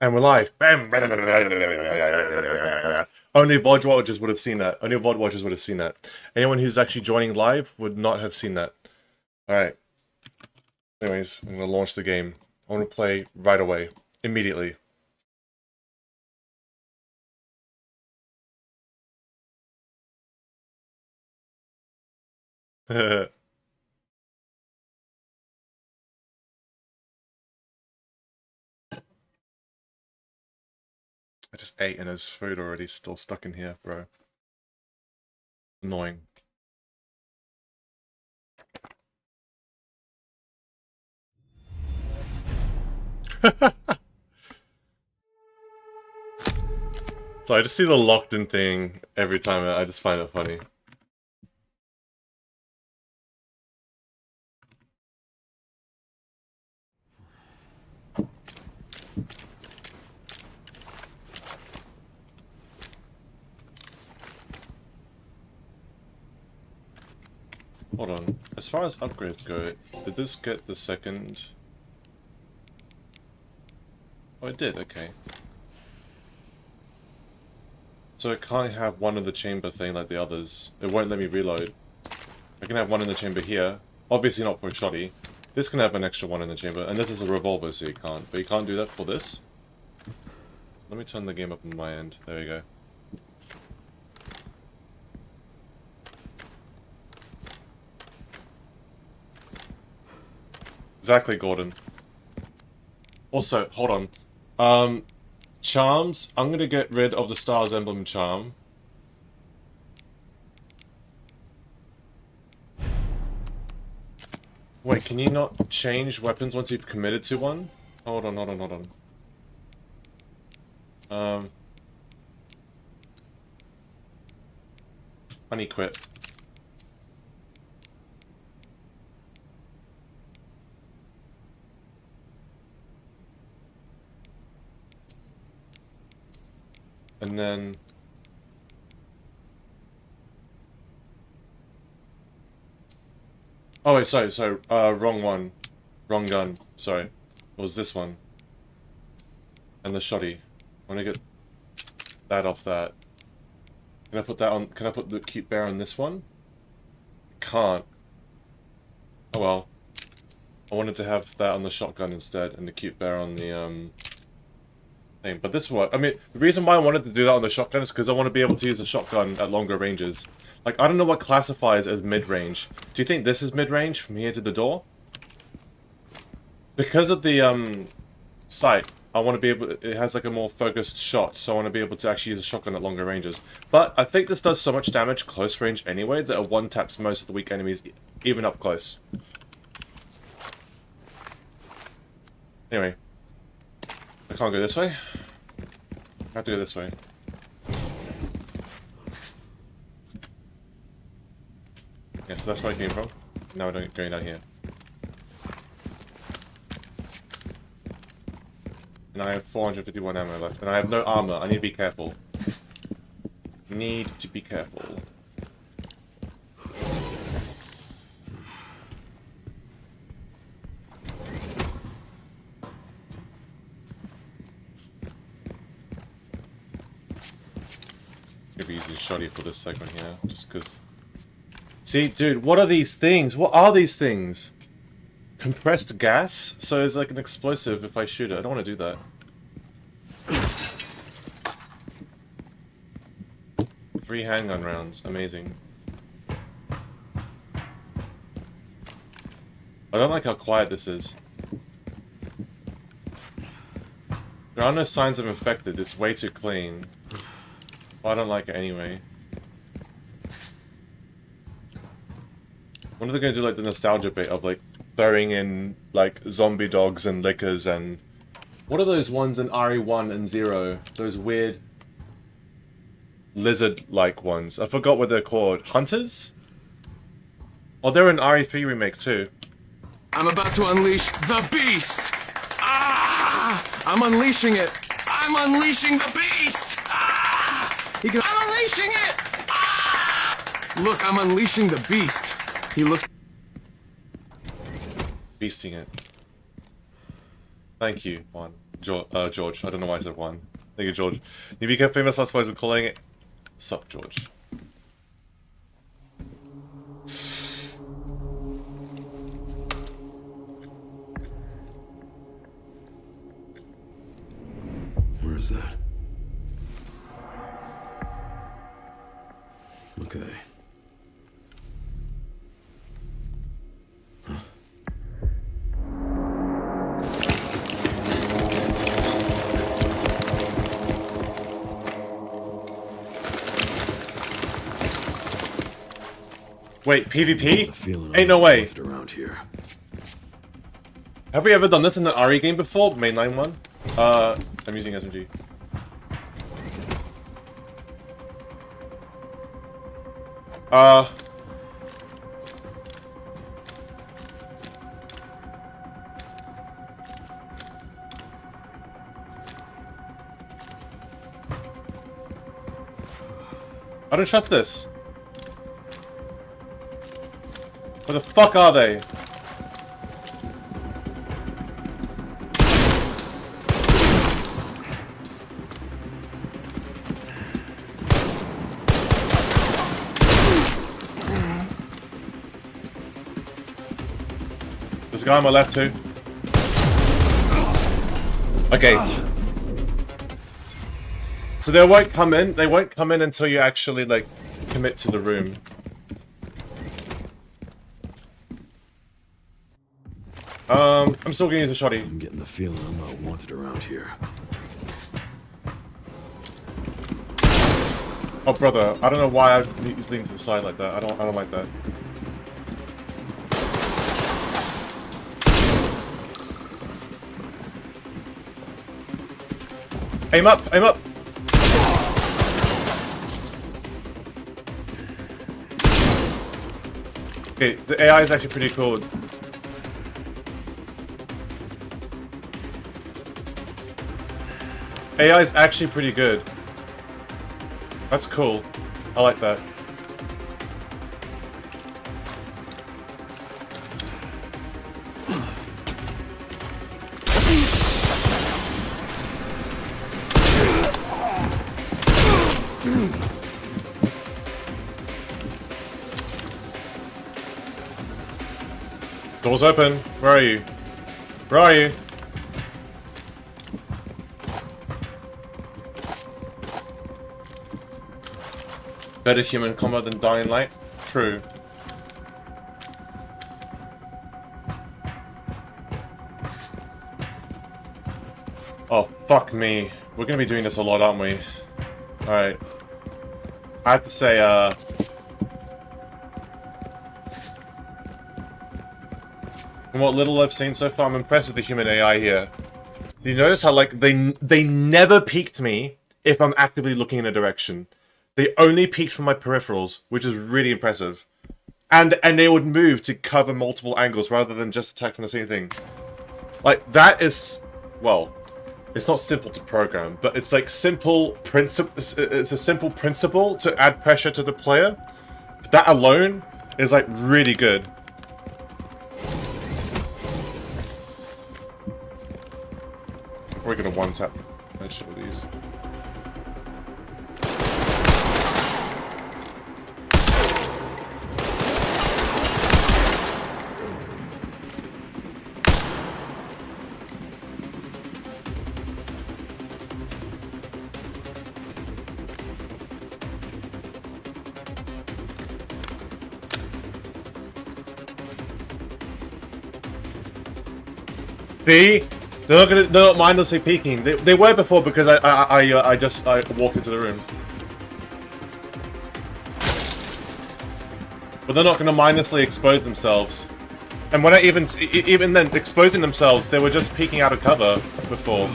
And we're live. Only VOD watchers would have seen that. Only VOD watchers would have seen that. Anyone who's actually joining live would not have seen that. Alright. Anyways, I'm going to launch the game. I want to play right away. Immediately. I just ate and there's food already still stuck in here, bro. Annoying. So I just see the locked in thing every time. I just find it funny. Hold on. As far as upgrades go, did this get the second? Oh, it did. Okay. So it can't have one in the chamber thing like the others. It won't let me reload. I can have one in the chamber here. Obviously not for a shotty. This can have an extra one in the chamber, and this is a revolver, so you can't. But you can't do that for this. Let me turn the game up on my end. There we go. Exactly, Gordon. Also, hold on. Charms. I'm gonna get rid of the Stars Emblem charm. Wait, can you not change weapons once you've committed to one? Hold on. Unequip. And then... Oh wait, sorry, wrong one. Wrong gun, sorry. It was this one. And the shotty. I want to get that off that. Can I put that on, can I put the cute bear on this one? Can't. Oh well. I wanted to have that on the shotgun instead, and the cute bear on the, thing. But this one, I mean, the reason why I wanted to do that on the shotgun is because I want to be able to use the shotgun at longer ranges. Like, I don't know what classifies as mid-range. Do you think this is mid-range from here to the door? Because of the, sight, I want to be able... It has, like, a more focused shot, so I want to be able to actually use a shotgun at longer ranges. But I think this does so much damage close range anyway that a one-taps most of the weak enemies, even up close. Anyway. I can't go this way. I have to go this way. Yeah, so that's where I came from. Now we're going down here. And I have 451 ammo left. And I have no armor. I need to be careful. Need to be careful. Maybe using shotty for this segment here, just because. See, dude, what are these things? What are these things? Compressed gas? So it's like an explosive if I shoot it. I don't want to do that. Three handgun rounds. Amazing. I don't like how quiet this is. There are no signs of infected. It's way too clean. Well, I don't like it anyway. When are they going to do like the nostalgia bit of like throwing in like zombie dogs and lickers and... What are those ones in RE1 and 0? Those weird lizard-like ones. I forgot what they're called. Hunters? Oh, they're in RE3 remake too. I'm about to unleash the beast! Ah! I'm unleashing it! I'm unleashing the beast! Ah! I'm unleashing it! Ah! Look, I'm unleashing the beast. He looks... Beasting it. Thank you, Juan. George. I don't know why I said one. Thank you, George. You became famous last ways of calling it. Sup, George. Where is that? Okay. Wait, PvP? Ain't no way. Around here. Have we ever done this in an RE game before? Mainline one? I'm using SMG. I don't trust this. Where the fuck are they? There's a guy on my left too. Okay. So they won't come in until you actually, like, commit to the room. I'm still gonna use the shotty. I'm getting the feeling I'm not wanted around here. Oh, brother, I don't know why he's leaning to the side like that. I don't like that. Aim up! Aim up! Okay, the AI is actually pretty cool. AI is actually pretty good. That's cool. I like that. Doors open. Where are you? Where are you? Better human combat than Dying Light? True. Oh, fuck me. We're gonna be doing this a lot, aren't we? Alright. I have to say, from what little I've seen so far, I'm impressed with the human AI here. Do you notice how, like, they never peeked me if I'm actively looking in a direction. They only peeked from my peripherals, which is really impressive. And they would move to cover multiple angles rather than just attack from the same thing. Like, that is... well, it's not simple to program, but it's like simple principle. It's a simple principle to add pressure to the player. That alone is, like, really good. We're gonna one-tap that shit with these. See? They're not mindlessly peeking. They were before because I just walked into the room. But they're not going to mindlessly expose themselves. And when I even then exposing themselves, they were just peeking out of cover before.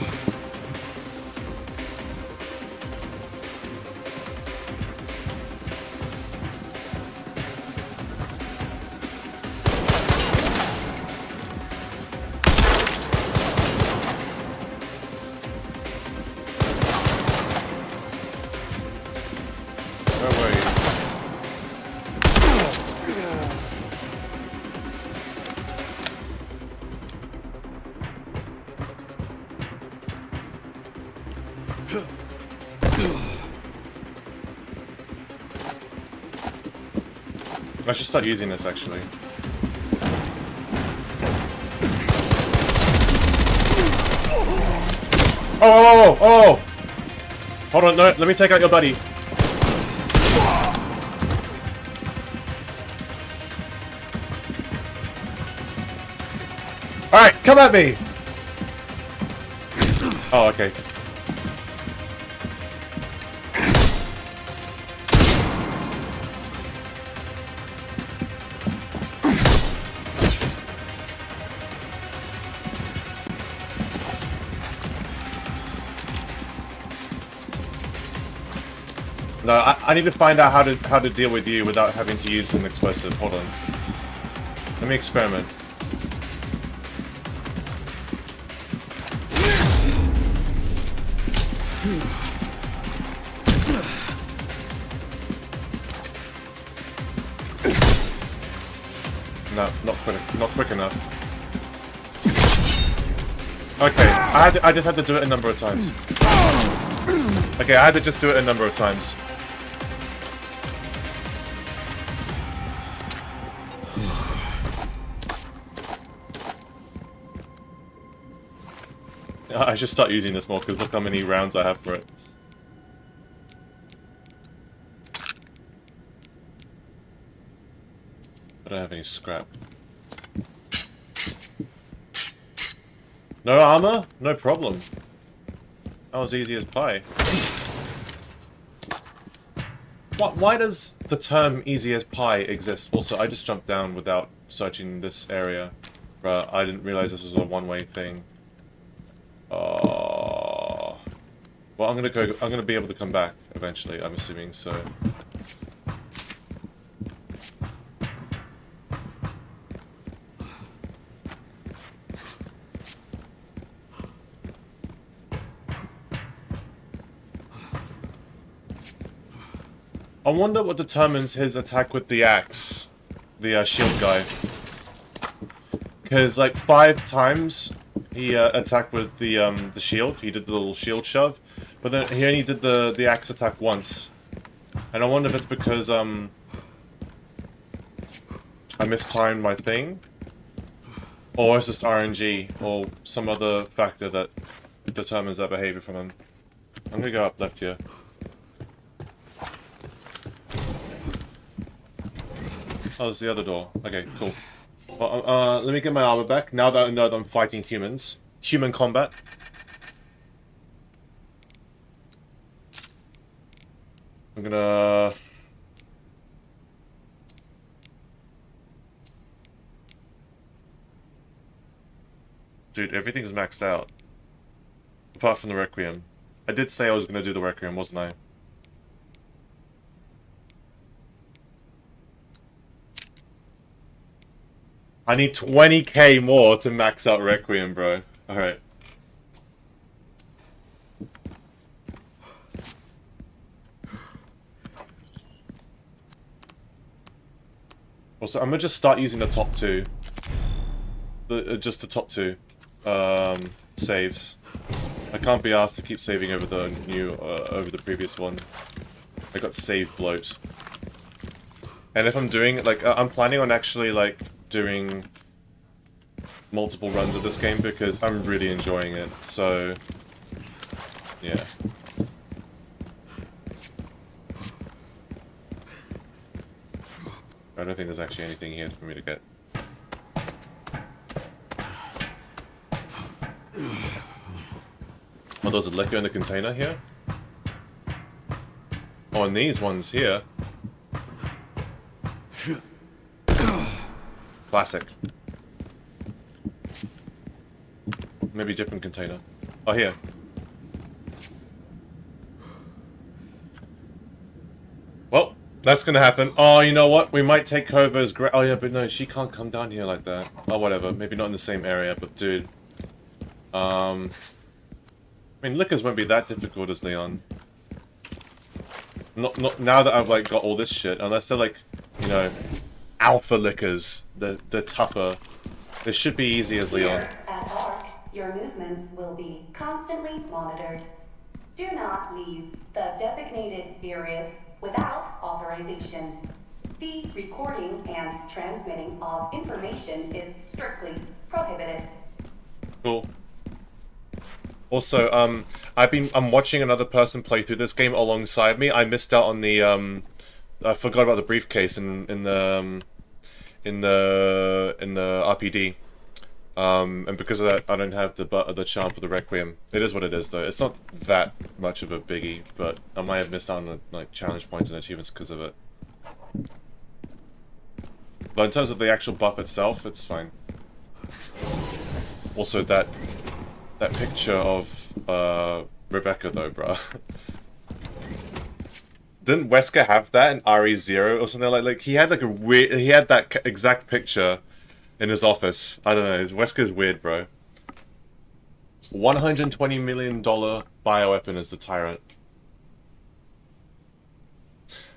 I should start using this actually. Oh! Hold on, no, let me take out your buddy. Alright, come at me! Oh, okay. No, I need to find out how to deal with you without having to use an explosive. Hold on. Let me experiment. No, not quick enough. Okay, I just had to do it a number of times. Okay, I had to just do it a number of times. I should start using this more because look how many rounds I have for it. I don't have any scrap. No armor? No problem. That was easy as pie. Why does the term easy as pie exist? Also, I just jumped down without searching this area. But I didn't realize this was a one-way thing. Well, I'm gonna be able to come back eventually, I'm assuming, so. I wonder what determines his attack with the axe, the shield guy. Because like 5 times he attacked with the shield. He did the little shield shove, but then he only did the axe attack once. And I wonder if it's because I mistimed my thing, or it's just RNG, or some other factor that determines that behavior from him. I'm gonna go up left here. Oh, there's the other door. Okay, cool. Well, let me get my armor back, now that I know that I'm fighting humans. Human combat. I'm gonna... Dude, everything's maxed out. Apart from the Requiem. I did say I was gonna do the Requiem, wasn't I? I need 20k more to max out Requiem, bro. Alright. Also, I'm gonna just start using the top 2. Just the top 2 saves. I can't be asked to keep saving over the over the previous one. I got save bloat. And if I'm doing, like, I'm planning on actually, like, doing multiple runs of this game because I'm really enjoying it, so yeah. I don't think there's actually anything here for me to get. Oh, there's a liquor in the container here? Oh, and these ones here. Classic. Maybe a different container. Oh, here. Well, that's gonna happen. Oh, you know what? We might take Kova's gra- Oh, yeah, but no, she can't come down here like that. Oh, whatever. Maybe not in the same area, but dude. I mean, lickers won't be that difficult as Leon. Not now that I've, like, got all this shit. Unless they're, like, you know... Alpha lickers, they're tougher. They should be easy as Leon. Here at ARC, your movements will be constantly monitored. Do not leave the designated areas without authorization. The recording and transmitting of information is strictly prohibited. Cool. Also, I'm watching another person play through this game alongside me. I missed out on the I forgot about the briefcase in the RPD. And because of that, I don't have the charm for the Requiem. It is what it is, though. It's not that much of a biggie, but I might have missed out on like challenge points and achievements because of it. But in terms of the actual buff itself, it's fine. Also, that picture of Rebecca, though, bruh. Didn't Wesker have that in RE0 or something like he had like a weird, he had that exact picture in his office. I don't know, Wesker's weird, bro. $120 million bioweapon is the Tyrant.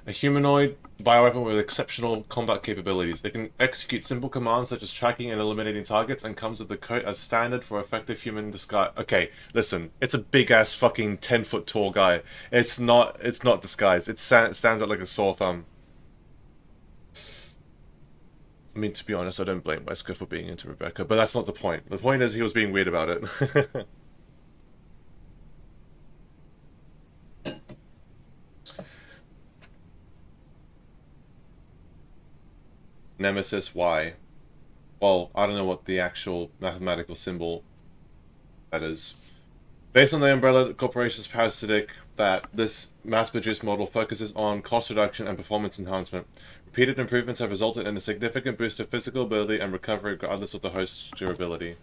A humanoid bioweapon with exceptional combat capabilities. It can execute simple commands such as tracking and eliminating targets and comes with the coat as standard for effective human disguise. Okay, listen, it's a big-ass fucking 10-foot tall guy. It's not disguised. It stands out like a sore thumb. I mean, to be honest, I don't blame Wesker for being into Rebecca, but that's not the point. The point is he was being weird about it. Nemesis, why? Well, I don't know what the actual mathematical symbol that is. Based on the Umbrella Corporation's parasitic that this mass-produced model focuses on cost reduction and performance enhancement. Repeated improvements have resulted in a significant boost to physical ability and recovery regardless of the host's durability.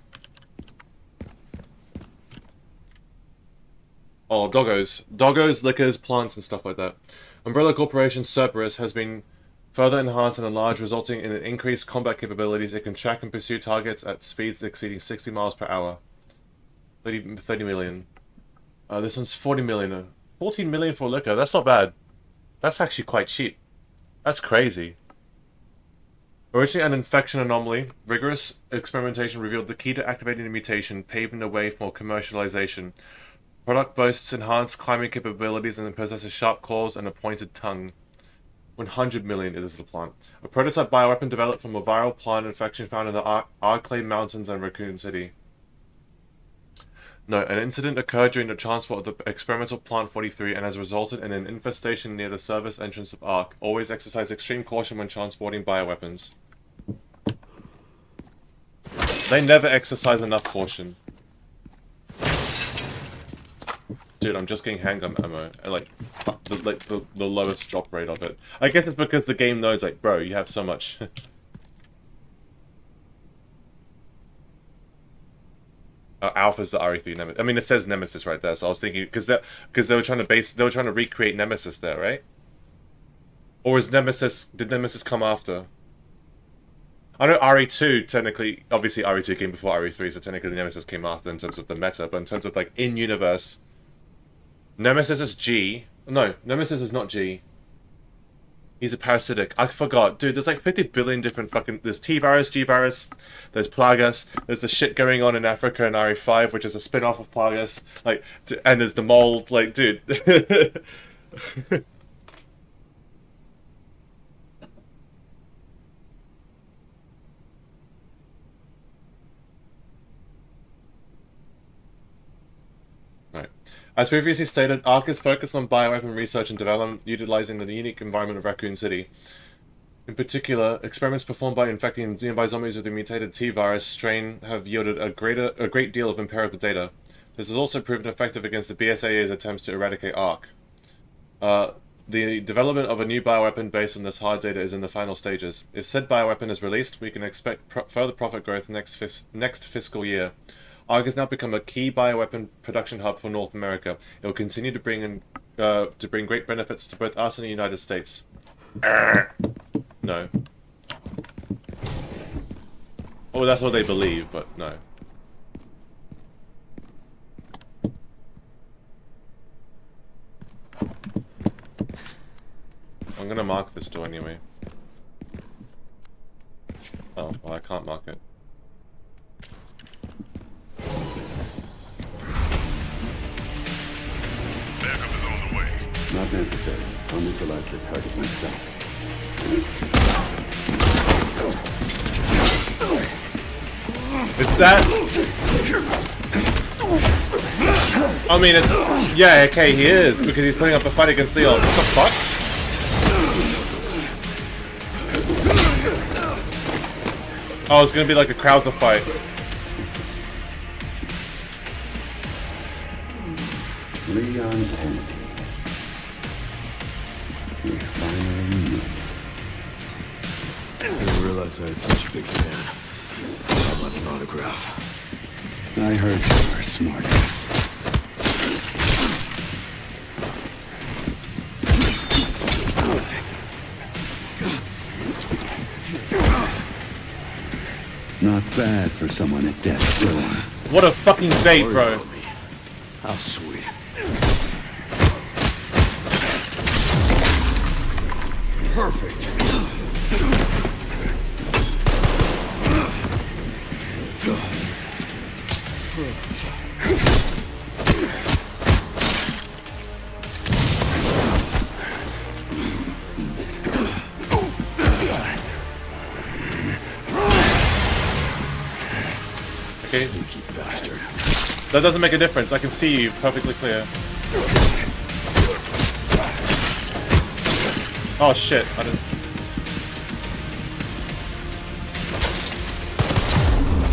Oh, doggos. Doggos, liquors, plants, and stuff like that. Umbrella Corporation's Cerberus has been further enhanced and enlarged, resulting in increased combat capabilities. It can track and pursue targets at speeds exceeding 60 miles per hour. 30 million. This one's 40 million. 14 million for liquor. That's not bad. That's actually quite cheap. That's crazy. Originally an infection anomaly, rigorous experimentation revealed the key to activating the mutation, paving the way for commercialization. Product boasts enhanced climbing capabilities and possesses sharp claws and a pointed tongue. 100 million it is the plant. A prototype bioweapon developed from a viral plant infection found in the Arclay Mountains and Raccoon City. No, an incident occurred during the transport of the experimental Plant 43 and has resulted in an infestation near the service entrance of Ark. Always exercise extreme caution when transporting bioweapons. They never exercise enough caution. Dude, I'm just getting handgun ammo, and like the lowest drop rate of it. I guess it's because the game knows, like, bro, you have so much. Alpha's the RE3 Nemesis. I mean, it says Nemesis right there, so I was thinking because they were trying to recreate Nemesis there, right? Or is Nemesis? Did Nemesis come after? I know RE2 technically, obviously RE2 came before RE3, so technically Nemesis came after in terms of the meta, but in terms of like in universe. Nemesis is G. No, Nemesis is not G. He's a parasitic. I forgot. Dude, there's like 50 billion different fucking... There's T-Virus, G-Virus, there's Plagas, there's the shit going on in Africa in RE5, which is a spin-off of Plagas. Like, and there's the mold. Like, dude. As previously stated, ARK is focused on bioweapon research and development, utilizing the unique environment of Raccoon City. In particular, experiments performed by infecting nearby zombies with the mutated T-virus strain have yielded a great deal of empirical data. This has also proven effective against the BSAA's attempts to eradicate ARK. The development of a new bioweapon based on this hard data is in the final stages. If said bioweapon is released, we can expect further profit growth next fiscal year. ARK has now become a key bioweapon production hub for North America. It will continue to bring great benefits to both us and the United States. No. Oh, that's what they believe, but no. I'm gonna mark this door anyway. Oh, well, I can't mark it. Not necessary. I'll neutralize the target myself. Is that? I mean, it's... Yeah, okay, he is, because he's putting up a fight against Leon. What the fuck? Oh, it's gonna be like a Krauser fight. Leon Kennedy. We finally meet. I didn't realize I had such a big fan. How about an autograph? I heard you were smart ass. Not bad for someone at death's door. What a fucking bait, bro. How sweet. Perfect. Okay. Sneaky bastard. That doesn't make a difference. I can see you perfectly clear. Oh shit, I didn't...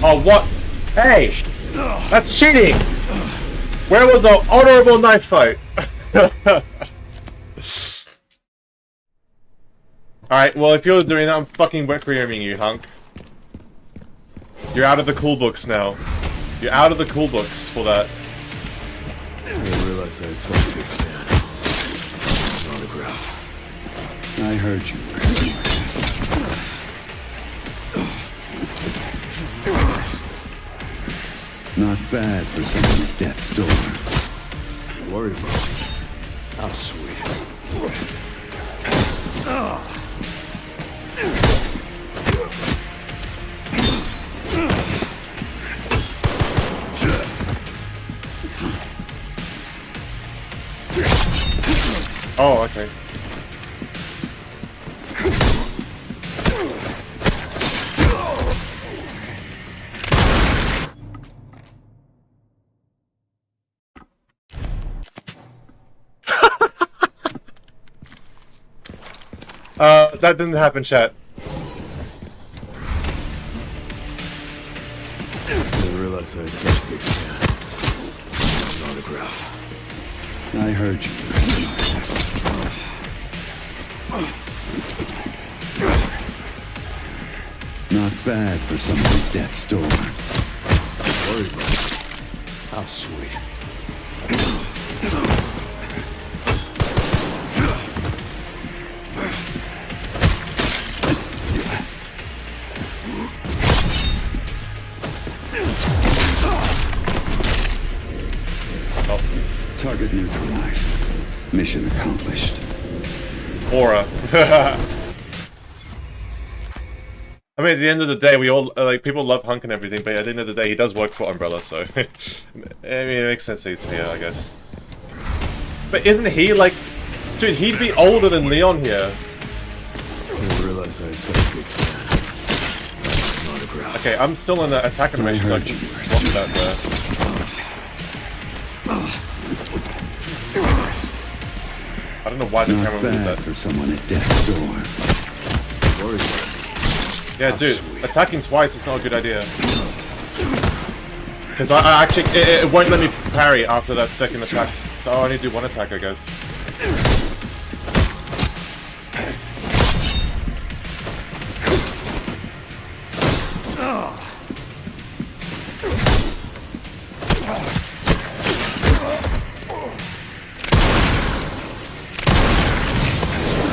Oh, what? Hey! That's cheating! Where was the honorable knife fight? Alright, well if you're doing that, I'm fucking requieming you, Hunk. You're out of the cool books now. You're out of the cool books for that. I didn't realize I had such a big fan. An autograph. I heard you were smart. Not bad for someone at death's door. Don't worry about me. How sweet. Oh, okay. That didn't happen, chat. I didn't realize I had such a big fan. An autograph. I heard you were smart. Not bad for someone at death's door. Don't worry about me. How sweet. Target neutralized. Mission accomplished. Aura. I mean, at the end of the day, we all, like, people love Hunk and everything, but at the end of the day, he does work for Umbrella, so... I mean, it makes sense that he's here, I guess. But isn't he, like... Dude, he'd be older than Leon here. I didn't realize I had such a big fan. An autograph. Okay, I'm still in the attack animation, so I can watch that there. I don't know why the Not camera did bad that. for someone at death's door. Don't worry about me. Yeah, dude, attacking twice is not a good idea. Because I actually, it won't let me parry after that second attack. So I only do one attack, I guess.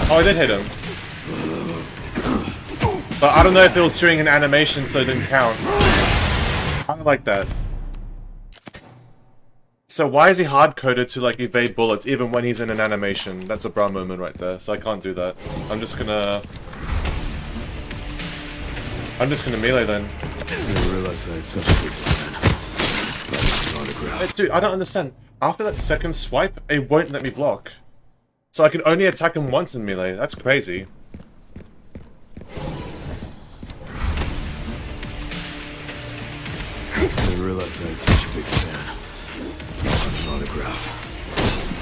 Oh, I did hit him. But I don't know if it was during an animation, so it didn't count. I don't like that. So why is he hard-coded to, like, evade bullets even when he's in an animation? That's a bra moment right there, so I can't do that. I'm just gonna melee then. I didn't realize I had such a big fan. An autograph. Dude, I don't understand. After that second swipe, it won't let me block. So I can only attack him once in melee. That's crazy. I didn't realize I had such a big fan. An autograph.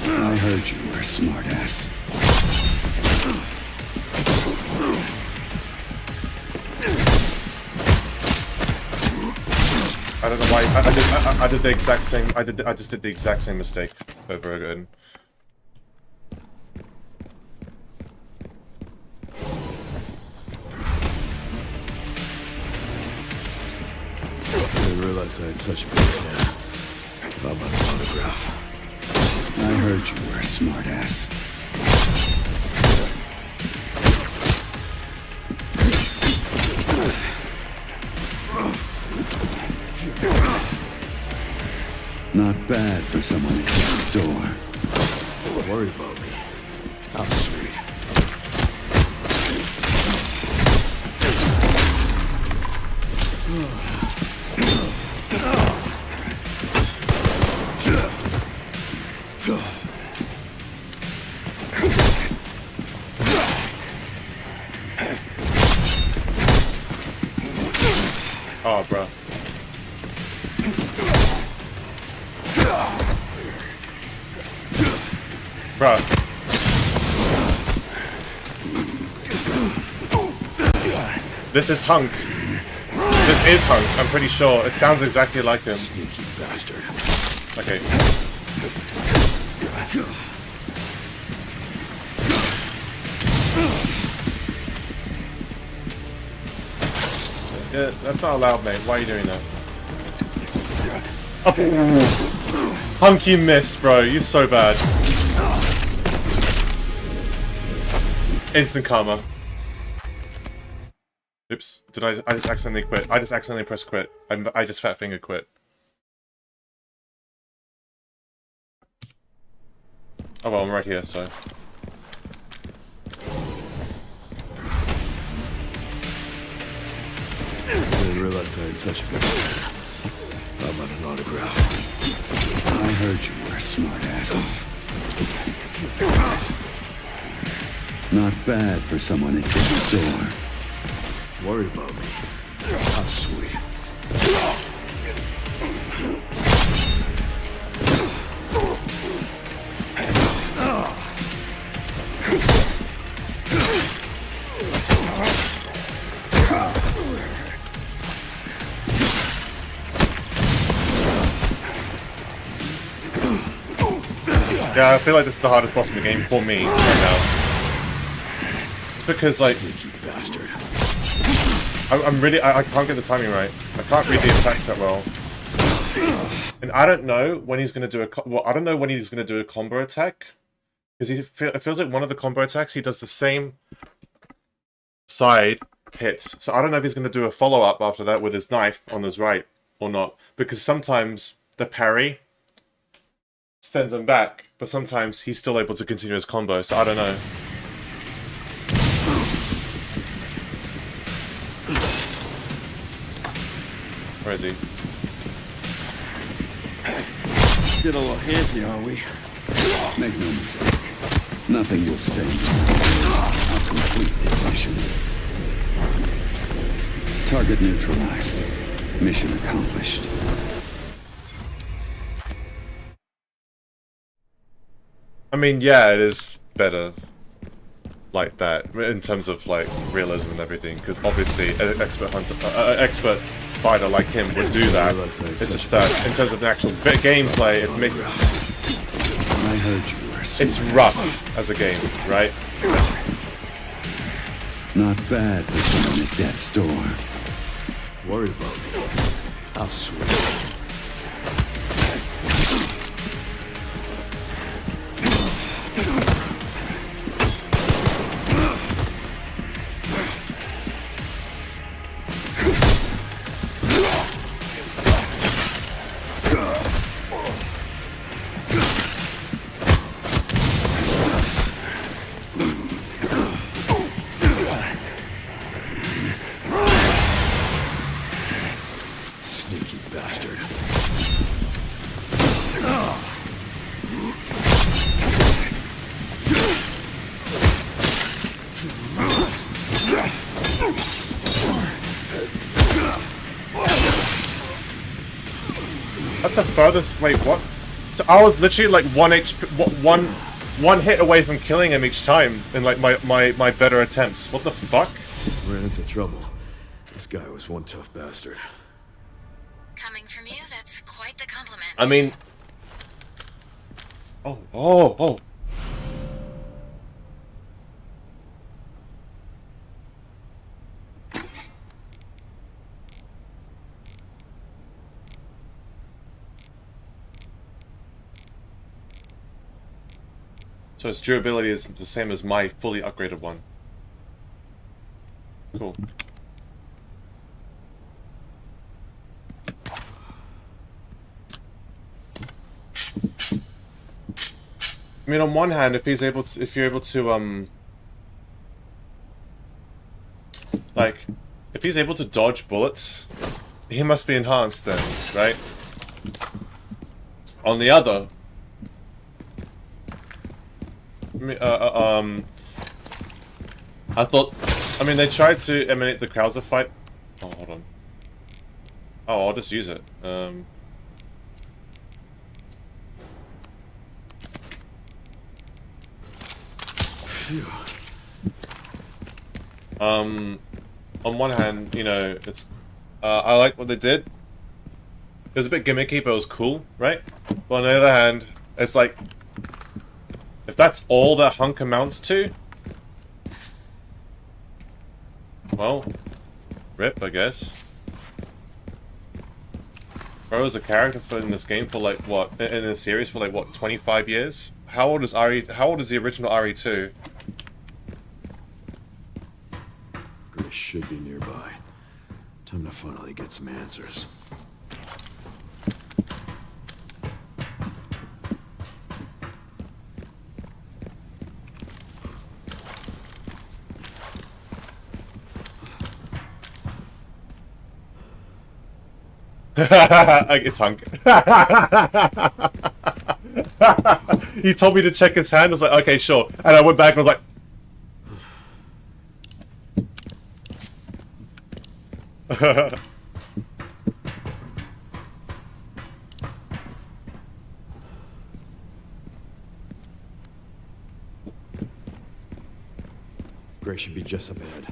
I heard you were a smartass. I don't know why I did the exact same. I just did the exact same mistake over again. I didn't realize I had such a big fan. How about an autograph? I heard you were a smartass. Not bad for someone at death's door. Don't worry about me. How sweet. Oh, bro. Bruh. This is Hunk. This is Hunk, I'm pretty sure. It sounds exactly like him. Sneaky bastard. Okay. Yeah, that's not allowed, mate. Why are you doing that? Oh. Hunk, you missed, bro. You're so bad. Instant karma. Oops. Did I just accidentally quit? I just accidentally pressed quit. I just fat finger quit. Oh well, I'm right here, so. I didn't realize I had such a big fan. How about an autograph? I heard you were a smartass. Not bad for someone at death's door. Worry about me. How sweet. Yeah, I feel like this is the hardest boss in the game for me right now. It's because, like, Sneaky bastard. I can't get the timing right. I can't read the attacks that well. And I don't know when he's going to do a... Well, I don't know when he's going to do a combo attack. Because it feels like one of the combo attacks, he does the same side hits. So I don't know if he's going to do a follow-up after that with his knife on his right or not. Because sometimes the parry sends him back, but sometimes he's still able to continue his combo, so I don't know. Where is he? Get a little handsy, are we? Make no mistake. Nothing will stand in my way. I'll complete this mission. Target neutralized. Mission accomplished. I mean, yeah, it is better like that in terms of like realism and everything, because obviously an expert fighter like him would do that. It's just that in terms of the actual gameplay, it makes it. I heard you were It's rough as a game, right? not bad for someone at death's door. Worry about me. How sweet. Sneaky bastard. that's the furthest. Wait, what? So I was literally like 1 HP, one hit away from killing him each time in like my better attempts. What the fuck? Ran into trouble. This guy was one tough bastard. Coming from you, that's quite the compliment. I mean, oh. So its durability is the same as my fully upgraded one. Cool. I mean, on one hand, if you're able to, like, if he's able to dodge bullets, he must be enhanced then, right? On the other, I mean, they tried to emanate the Krauser fight. Oh, hold on. Oh, I'll just use it. On one hand, you know, it's I like what they did. It was a bit gimmicky, but it was cool, right? But on the other hand, it's like, if that's all that Hunk amounts to, well, rip, I guess. Bro was a character in this game for like what, in a series for like what, 25 years? How old is how old is the original RE2? Grace should be nearby. Time to finally get some answers. It's Hunk. He told me to check his hand. I was like, okay, sure. And I went back and I was like, Grace should be just up ahead.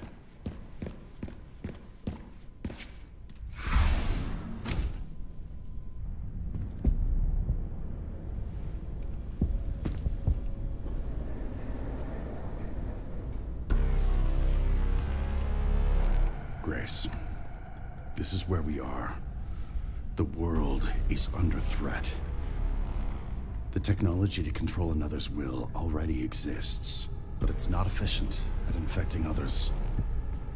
Grace, this is where we are. The world is under threat. The technology to control another's will already exists, but it's not efficient at infecting others.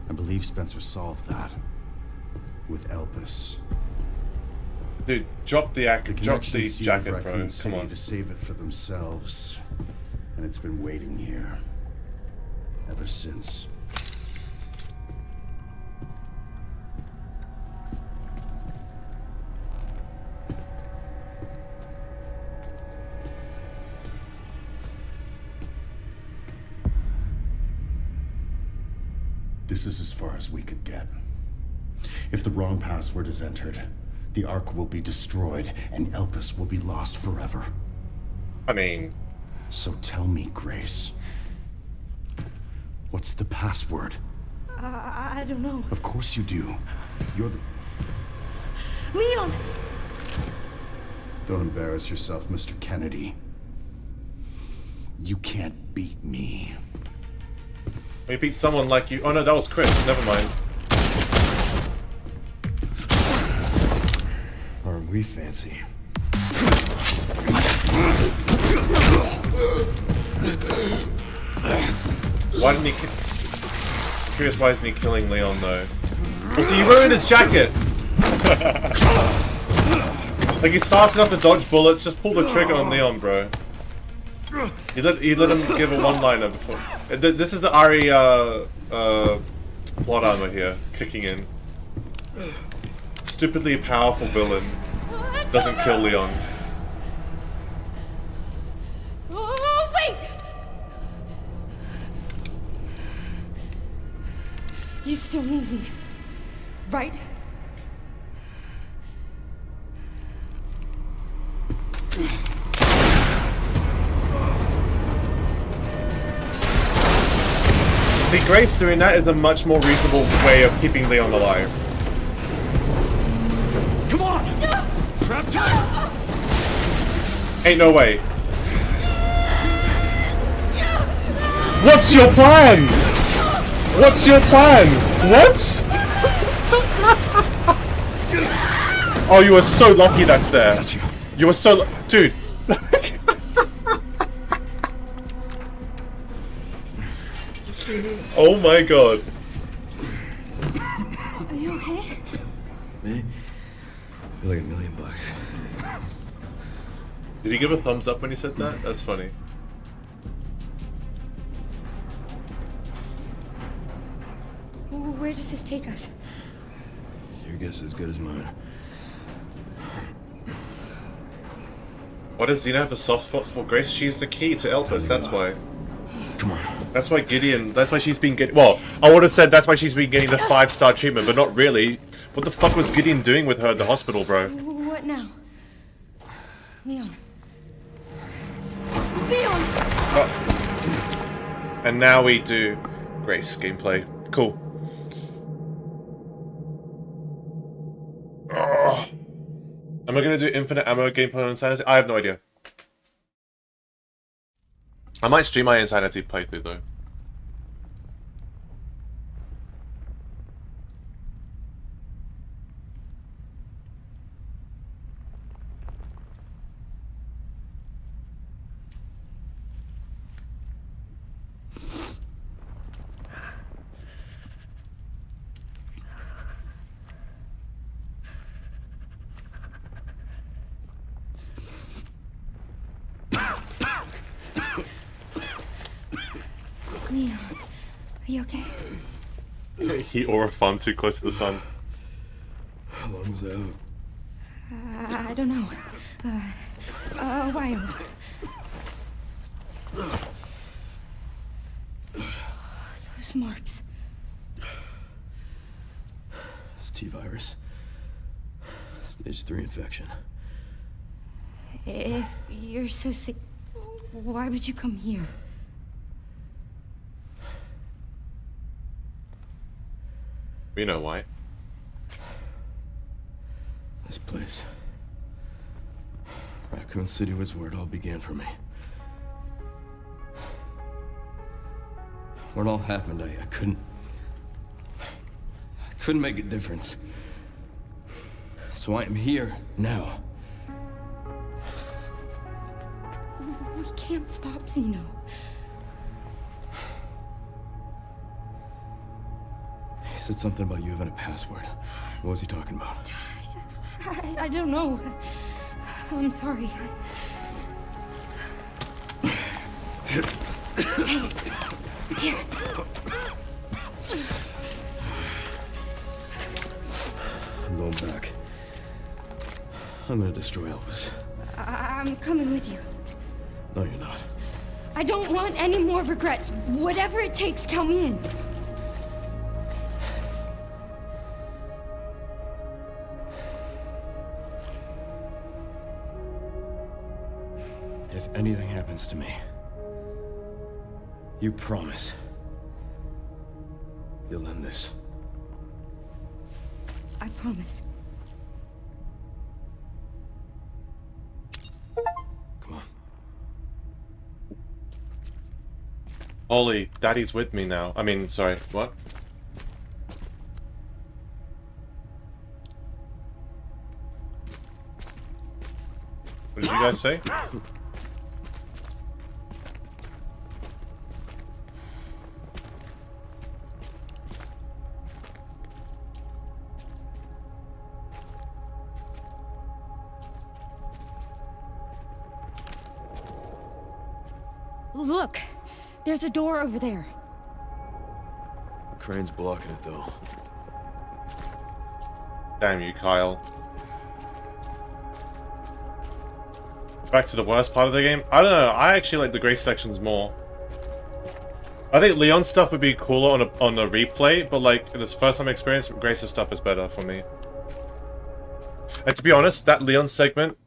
I believe Spencer solved that with Elpis. dude, drop the jacket, bro. Come City on. to save it for themselves, and it's been waiting here ever since. This is as far as we could get. If the wrong password is entered, the Ark will be destroyed, and Elpis will be lost forever. I mean, So tell me, Grace, what's the password? I don't know. Of course you do. You're the... Leon! Don't embarrass yourself, Mr. Kennedy. You can't beat me. we beat someone like you. Oh no, that was Chris. Never mind. Aren't we fancy? Why didn't he curious, why isn't he killing Leon though? Oh, so you ruined his jacket! Like, he's fast enough to dodge bullets, just pull the trigger on Leon, bro. You let him give a one-liner before. This is the Ari, plot armor here, kicking in. Stupidly powerful villain. Doesn't kill Leon. Oh, wait! You still need me, right? See, Grace doing that is a much more reasonable way of keeping Leon alive. Come on! Grab time! Ain't no way. What's your plan? What's your plan? What? Oh, you are so lucky that's there. You are so dude. Oh my god. Are you okay? Me? I feel like $1 million. Did he give a thumbs up when he said that? That's funny. Where does this take us? Your guess is as good as mine. Why does Xena have a soft spot for Grace? She's the key to Elpis, that's why. Come on. That's why Gideon, that's why she's been getting, well, I would have said that's why she's been getting the 5-star treatment, but not really. What the fuck was Gideon doing with her at the hospital, bro? What now? Leon. Leon! And now we do Grace gameplay. Cool. Ugh. Am I gonna do infinite ammo gameplay on Insanity? I have no idea. I might stream my Insanity playthrough though. Leon, are you okay? He aura farmed too close to the sun. How long was that? I don't know. A while. Those marks. It's T-virus. Stage 3 infection. If you're so sick, why would you come here? We know why. This place. Raccoon City was where it all began for me. When it all happened, I couldn't make a difference. So I am here now. We can't stop Zeno. He said something about you having a password. What was he talking about? I don't know. I'm sorry. Here. I'm going back. I'm gonna destroy Elpis. I'm coming with you. No, you're not. I don't want any more regrets. Whatever it takes, count me in. If anything happens to me, you promise you'll end this. I promise. Come on. Ollie, Daddy's with me now. I mean, sorry, what? What did you guys say? Look, there's a door over there. The crane's blocking it, though. Damn you, Kyle. Back to the worst part of the game. I don't know. I actually like the Grace sections more. I think Leon's stuff would be cooler on a replay, but like in this first time experience, Grace's stuff is better for me. And to be honest, that Leon segment,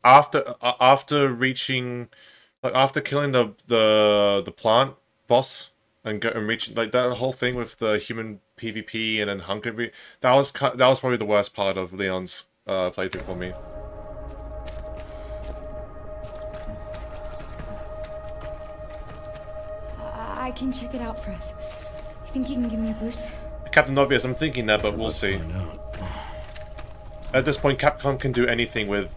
after reaching, like after killing the plant boss, and go and reach like that whole thing with the human PvP and then Hunk. That was probably the worst part of Leon's playthrough for me. I can check it out for us. You think you can give me a boost? Captain Obvious, I'm thinking that, but we'll see. At this point, Capcom can do anything with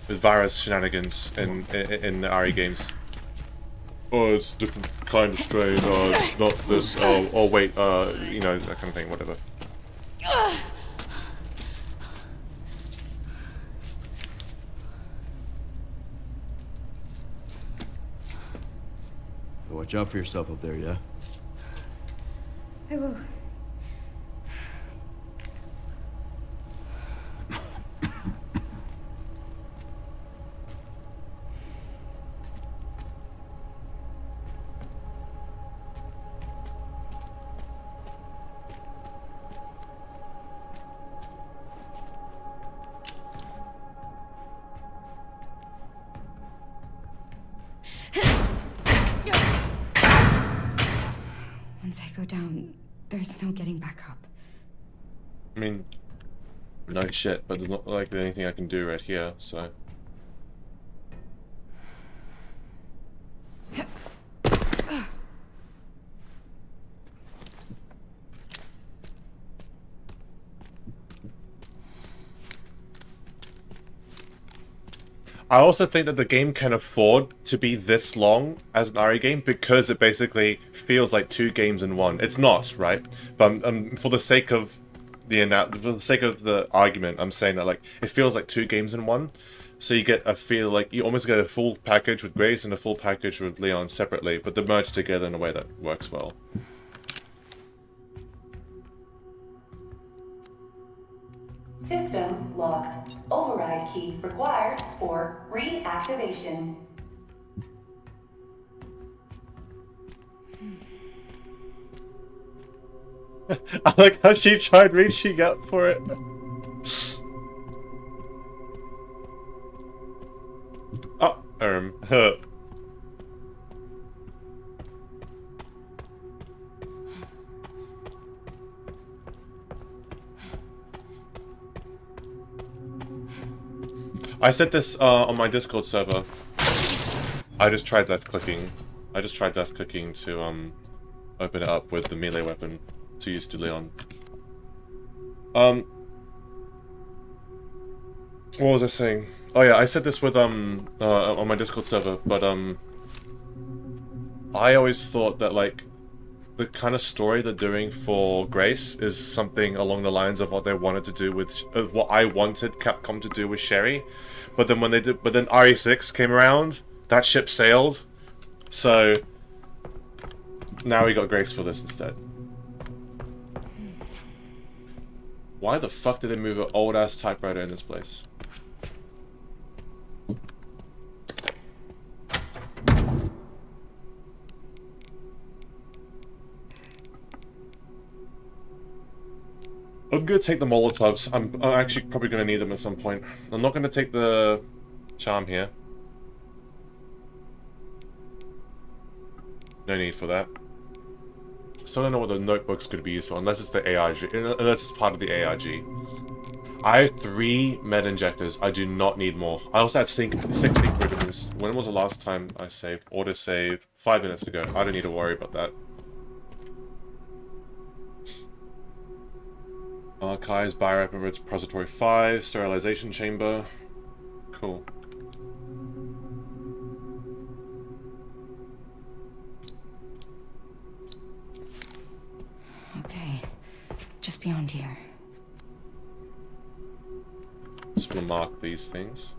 virus shenanigans in the RE games. Oh, it's a different kind of strain. Oh, it's not this. Oh, wait. You know, that kind of thing. Whatever. Watch out for yourself up there, yeah? I will. Once I go down, there's no getting back up. I mean, no shit, but there's not like anything I can do right here, so. I also think that the game can afford to be this long as an RE game because it basically feels like 2 games in one. It's not, right? But for the sake of the argument, I'm saying that like it feels like 2 games in one. So you get a feel like you almost get a full package with Grace and a full package with Leon separately, but they're merged together in a way that works well. System locked. Override key required for reactivation. I like how she tried reaching out for it. Oh, I said this on my Discord server. I just tried left clicking. To open it up with the melee weapon to use to Leon. What was I saying? Oh yeah, I said this with on my Discord server, but I always thought that like the kind of story they're doing for Grace is something along the lines of what they wanted to do with what I wanted Capcom to do with Sherry, but then when they did, but then RE6 came around, that ship sailed, so now we got Grace for this instead. Why the fuck did they move an old ass typewriter in this place? I'm gonna take the Molotovs. I'm actually probably gonna need them at some point. I'm not gonna take the charm here. No need for that. Still don't know what the notebook's gonna be used for, unless it's the AIG, unless it's part of the AIG. I have 3 med injectors. I do not need more. I also have 6 ink ribbons. When was the last time I saved? Auto saved 5 minutes ago. I don't need to worry about that. Archives, bioweapon repository 5, sterilization chamber. Cool. Okay, just beyond here. Just gonna mark these things.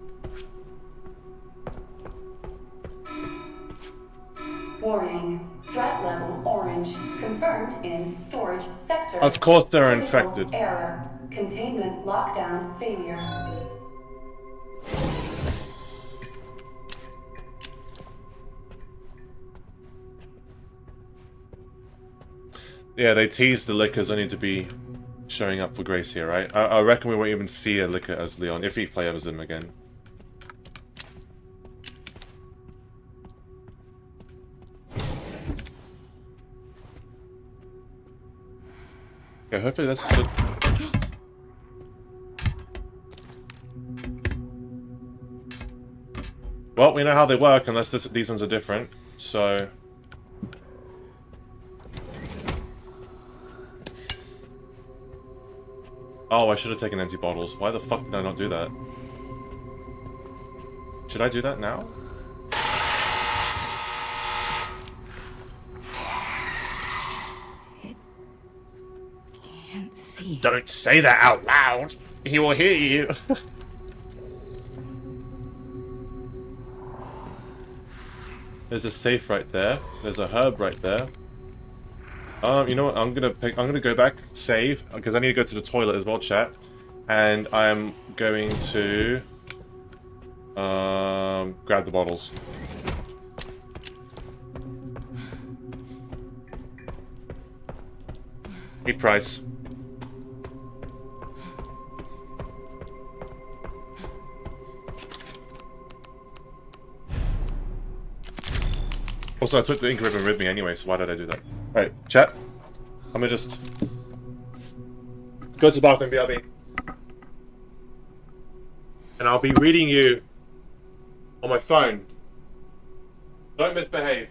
Warning. Threat level orange. Confirmed in storage sector. Of course they're Critical infected. Error. Containment lockdown failure. Yeah, they teased the lickers only to be showing up for Grace here, right? I reckon we won't even see a licker as Leon if he plays as him again. Okay, hopefully this is good. Well, we know how they work unless these ones are different, so... Oh, I should have taken empty bottles. Why the fuck did I not do that? Should I do that now? Can't see. Don't say that out loud! He will hear you! There's a safe right there. There's a herb right there. You know what? I'm gonna go back, save, because I need to go to the toilet as well, chat. And I'm going to grab the bottles. Need price. Also, I took the ink ribbon with me anyway, so why did I do that? Alright, chat. I'm gonna just go to the bathroom, BRB. And I'll be reading you on my phone. Don't misbehave.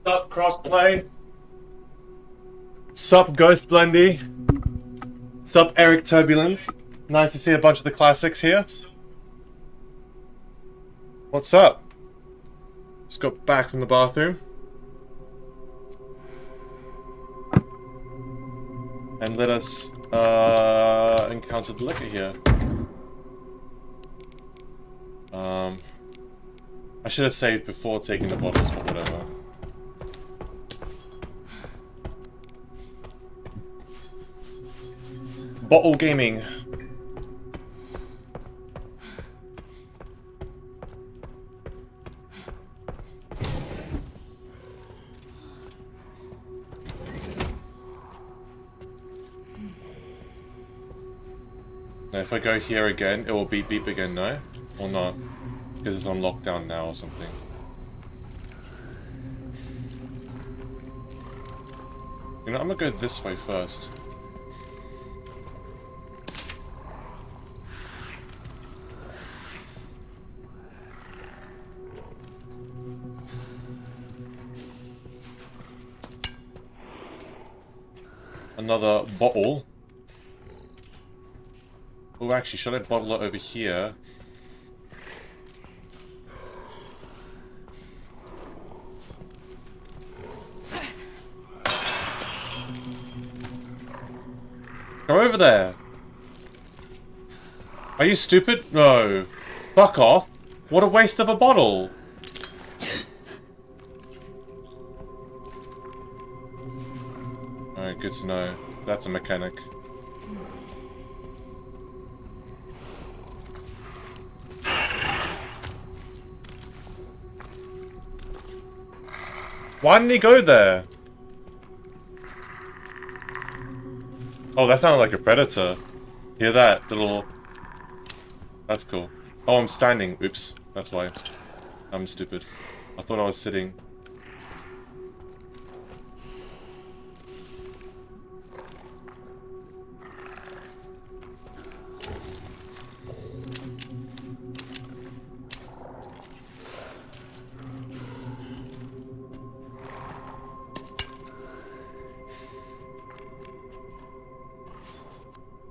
Sup, Crossplay? Sup, Ghost Blendy? Sup, Eric Turbulence? Nice to see a bunch of the classics here. What's up? Just got back from the bathroom. And let us encounter the liquor here. I should have saved before taking the bottles, but whatever. Bottle gaming. Now if I go here again, it will beep beep again, no? Or not? Because it's on lockdown now or something. You know, I'm gonna go this way first. Another bottle. Oh, actually, should I bottle it over here? Go over there. Are you stupid? No. Fuck off. What a waste of a bottle. Alright, good to know. That's a mechanic. Why didn't he go there? Oh, that sounded like a predator. Hear that little... That's cool. Oh, I'm standing. Oops. That's why. I'm stupid. I thought I was sitting.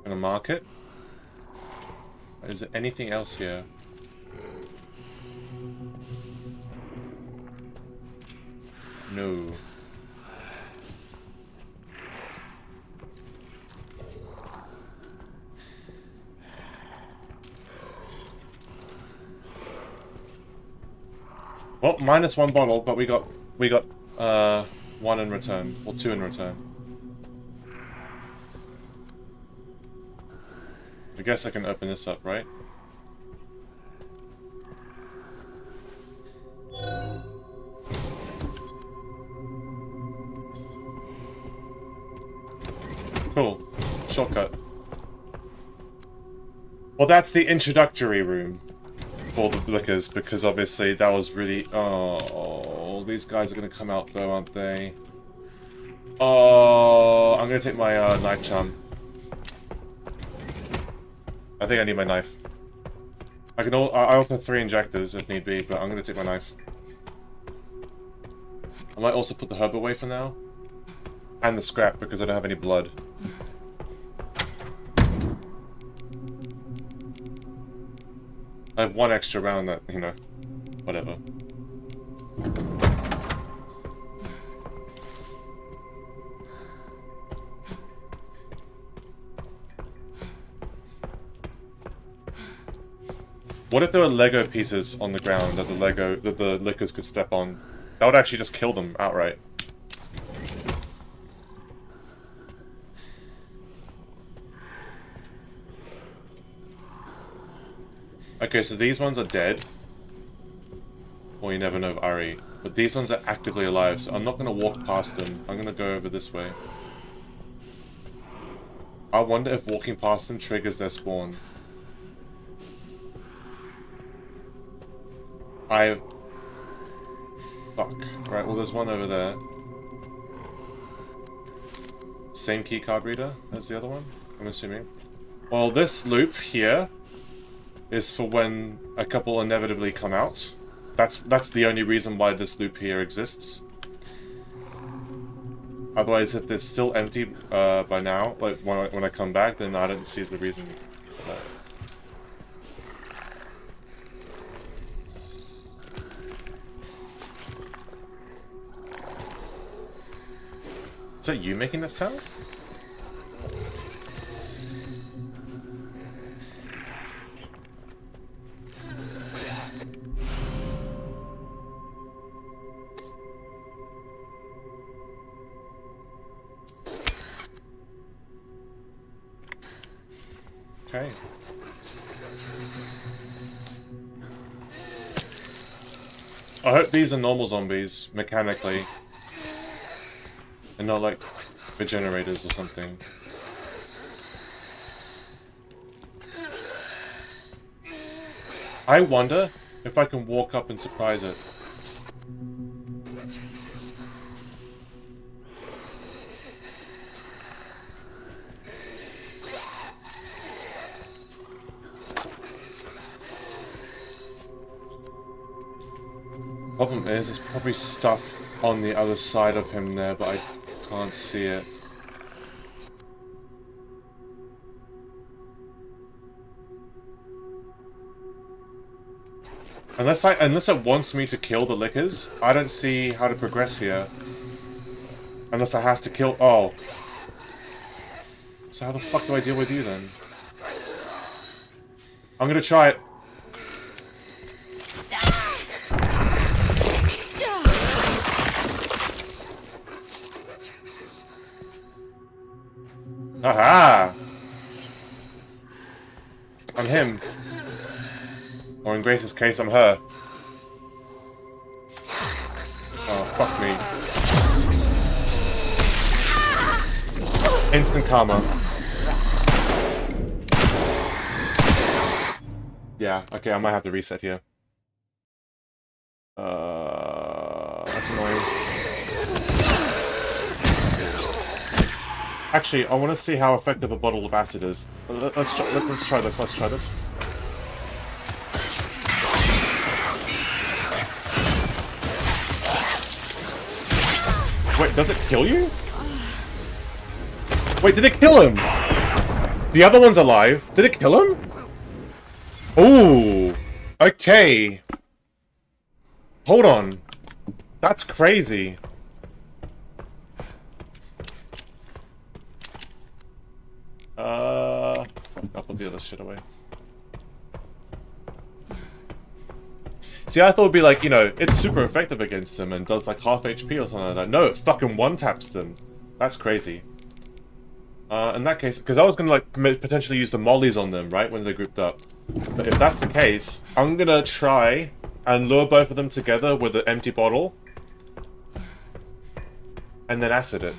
Gonna mark it. Is there anything else here? No. Well, minus one bottle, but we got one in return, or two in return. I guess I can open this up, right? Cool. Shortcut. Well, that's the introductory room for the liquors, because obviously that was really... Oh, these guys are going to come out though, aren't they? Oh, I'm going to take my knife charm. I think I need my knife. I also have 3 injectors if need be, but I'm going to take my knife. I might also put the herb away for now. And the scrap, because I don't have any blood. I have 1 extra round that, you know, whatever. What if there were Lego pieces on the ground that the liquors could step on? That would actually just kill them outright. Okay, so these ones are dead. Or you never know of Ari. But these ones are actively alive, so I'm not going to walk past them. I'm going to go over this way. I wonder if walking past them triggers their spawn. Fuck. Right, well there's one over there. Same keycard reader as the other one, I'm assuming. Well, this loop here is for when a couple inevitably come out. That's the only reason why this loop here exists. Otherwise, if it's still empty by now, like when I come back, then I don't see the reason. Is that you making that sound? Okay. I hope these are normal zombies, mechanically. And not like regenerators or something. I wonder if I can walk up and surprise it. Problem is, there's probably stuff on the other side of him there, but I can't see it. Unless it wants me to kill the lickers, I don't see how to progress here. Unless I have to kill... Oh. So how the fuck do I deal with you then? I'm gonna try it. Aha! I'm him. Or in Grace's case, I'm her. Oh, fuck me. Instant karma. Yeah, okay, I might have to reset here. That's annoying. Actually, I want to see how effective a bottle of acid is. Let's try this. Let's try this. Wait, does it kill you? Wait, did it kill him? The other one's alive. Did it kill him? Ooh. Okay. Hold on. That's crazy. I'll put the other shit away. See, I thought it'd be like, you know, it's super effective against them and does like half HP or something like that. No, it fucking one-taps them. That's crazy. In that case, because I was gonna like potentially use the mollies on them, right, when they're grouped up. But if that's the case, I'm gonna try and lure both of them together with an empty bottle. And then acid it.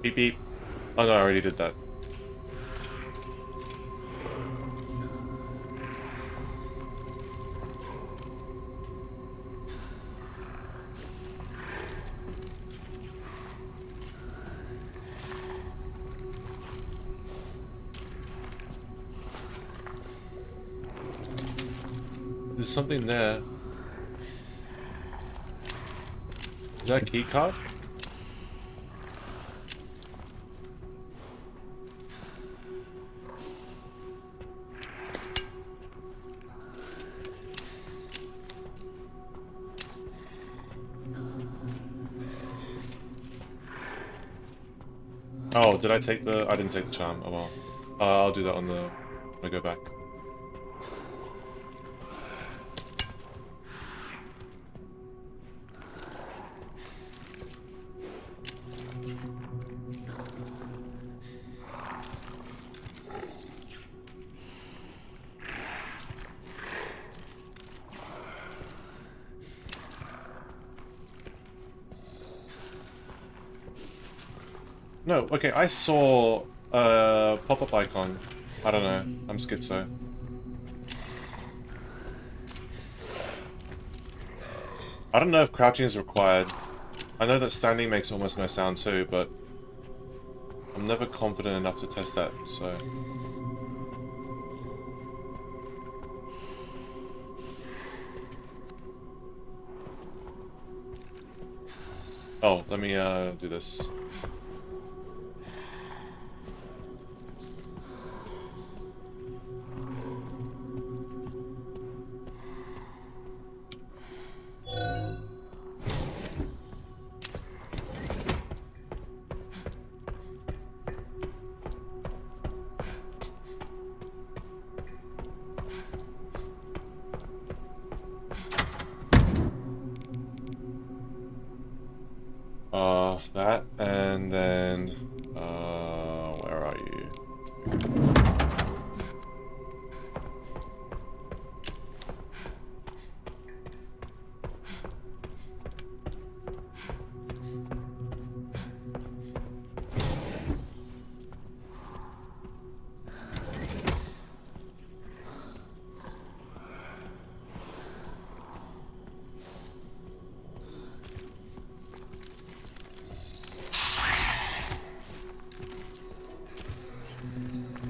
Beep beep. Oh no, I already did that. There's something there. Is that a key card? Oh, did I take the... I didn't take the charm. Oh well. I'll do that on the... when I go back. No, okay, I saw a pop-up icon. I don't know. I'm schizo. I don't know if crouching is required. I know that standing makes almost no sound too, but... I'm never confident enough to test that, so... Oh, let me do this. That, and then, where are you?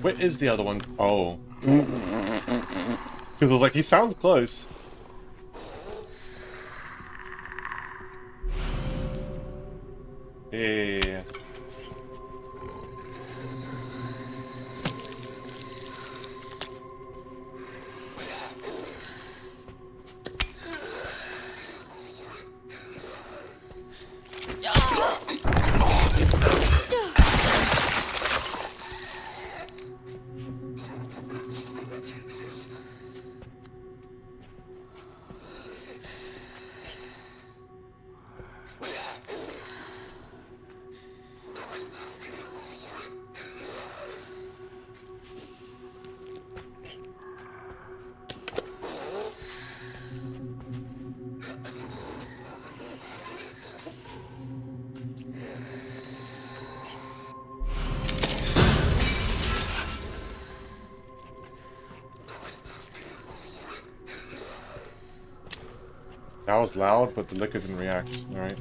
Where is the other one? Oh. People like, he sounds close. Yeah. That was loud, but the liquor didn't react. Alright.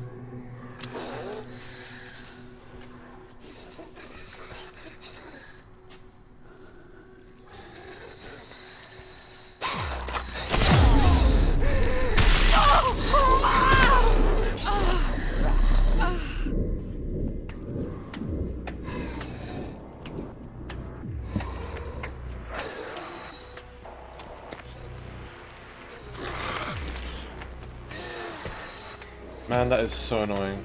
Man, that is so annoying.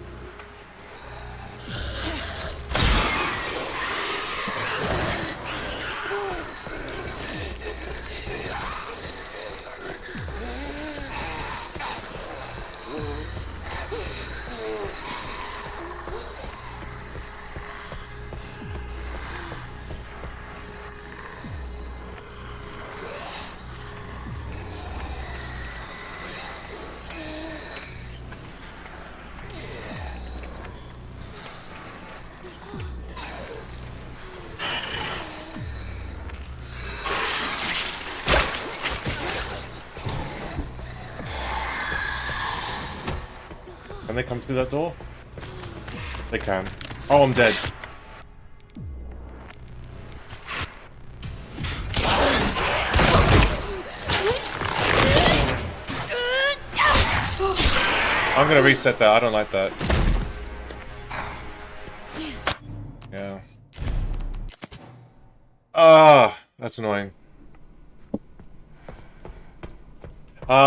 Can they come through that door? They can. Oh, I'm dead. I'm gonna reset that. I don't like that. Yeah. Ah, that's annoying.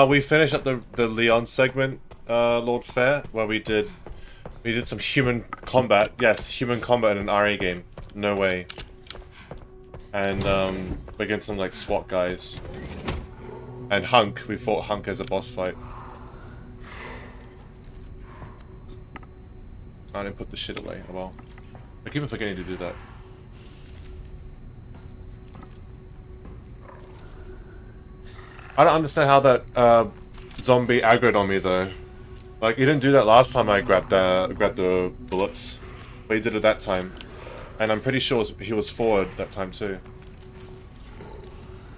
We finished up the Leon segment, Lord Fair, where we did some human combat. Yes, human combat in an RA game. No way. And against some like SWAT guys. And Hunk, we fought Hunk as a boss fight. I didn't put the shit away. Oh well. I keep forgetting to do that. I don't understand how that zombie aggroed on me though. Like he didn't do that last time I grabbed the bullets, but he did it that time, and I'm pretty sure he was forward that time too.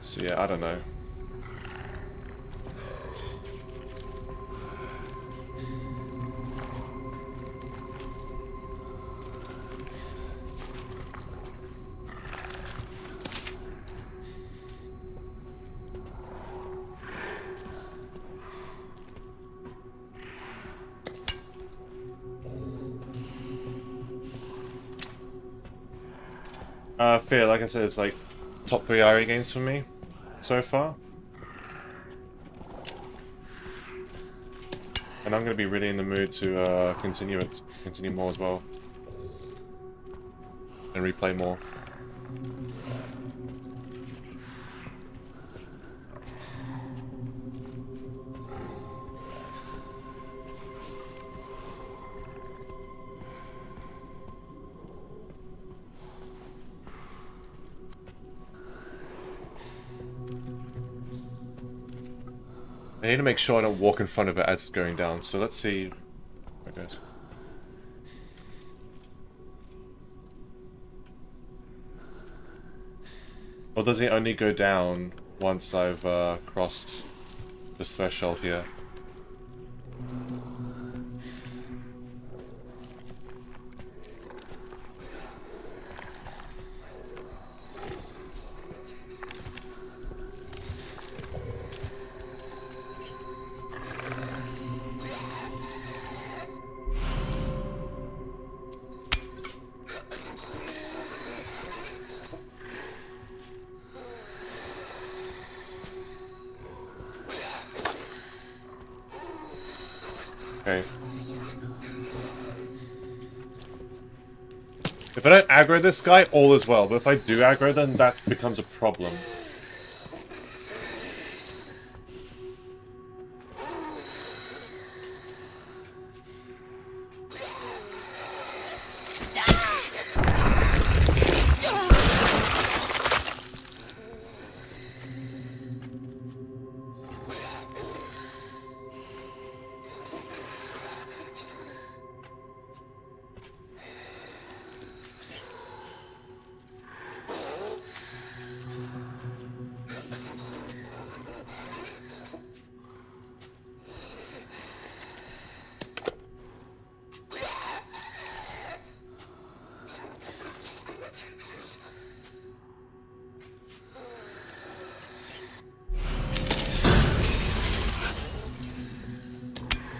So yeah, I don't know. Fear, like I said, it's like top 3 IRA games for me so far. And I'm gonna be really in the mood to continue more as well. And replay more. I need to make sure I don't walk in front of it as it's going down, so let's see where it goes. Or does it only go down once I've crossed this threshold here? Okay. If I don't aggro this guy, all is well. But if I do aggro, then that becomes a problem.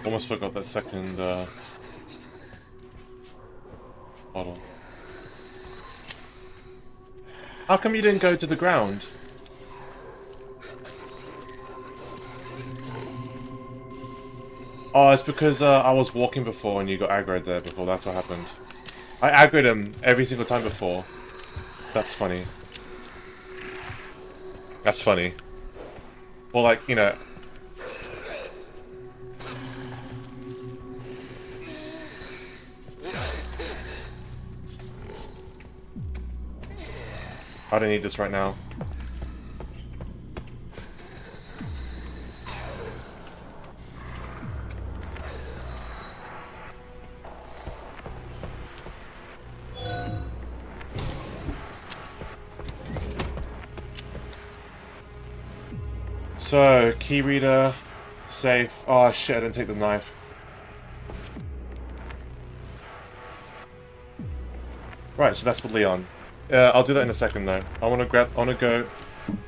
Almost forgot that second bottle. How come you didn't go to the ground? Oh, it's because I was walking before and you got aggroed there before. That's what happened. I aggroed him every single time before. That's funny. That's funny. Well, like, you know... I don't need this right now. So, key reader, safe. Oh shit, I didn't take the knife. Right, so that's for Leon. I'll do that in a second though. I wanna go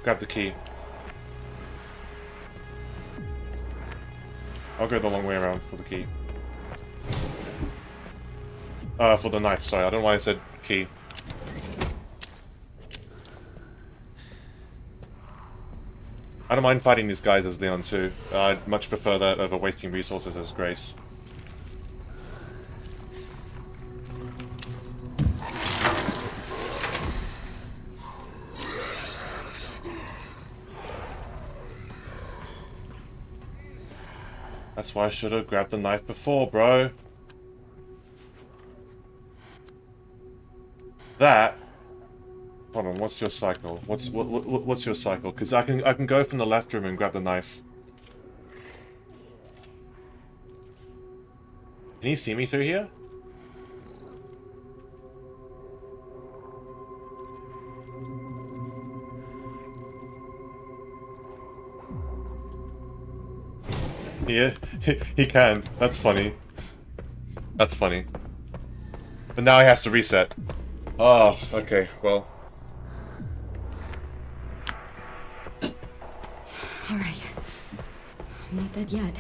grab the key. I'll go the long way around for the key. For the knife, sorry. I don't know why I said key. I don't mind fighting these guys as Leon too. I'd much prefer that over wasting resources as Grace. That's why I should have grabbed the knife before, bro. That. Hold on. What's your cycle? What's your cycle? Because I can go from the left room and grab the knife. Can you see me through here? Yeah, he can. That's funny. That's funny. But now he has to reset. Oh, okay, well. Alright. I'm not dead yet.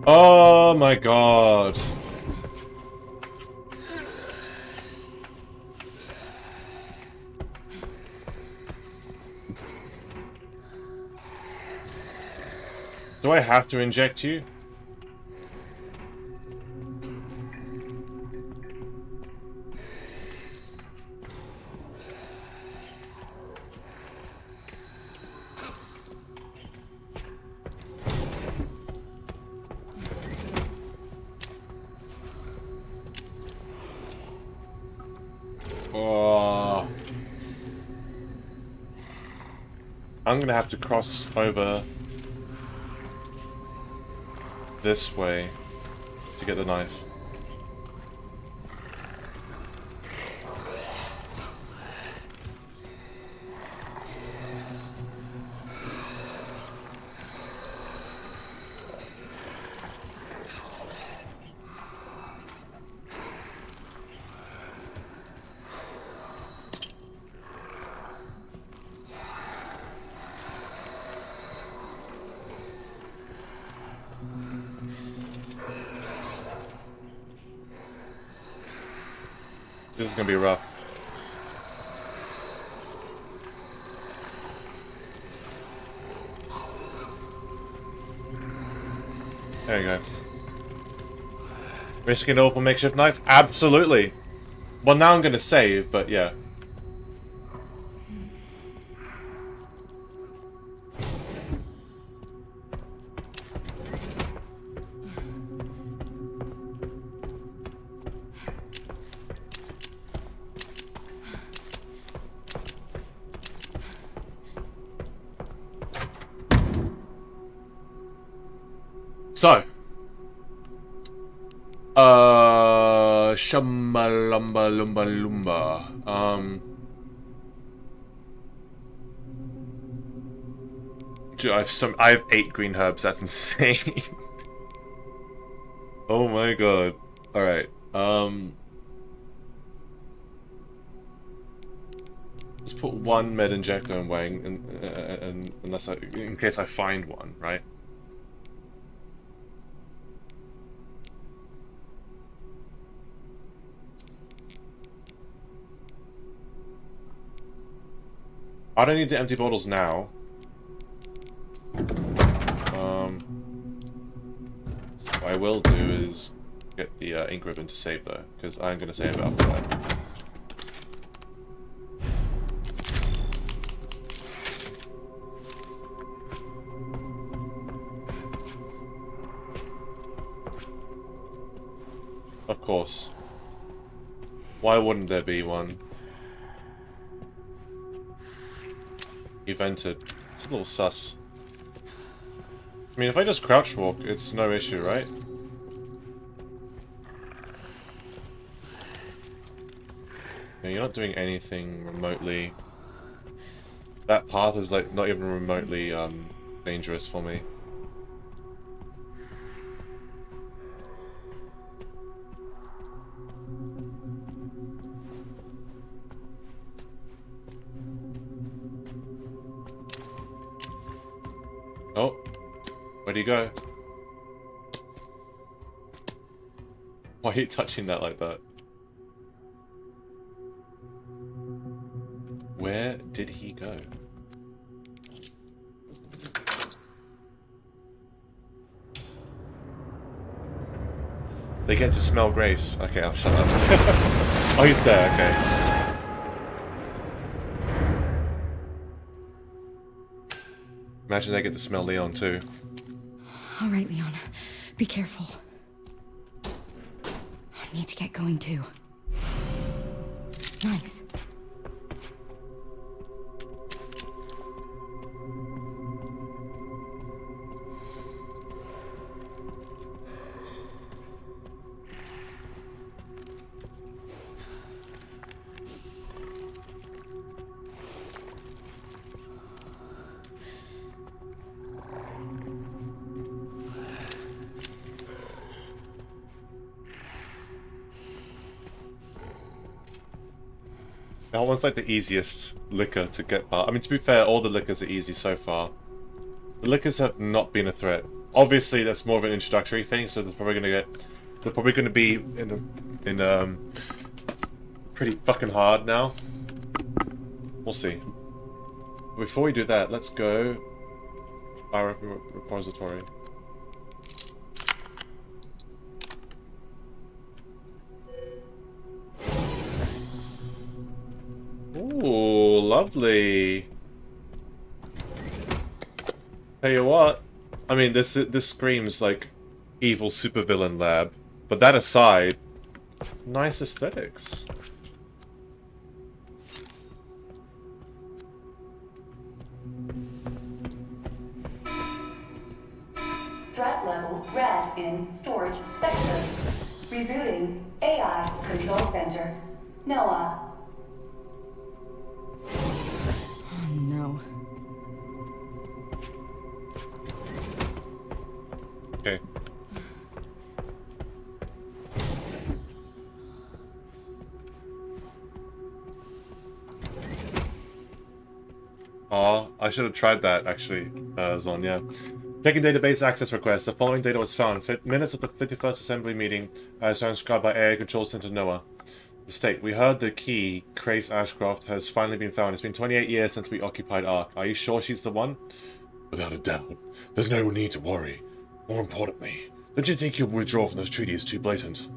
Oh my god. Do I have to inject you? Oh. I'm gonna have to cross over this way to get the knife. This is gonna be rough. There you go. Risking an open makeshift knife? Absolutely! Well, now I'm gonna save, but yeah. So, Shamalumba Lumba Lumba. Dude, I have 8 green herbs. That's insane. Oh my god. All right. Let's put one med injector away, and unless in case I find one, right? I don't need the empty bottles now. What I will do is get the ink ribbon to save though, because I'm going to save it after that. Of course. Why wouldn't there be one? Evented. It's a little sus. I mean, if I just crouch walk, it's no issue, right? Yeah, you're not doing anything remotely. That path is like not even remotely dangerous for me. Oh, where'd he go? Why are you touching that like that? Where did he go? They get to smell Grace. Okay, I'll shut up. Oh, he's there, okay. Imagine they get to smell Leon too. All right, Leon. Be careful. I need to get going too. Nice. That one's like the easiest liquor to get past. I mean, to be fair, all the liquors are easy so far. The liquors have not been a threat obviously that's more of an introductory thing, so they're probably gonna be in pretty fucking hard now. We'll see. Before we do that, let's go bioweapon repository. Ooh, lovely. Tell you what, I mean, this screams like evil supervillain lab, but that aside, nice aesthetics. Threat level red in storage sector. Rebooting AI control center. Noah. Oh, no. Okay. Oh, I should have tried that actually, Zon, yeah. Checking database access request. The following data was found. Minutes of the 51st Assembly meeting as transcribed by AI Control Center Noah. The state. We heard the key, Grace Ashcroft, has finally been found. It's been 28 years since we occupied Ark. Are you sure she's the one? Without a doubt. There's no need to worry. More importantly, don't you think your withdrawal from this treaty is too blatant?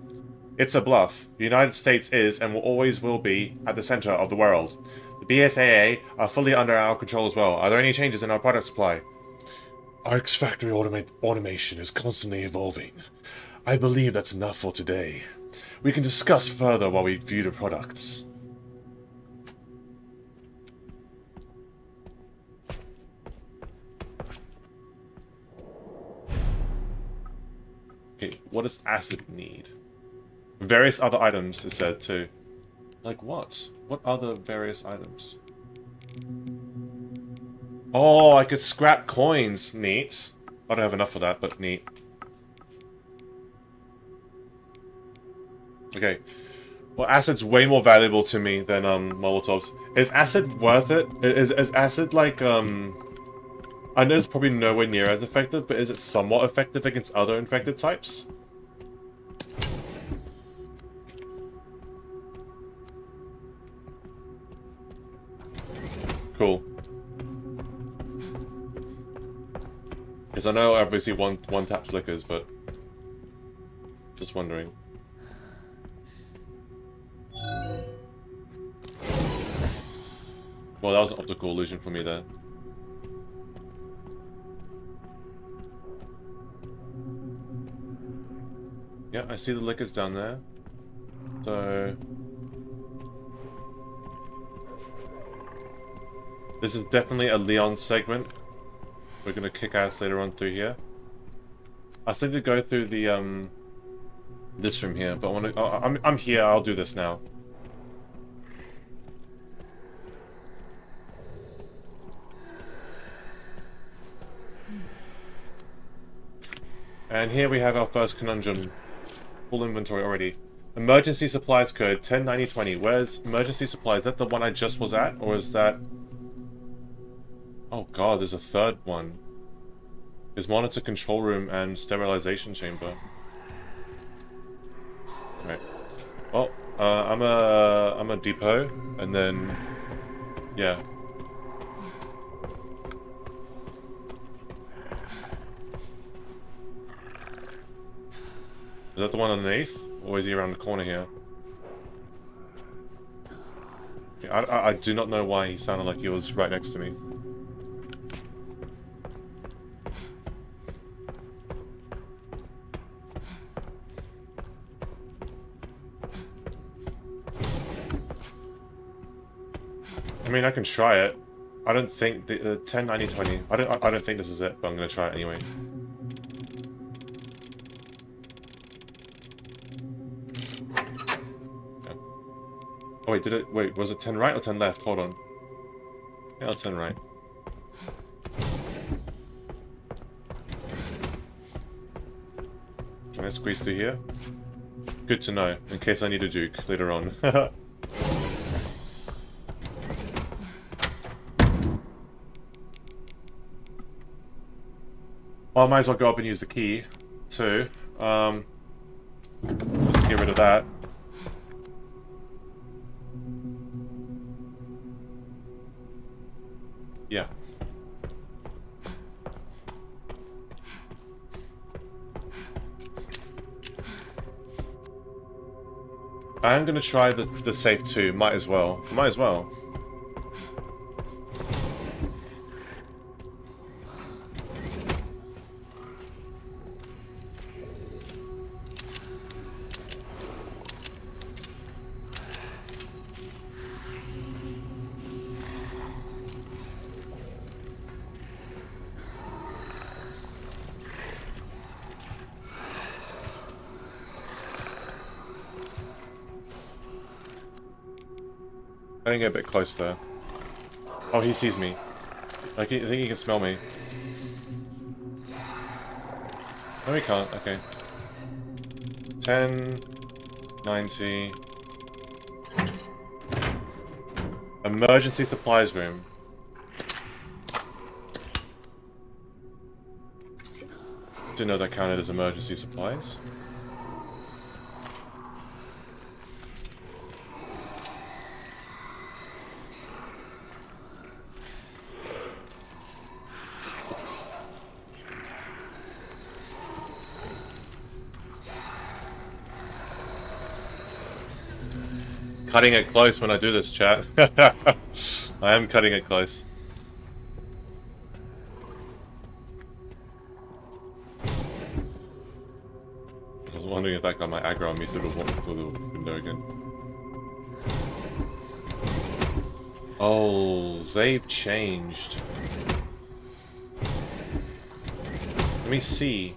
It's a bluff. The United States is and will always will be at the center of the world. The BSAA are fully under our control as well. Are there any changes in our product supply? Ark's factory automation is constantly evolving. I believe that's enough for today. We can discuss further while we view the products. Okay, what does acid need? Various other items, it said too. Like what? What other various items? Oh, I could scrap coins. Neat. I don't have enough for that, but neat. Okay. Well, acid's way more valuable to me than Molotovs. Is acid worth it? Is acid like I know it's probably nowhere near as effective, but is it somewhat effective against other infected types? Cool. Because I know obviously one tap slickers, but just wondering. Well, that was an optical illusion for me there. Yeah, I see the liquors down there. So this is definitely a Leon segment. We're gonna kick ass later on through here. I still need to go through the this room here, but I want to. I'm here. I'll do this now. And here we have our first conundrum. Full inventory already. Emergency supplies code 109020. Where's emergency supplies? Is that the one I just was at, or is that? Oh god, there's a third one. There's monitor control room and sterilization chamber. Right. Well, I'm a depot, and then yeah. Is that the one underneath, or is he around the corner here? I do not know why he sounded like he was right next to me. I mean, I can try it. I don't think the 109020. I don't think this is it, but I'm gonna try it anyway. Oh wait, wait, was it 10 right or 10 left? Hold on. Yeah, 10 right. Can I squeeze through here? Good to know, in case I need a juke later on. Well, I might as well go up and use the key, too. Just to get rid of that. Yeah. I'm gonna try the safe too. Might as well. Might as well. I think get a bit close there. Oh, he sees me. I think he can smell me. No, he can't. Okay. 10, 90. Emergency supplies room. Didn't know that counted as emergency supplies. Cutting it close when I do this, chat. I am cutting it close. I was wondering if that got my aggro on me through the window again. Oh, they've changed. Let me see.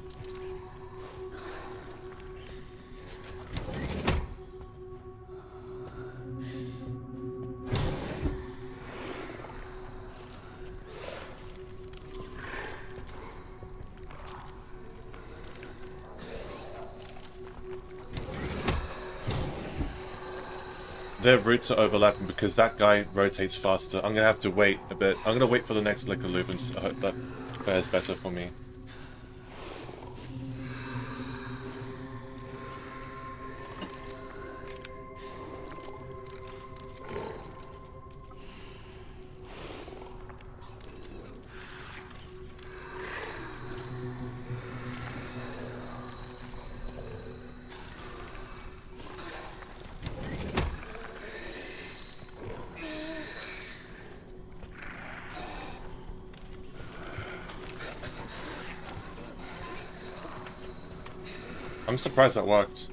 Their routes are overlapping because that guy rotates faster. I'm gonna have to wait a bit. I'm gonna wait for the next liquor loop and I hope that fares better for me. I'm surprised that worked.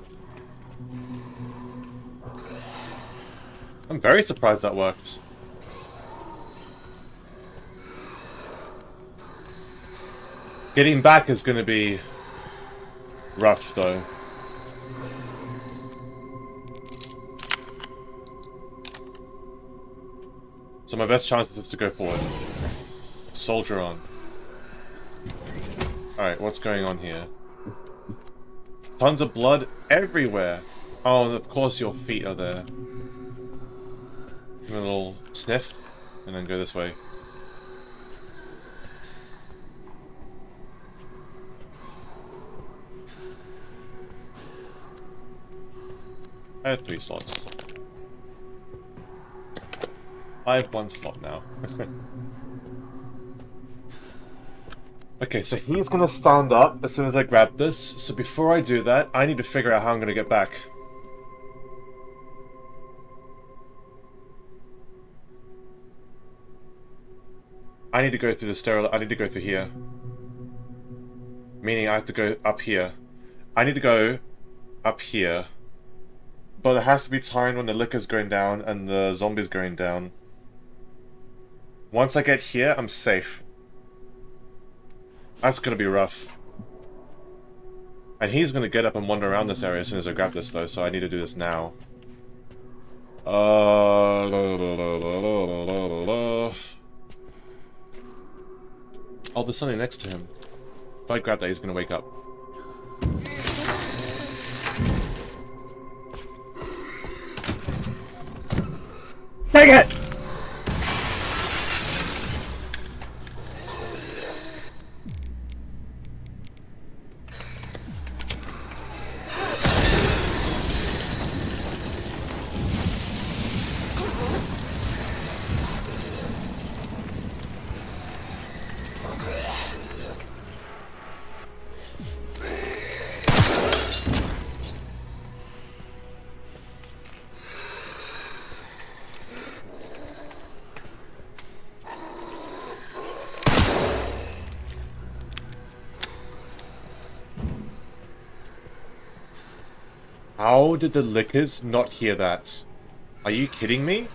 I'm very surprised that worked. Getting back is going to be rough, though. So my best chance is to go forward. Soldier on. Alright, what's going on here? Tons of blood everywhere. Oh, and of course your feet are there. Give me a little sniff, and then go this way. I have 3 slots. I have 1 slot now. Okay, so he's gonna stand up as soon as I grab this, so before I do that, I need to figure out how I'm gonna get back. I need to go through I need to go through here. Meaning I have to go up here. I need to go up here. But it has to be timed when the liquor's going down and the zombie's going down. Once I get here, I'm safe. That's gonna be rough. And he's gonna get up and wander around this area as soon as I grab this though, so I need to do this now. Oh, there's something next to him. If I grab that, he's gonna wake up. Take it! How did the lickers not hear that? Are you kidding me?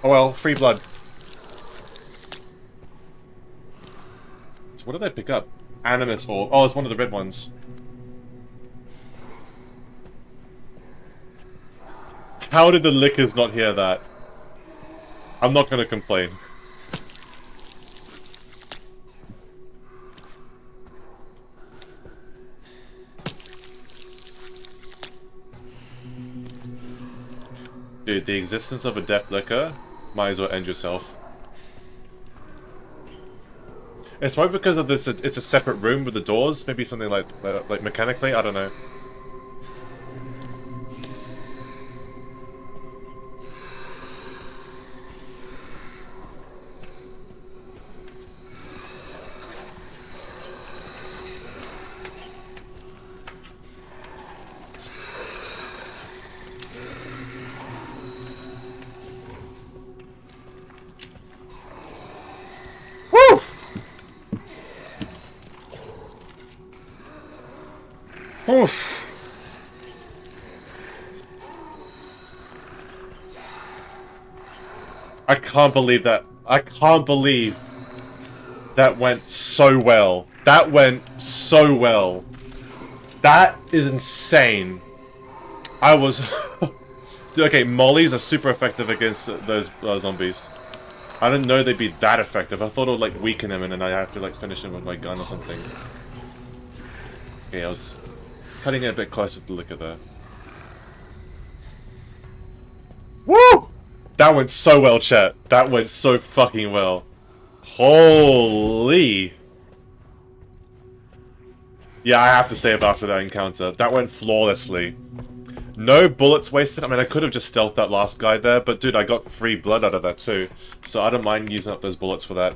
Oh well, free blood. So what did I pick up? Animus orb. Oh, it's one of the red ones. How did the lickers not hear that? I'm not gonna complain. Dude, the existence of a death licker, might as well end yourself. It's probably because of this. It's a separate room with the doors. Maybe something like mechanically. I don't know. Oof. I can't believe that. I can't believe that went so well. That went so well. That is insane. I was... Okay, mollies are super effective against those zombies. I didn't know they'd be that effective. I thought it would like weaken them and then I'd have to like finish them with my gun or something. Okay, I was cutting it a bit closer to the liquor there. Woo! That went so well, chat. That went so fucking well. Holy... Yeah, I have to say it after that encounter. That went flawlessly. No bullets wasted. I mean, I could have just stealthed that last guy there, but dude, I got free blood out of that too. So I don't mind using up those bullets for that.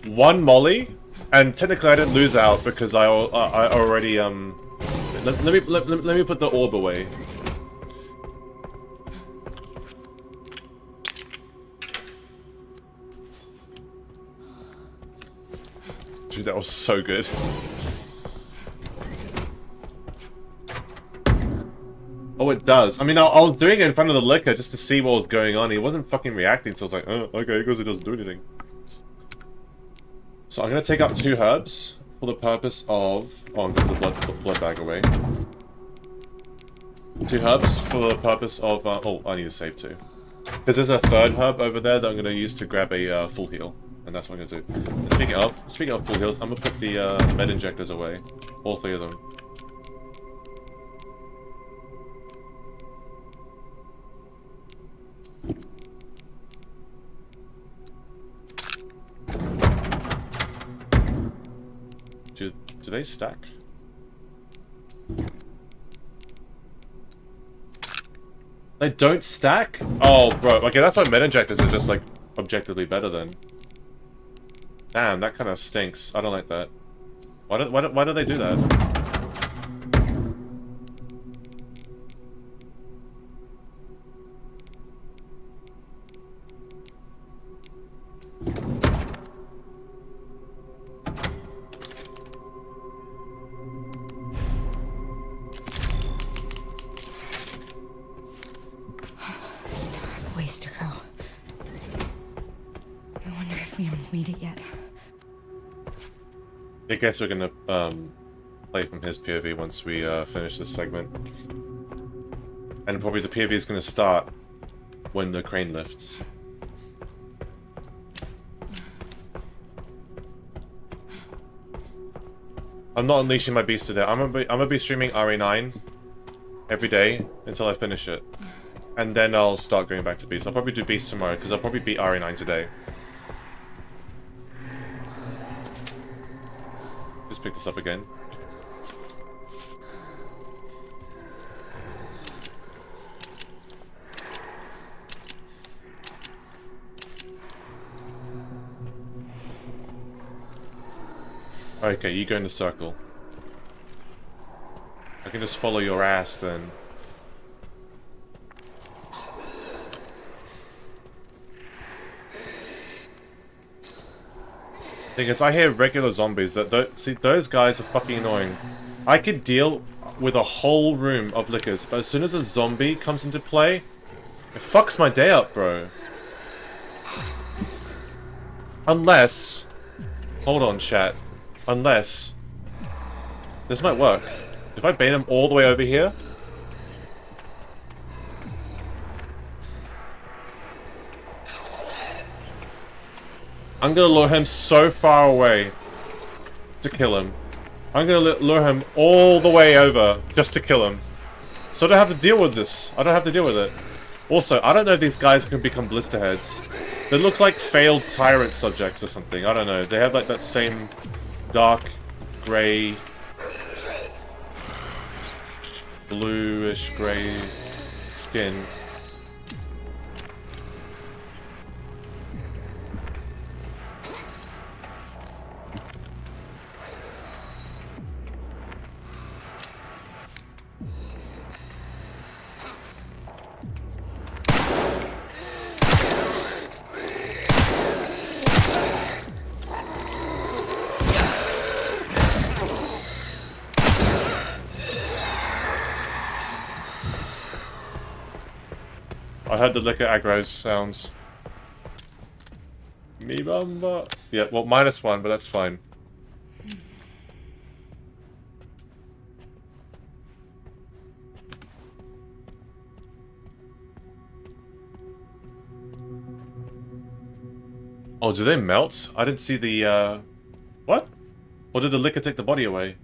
One molly, and technically I didn't lose out because I already, let me put the orb away. Dude, that was so good. Oh, it does. I mean, I was doing it in front of the liquor just to see what was going on. He wasn't fucking reacting, so I was like, oh, okay, because he doesn't do anything. So I'm going to take up 2 herbs for the purpose of... Oh, I'm going to put the blood bag away. 2 herbs for the purpose of... oh, I need to save 2. Because there's a 3rd herb over there that I'm going to use to grab a full heal. And that's what I'm going to do. And speaking of full heals, I'm going to put the med injectors away. All 3 of them. Do they stack? They don't stack? Oh, bro. Okay, that's why med injectors are just, like, objectively better then. Damn, that kind of stinks. I don't like that. Why do they do that? Made it yet. I guess we're gonna play from his POV once we finish this segment. And probably the POV is gonna start when the crane lifts. I'm not unleashing my beast today. I'm gonna be streaming RE9 every day until I finish it. And then I'll start going back to beast. I'll probably do beast tomorrow because I'll probably beat RE9 today. Pick this up again. Okay, you go in the circle. I can just follow your ass then. Thing is, I hear regular zombies that don't see those guys are fucking annoying. I could deal with a whole room of liquors, but as soon as a zombie comes into play, it fucks my day up, bro. Unless... Hold on, chat. Unless... This might work. If I bait him all the way over here... I'm gonna lure him so far away to kill him. I'm gonna lure him all the way over just to kill him. So I don't have to deal with this. I don't have to deal with it. Also, I don't know if these guys can become blister heads. They look like failed tyrant subjects or something. I don't know. They have like that same dark grey, bluish grey skin. I heard the liquor aggro sounds. Me bumba. Yeah, well, -1, but that's fine. Oh, do they melt? I didn't see the, What? Or did the liquor take the body away?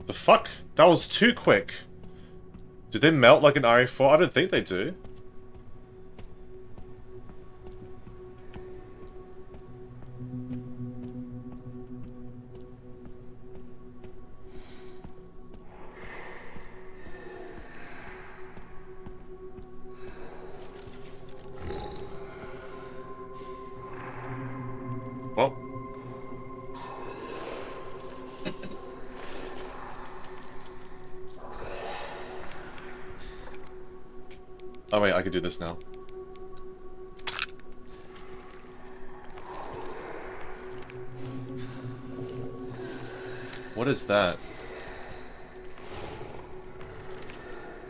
The fuck? That was too quick. Do they melt like an RE4? I don't think they do. Well. Oh wait, I could do this now. What is that?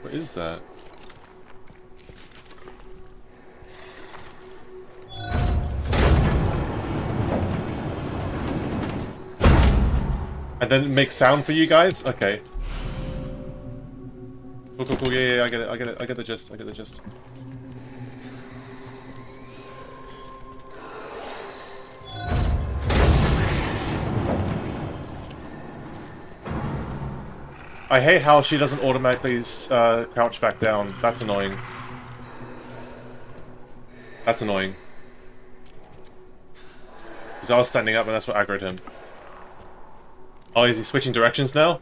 What is that? And then it makes sound for you guys? Okay. Cool, cool, cool. Yeah, I get it. I get the gist. I get the gist. I hate how she doesn't automatically crouch back down. That's annoying. That's annoying. Because I was standing up and that's what aggroed him. Oh, is he switching directions now?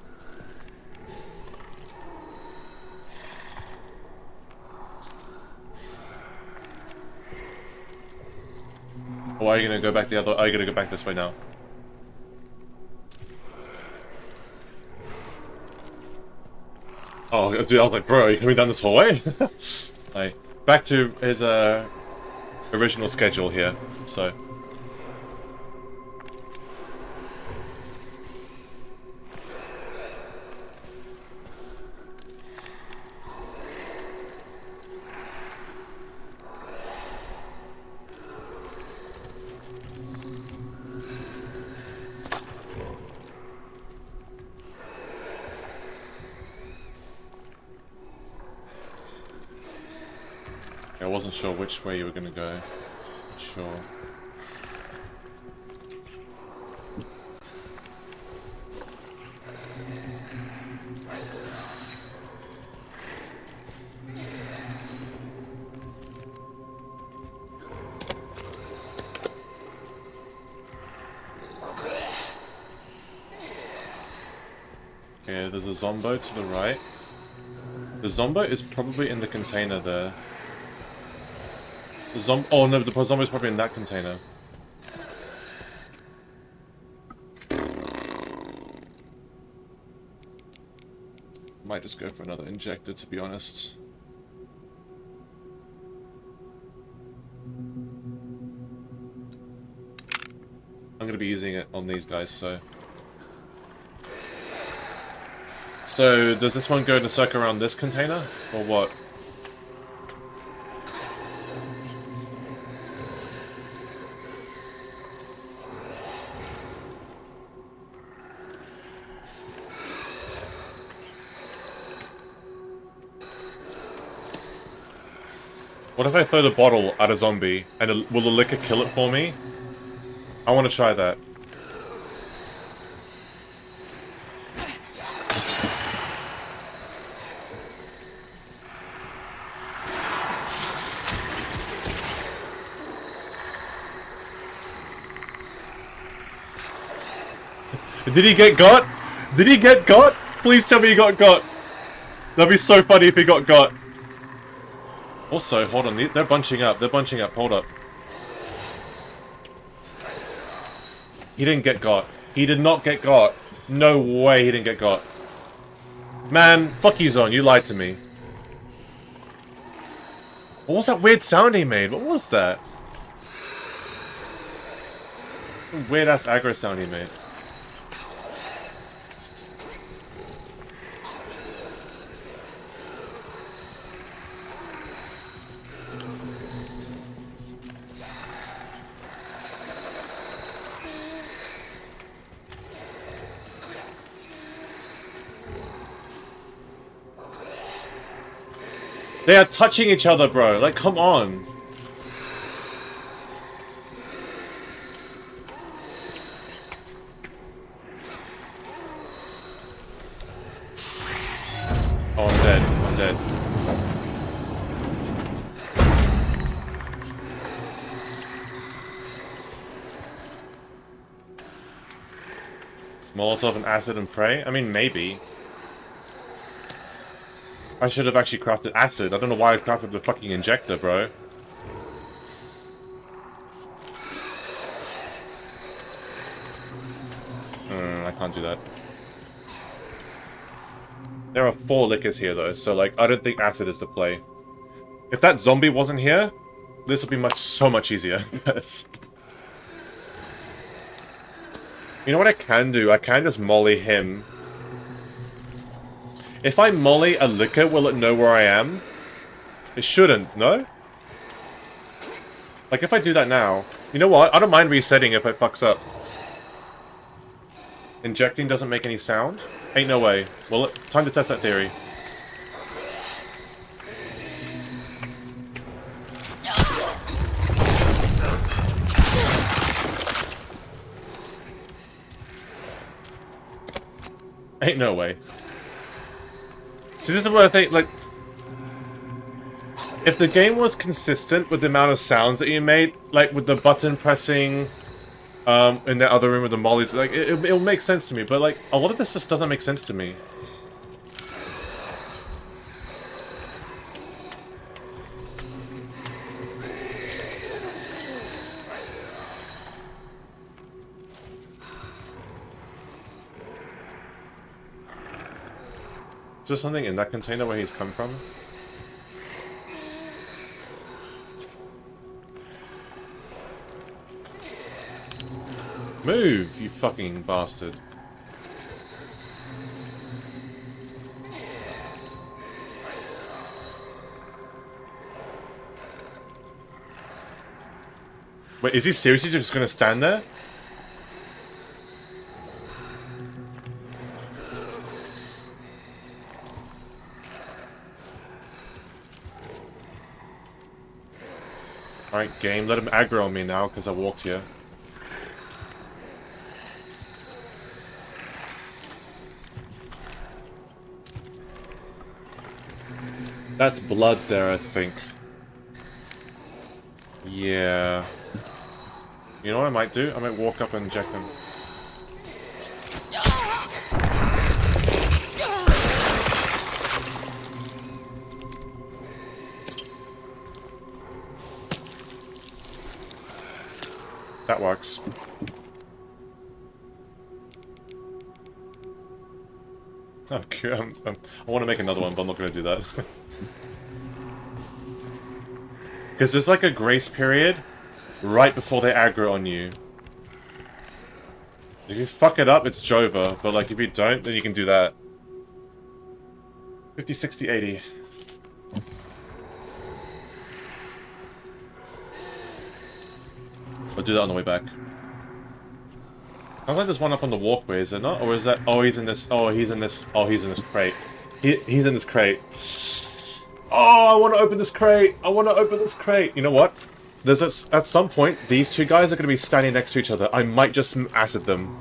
Or are you gonna go back the other? Are you gonna go back this way now? Oh, dude, I was like, bro, are you coming down this hallway? Like, back to his original schedule here. So. I wasn't sure which way you were gonna go. Sure. Okay, there's a zombo to the right. The zombo is probably in the container there. The oh no, the zombie's probably in that container. Might just go for another injector, to be honest. I'm gonna be using it on these guys, so. So, does this one go to circle around this container? Or what? What if I throw the bottle at a zombie, and will the liquor kill it for me? I want to try that. Did he get got? Did he get got? Please tell me he got got. That'd be so funny if he got got. Also, hold on, they're bunching up, hold up. He didn't get got. He did not get got. No way he didn't get got. Man, fuck you, Zone, you lied to me. What was that weird sound he made? What was that? Weird ass aggro sound he made. They are touching each other, bro. Like, come on. Oh, I'm dead. I'm dead. Molotov and acid and prey? I mean, maybe. I should have actually crafted acid. I don't know why I crafted the fucking injector, bro. I can't do that. There are 4 liquors here, though, so, like, I don't think acid is the play. If that zombie wasn't here, this would be so much easier. You know what I can do? I can just molly him. If I molly a liquor, will it know where I am? It shouldn't, no? Like, if I do that now... You know what? I don't mind resetting if it fucks up. Injecting doesn't make any sound? Ain't no way. Well, time to test that theory. Ain't no way. See, this is what I think, like... If the game was consistent with the amount of sounds that you made, like with the button pressing, in that other room with the mollies, like, it'll make sense to me, but like, a lot of this just doesn't make sense to me. Is there something in that container where he's come from? Move, you fucking bastard. Wait, is he seriously just gonna stand there? Alright, game, let him aggro on me now, because I walked here. That's blood there, I think. Yeah. You know what I might do? I might walk up and inject him. That works. Okay, I want to make another one, but I'm not going to do that. Because there's like a grace period right before they aggro on you. If you fuck it up, it's Jova, but like if you don't, then you can do that. 50, 60, 80. I'll do that on the way back. I'm glad there's one up on the walkway, is there not? Or is that... Oh, he's in this... Oh, he's in this... Oh, he's in this crate. He's in this crate. Oh, I want to open this crate! I want to open this crate! You know what? There's at some point, these two guys are going to be standing next to each other. I might just acid them.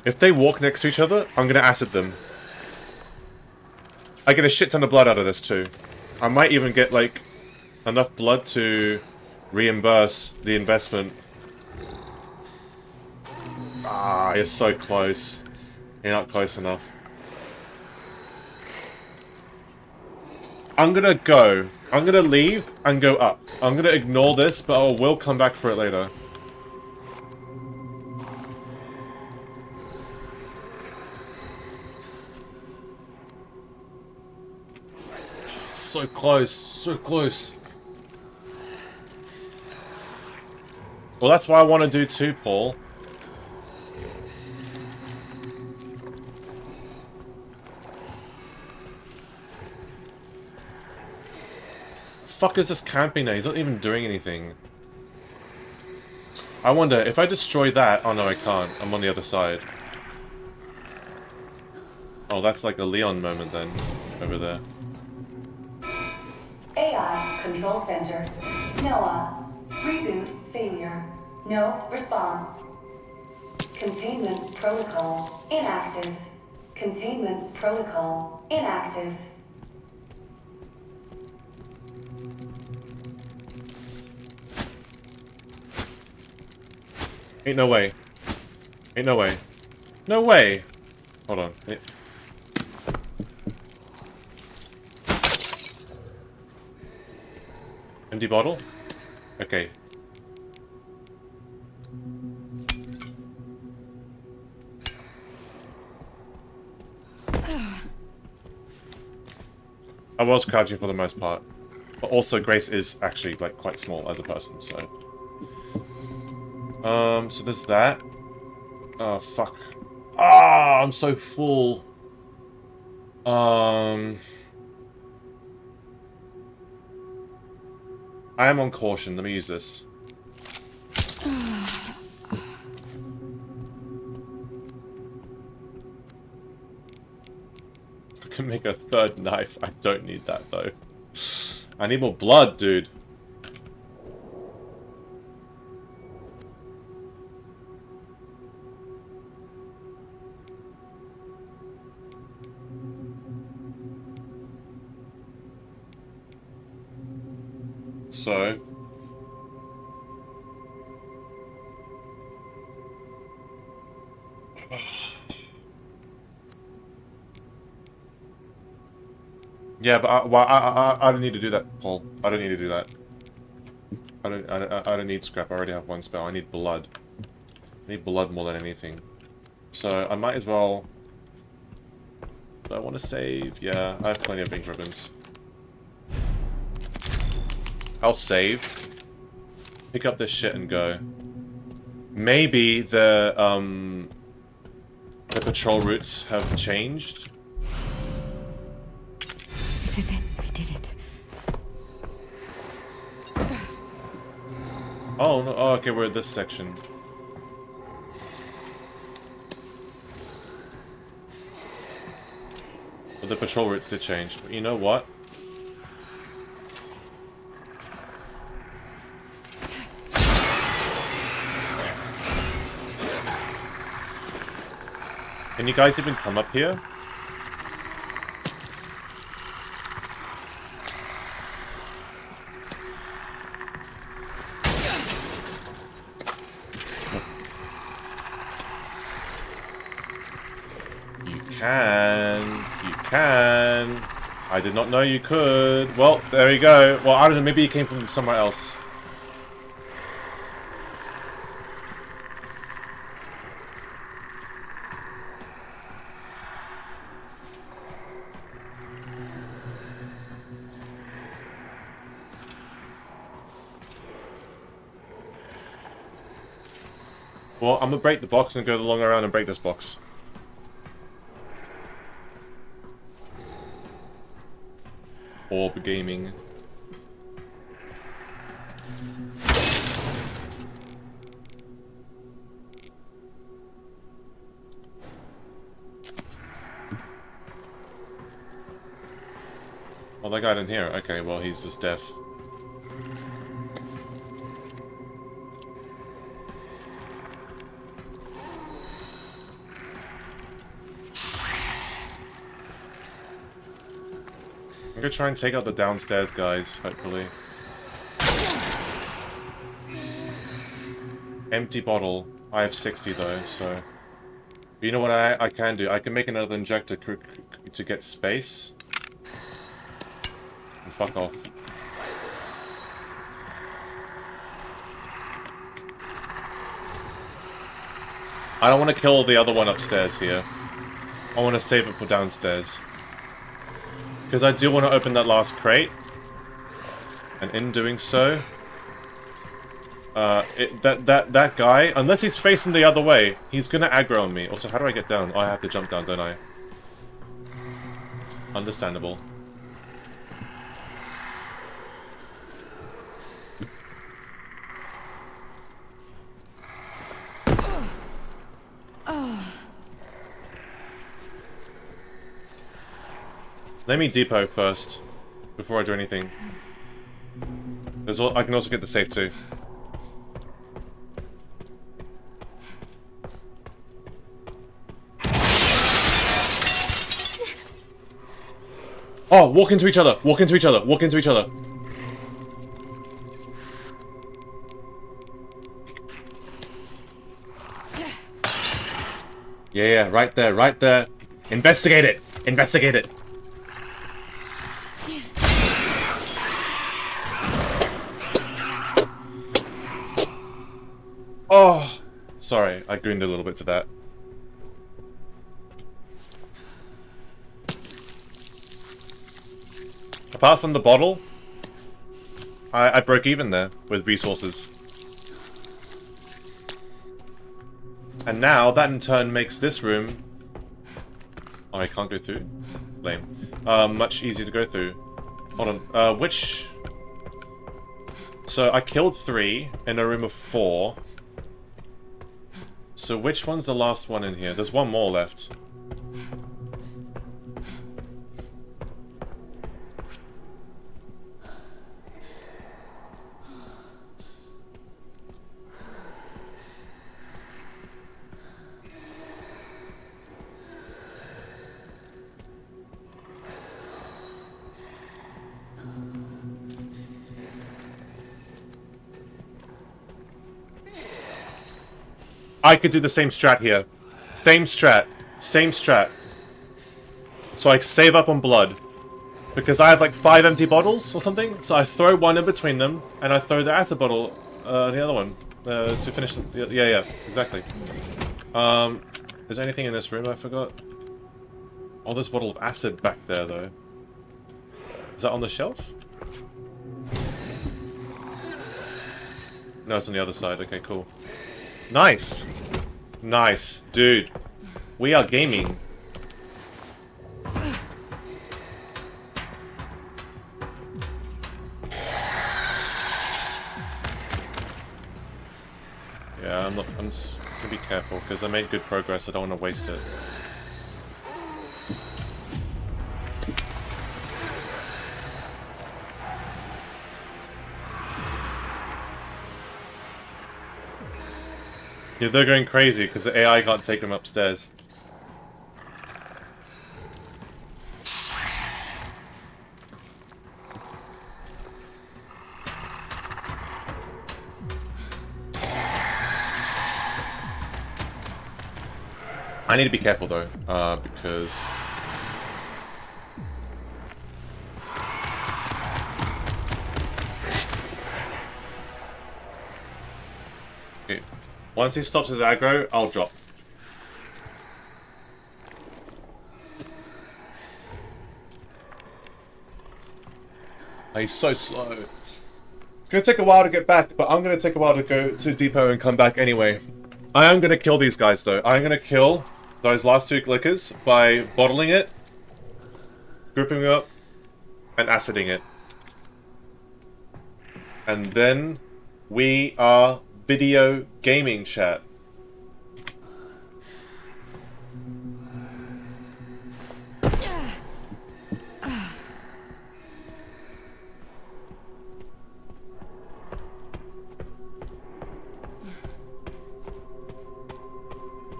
If they walk next to each other, I'm going to acid them. I get a shit ton of blood out of this too. I might even get, like, enough blood to reimburse the investment. Ah, you're so close. You're not close enough. I'm gonna go. I'm gonna leave and go up. I'm gonna ignore this, but I will come back for it later. So close, so close. Well, that's why I want to do too, Paul. Fuck is this camping now? He's not even doing anything. I wonder, if I destroy that... Oh no, I can't. I'm on the other side. Oh, that's like a Leon moment then, over there. AI Control Center. NOAA. Reboot failure. No response. Containment protocol inactive. Containment protocol inactive. Ain't no way. Ain't no way. No way! Hold on. Empty bottle? Okay. I was crouching for the most part. But also Grace is actually, like, quite small as a person, so... so there's that. Oh, fuck. Ah, I'm so full. I am on caution. Let me use this. I can make a third knife. I don't need that, though. I need more blood, dude. So... Yeah, but I don't need to do that, Paul. I don't need to do that. I don't need scrap. I already have one spell. I need blood. I need blood more than anything. So I might as well... Do I want to save? Yeah, I have plenty of pink ribbons. I'll save. Pick up this shit and go. Maybe the patrol routes have changed. This is it. We did it. Oh, no. Oh, okay, we're at this section. But the patrol routes did change. But you know what? Can you guys even come up here? You can. You can. I did not know you could. Well, there you go. Well, I don't know. Maybe you came from somewhere else. Well, I'm gonna break the box and go the long way around and break this box. Orb gaming. Oh, that guy in here. Okay, well, he's just deaf. I'm gonna try and take out the downstairs guys, hopefully. Empty bottle. I have 60 though, so... But you know what I can do? I can make another injector to get space. And fuck off. I don't want to kill the other one upstairs here. I want to save it for downstairs. Because I do want to open that last crate. And in doing so... that guy, unless he's facing the other way, he's gonna aggro on me. Also, how do I get down? Oh, I have to jump down, don't I? Understandable. Let me depot first, before I do anything. I can also get the safe too. Oh, walk into each other! Walk into each other! Walk into each other! Yeah, right there, right there. Investigate it! Investigate it! Oh! Sorry, I gooned a little bit to that. Apart from the bottle, I broke even there with resources. And now, that in turn makes this room... Oh, I can't go through? Lame. Much easier to go through. Hold on, which... So, I killed 3 in a room of 4. So, which one's the last one in here? There's one more left. I could do the same strat here. Same strat. Same strat. So I save up on blood. Because I have like 5 empty bottles or something. So I throw one in between them. And I throw the acid bottle, the other one. To finish them. Yeah, exactly. Is there anything in this room I forgot? Oh, there's a bottle of acid back there though. Is that on the shelf? No, it's on the other side. Okay, cool. Nice! Nice. Dude. We are gaming. Yeah, I'm just gonna be careful, because I made good progress, I don't want to waste it. Yeah, they're going crazy because the AI can't take them upstairs. I need to be careful though, because... Okay. Once he stops his aggro, I'll drop. Oh, he's so slow. It's gonna take a while to get back, but I'm gonna take a while to go to depot and come back anyway. I am gonna kill these guys though. I'm gonna kill those last two liquors by bottling it, grouping it up, and aciding it. And then we are video gaming, chat.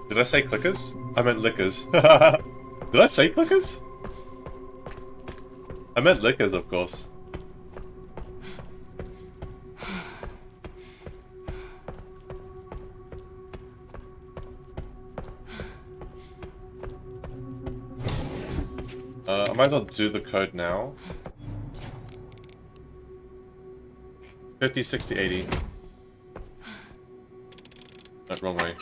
Did I say clickers? I meant liquors. Did I say clickers? I meant liquors, of course. I might not do the code now. 50, 60, 80. No, wrong way.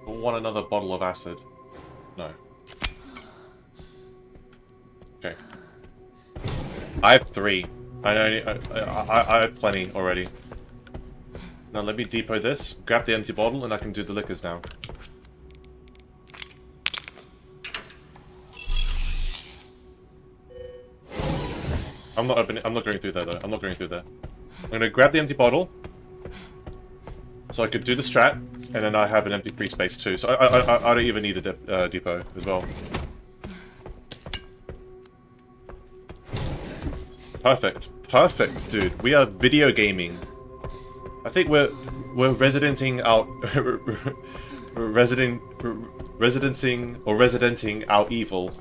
Want another bottle of acid? No. Okay. I have 3. I know. I have plenty already. Now let me depot this, grab the empty bottle, and I can do the liquors now. I'm not opening. I'm not going through there though. I'm not going through there. I'm gonna grab the empty bottle, so I could do the strat, and then I have an empty free space too. So I don't even need a depot as well. Perfect, perfect, dude. We are video gaming. I think we're residenting our residenting our evil.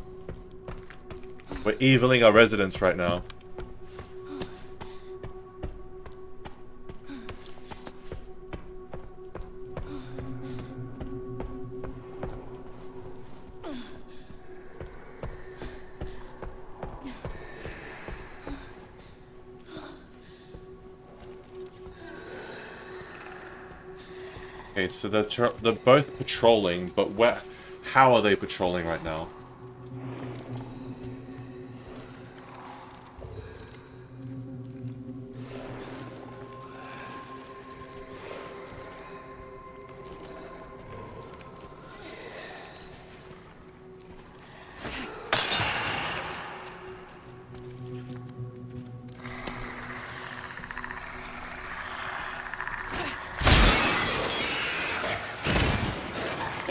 We're eviling our residents right now. Okay, so they're both patrolling, but how are they patrolling right now?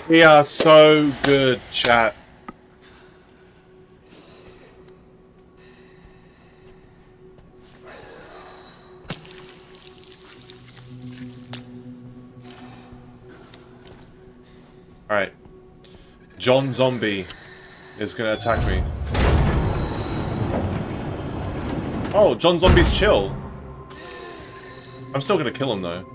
We are so good, chat. Alright. John Zombie is gonna attack me. Oh, John Zombie's chill. I'm still gonna kill him though.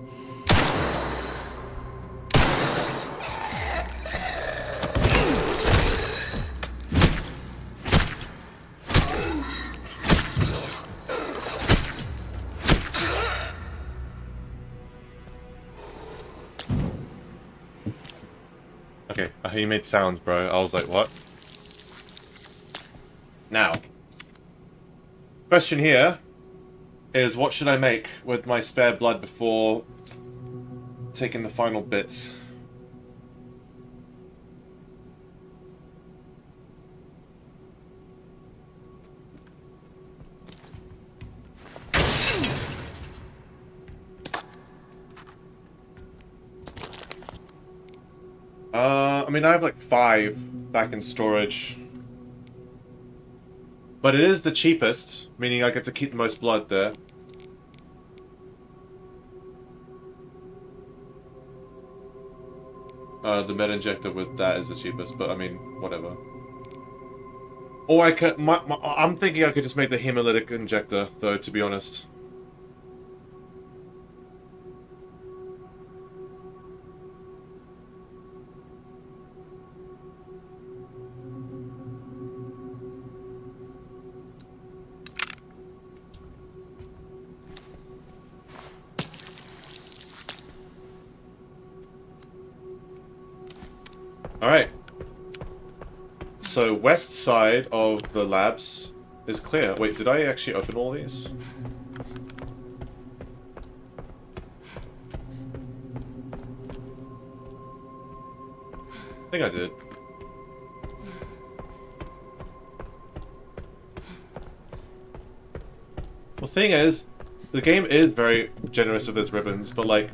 Okay, he made sounds, bro. I was like, what? Now, question here is, what should I make with my spare blood before taking the final bit? I mean, I have like 5 back in storage. But it is the cheapest, meaning I get to keep the most blood there. The med injector with that is the cheapest, but I mean, whatever. Or I could, I'm thinking I could just make the hemolytic injector, though, to be honest. Alright. So, west side of the labs is clear. Wait, did I actually open all these? I think I did. The thing is, the game is very generous with its ribbons, but like,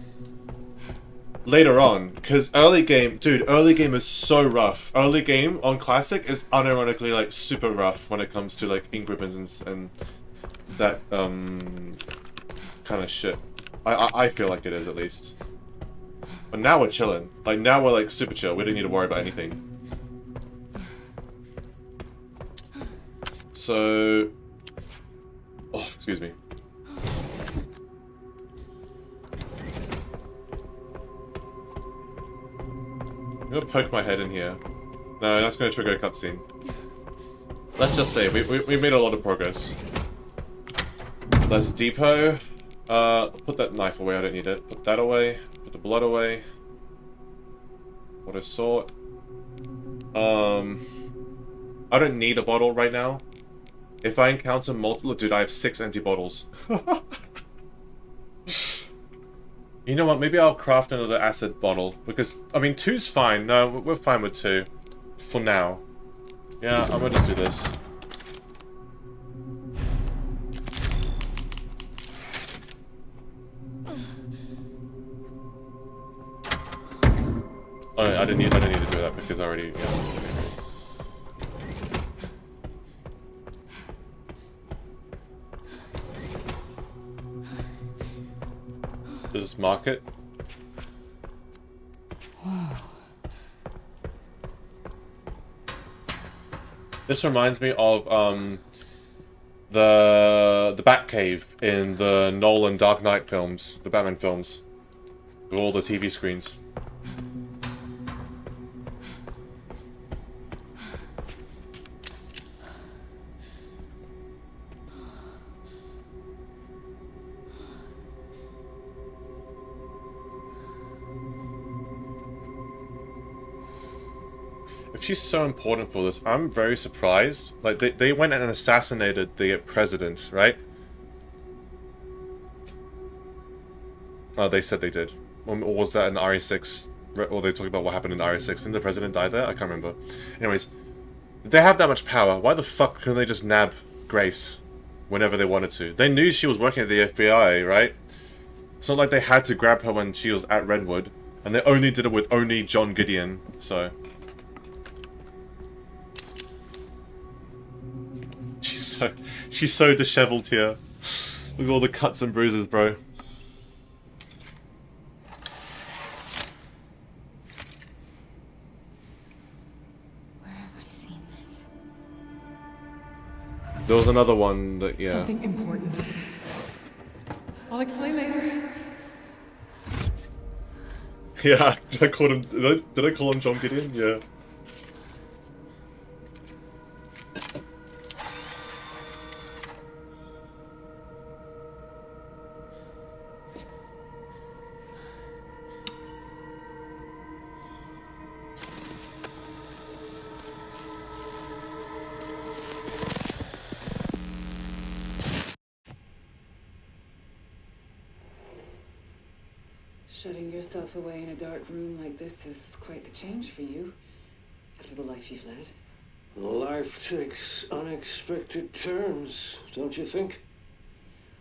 later on, because early game, dude, early game is so rough. Early game on Classic is unironically like super rough when it comes to like ink ribbons and that kind of shit. I feel like it is, at least. But now we're chilling. Like, now we're like super chill. We don't need to worry about anything. So... Oh, excuse me. I'm gonna poke my head in here. No, that's gonna trigger a cutscene. Let's just say, we made a lot of progress. Let's depot. Put that knife away, I don't need it. Put that away. Put the blood away. What a sort. I don't need a bottle right now. If I encounter multiple... Dude, I have 6 empty bottles. You know what? Maybe I'll craft another acid bottle. Because, I mean, 2's fine. No, we're fine with 2. For now. Yeah, I'm gonna just do this. Oh, I didn't need to do that because I already... Yeah. Does this mark it? This reminds me of the Batcave in the Nolan Dark Knight films, the Batman films, with all the TV screens. If she's so important for this, I'm very surprised. Like, they went and assassinated the president, right? Oh, they said they did. Or was that in RE6? Or they talking about what happened in RE6? Didn't the president die there? I can't remember. Anyways, if they have that much power, why the fuck couldn't they just nab Grace whenever they wanted to? They knew she was working at the FBI, right? It's not like they had to grab her when she was at Redwood. And they only did it with only John Gideon, so... She's so disheveled here. With all the cuts and bruises, bro. Where have I seen this? There was another one that, yeah. Something important. I'll explain later. Yeah, I called him... Did I call him John Gideon? Yeah. Shutting yourself away in a dark room like this is quite the change for you, after the life you've led. Life takes unexpected turns, don't you think?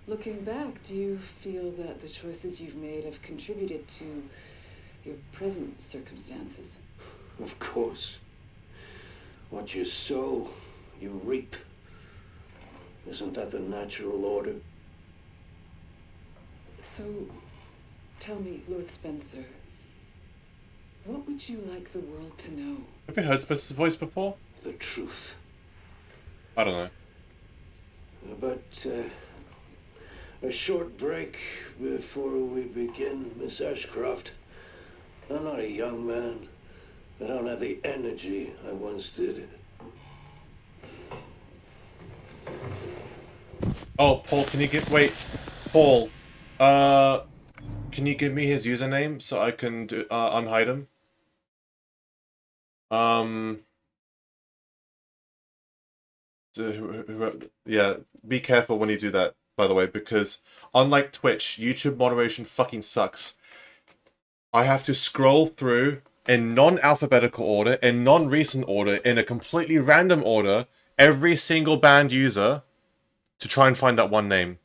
Looking back, do you feel that the choices you've made have contributed to your present circumstances? Of course. What you sow, you reap. Isn't that the natural order? So, tell me, Lord Spencer, what would you like the world to know? Have you heard Spencer's voice before? The truth. I don't know. But, a short break before we begin, Miss Ashcroft. I'm not a young man. I don't have the energy I once did. Oh, Paul, can you give... Wait. Paul. Can you give me his username so I can do, unhide him? Yeah, be careful when you do that, by the way, because unlike Twitch, YouTube moderation fucking sucks. I have to scroll through in non-alphabetical order, in non-recent order, in a completely random order, every single banned user to try and find that one name.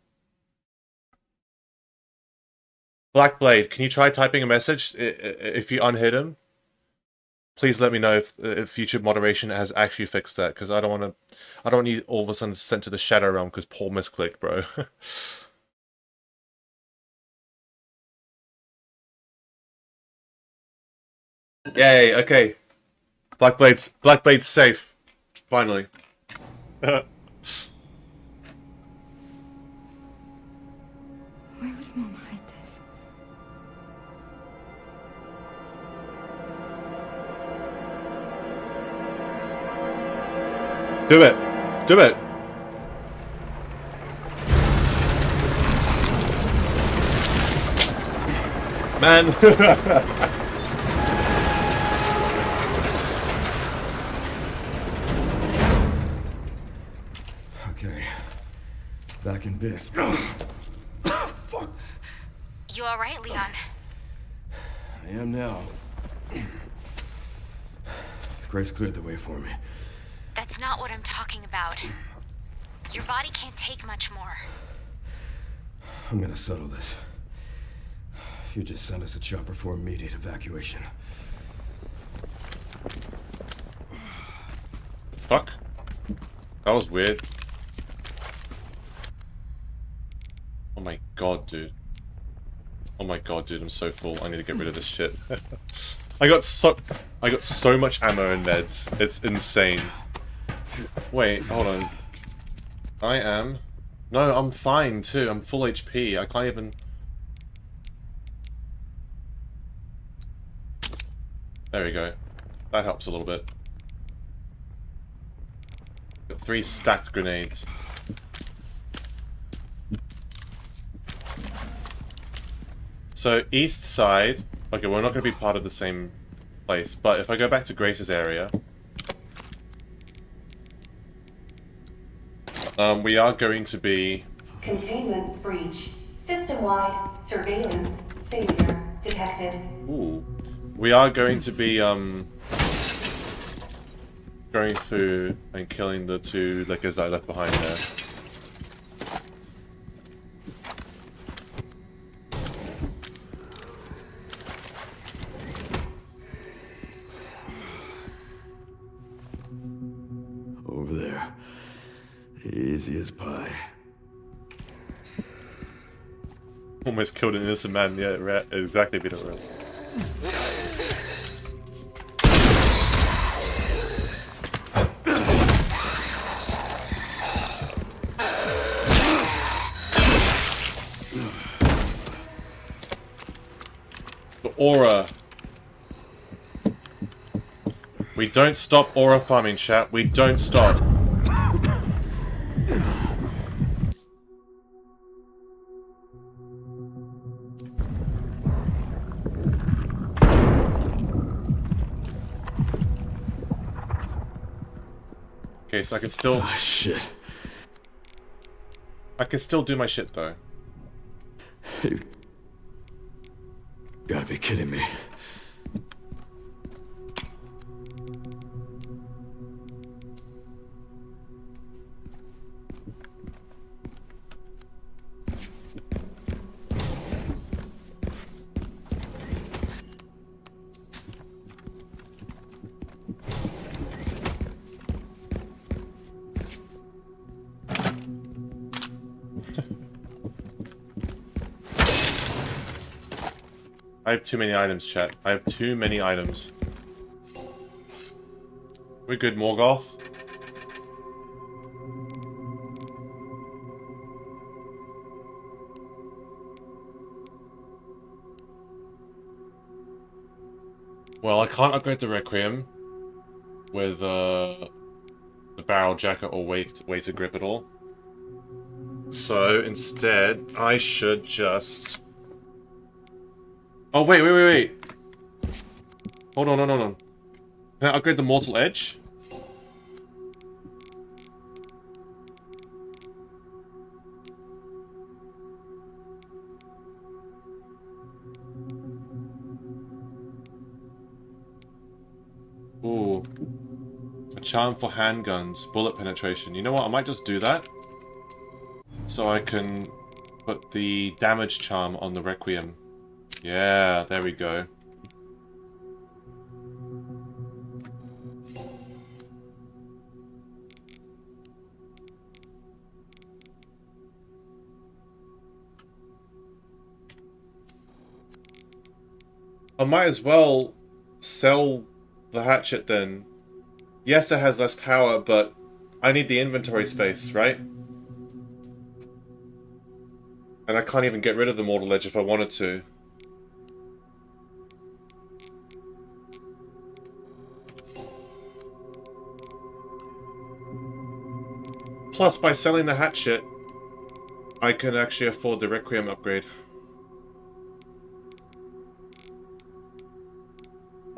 Blackblade, can you try typing a message if you unhid him? Please let me know if YouTube moderation has actually fixed that, because I don't need all of a sudden sent to the Shadow Realm because Paul misclicked, bro. Yay, okay. Blackblade's safe. Finally. Where would Mom hide this? Do it. Do it. Man. Okay. Back in biz. Fuck. You alright, Leon? I am now. Grace cleared the way for me. That's not what I'm talking about. Your body can't take much more. I'm gonna settle this. You just send us a chopper for immediate evacuation. Fuck. That was weird. Oh my god, dude. Oh my god, dude, I'm so full. I need to get rid of this shit. I got so much ammo and meds. It's insane. Wait, hold on. No, I'm fine too. I'm full HP. I can't even... There we go. That helps a little bit. Got 3 stacked grenades. So, east side... Okay, we're not going to be part of the same place, but if I go back to Grace's area... we are going to be... Containment breach. System-wide surveillance failure detected. Ooh. We are going to be, going through and killing the 2 lickers I left behind there. Over there. Easy as pie. Almost killed an innocent man, yeah, exactly, Peter. The aura. We don't stop aura farming, chat. We don't stop. Okay, so I can still... Oh, shit. I can still do my shit, though. You gotta be kidding me. I have too many items, chat. I have too many items. We're good, Morgoth. Well, I can't upgrade the Requiem with the barrel jacket or weighted grip at all. So instead, I should just... Oh, wait. Hold on. Can I upgrade the Mortal Edge? Ooh. A charm for handguns, bullet penetration. You know what? I might just do that. So I can put the damage charm on the Requiem. Yeah, there we go. I might as well sell the hatchet then. Yes, it has less power, but I need the inventory space, right? And I can't even get rid of the Mortal Edge if I wanted to. Plus, by selling the hatchet, I can actually afford the Requiem upgrade.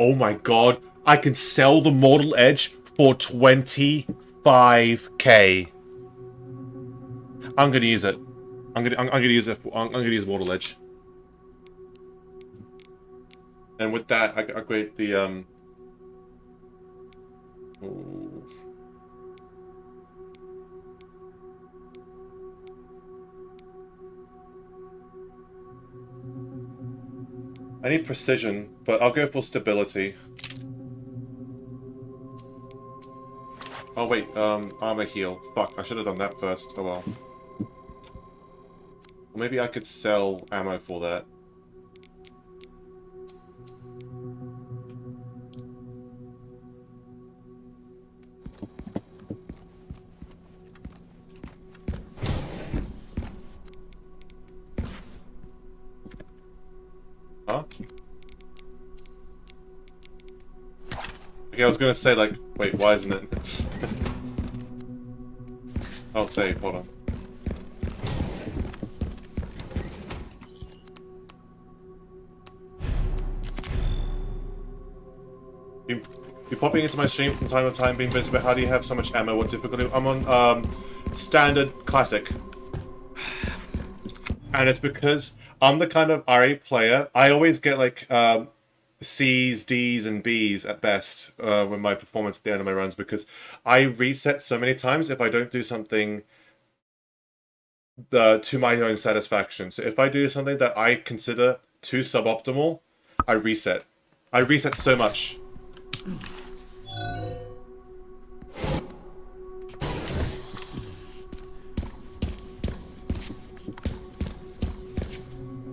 Oh my god, I can sell the Mortal Edge for 25k. I'm gonna use it. I'm gonna use it. I'm gonna use Mortal Edge. And with that, I upgrade the ooh. I need precision, but I'll go for stability. Oh wait, armor heal. Fuck, I should have done that first. Oh well. Or maybe I could sell ammo for that. Huh? Okay, I was gonna say, like, wait, why isn't it? I'll save, hold on. You're popping into my stream from time to time, being busy, but how do you have so much ammo? What difficulty? I'm on, standard classic. And it's because I'm the kind of RA player, I always get, like, C's, D's, and B's at best when my performance at the end of my runs, because I reset so many times if I don't do something to my own satisfaction. So if I do something that I consider too suboptimal, I reset. I reset so much.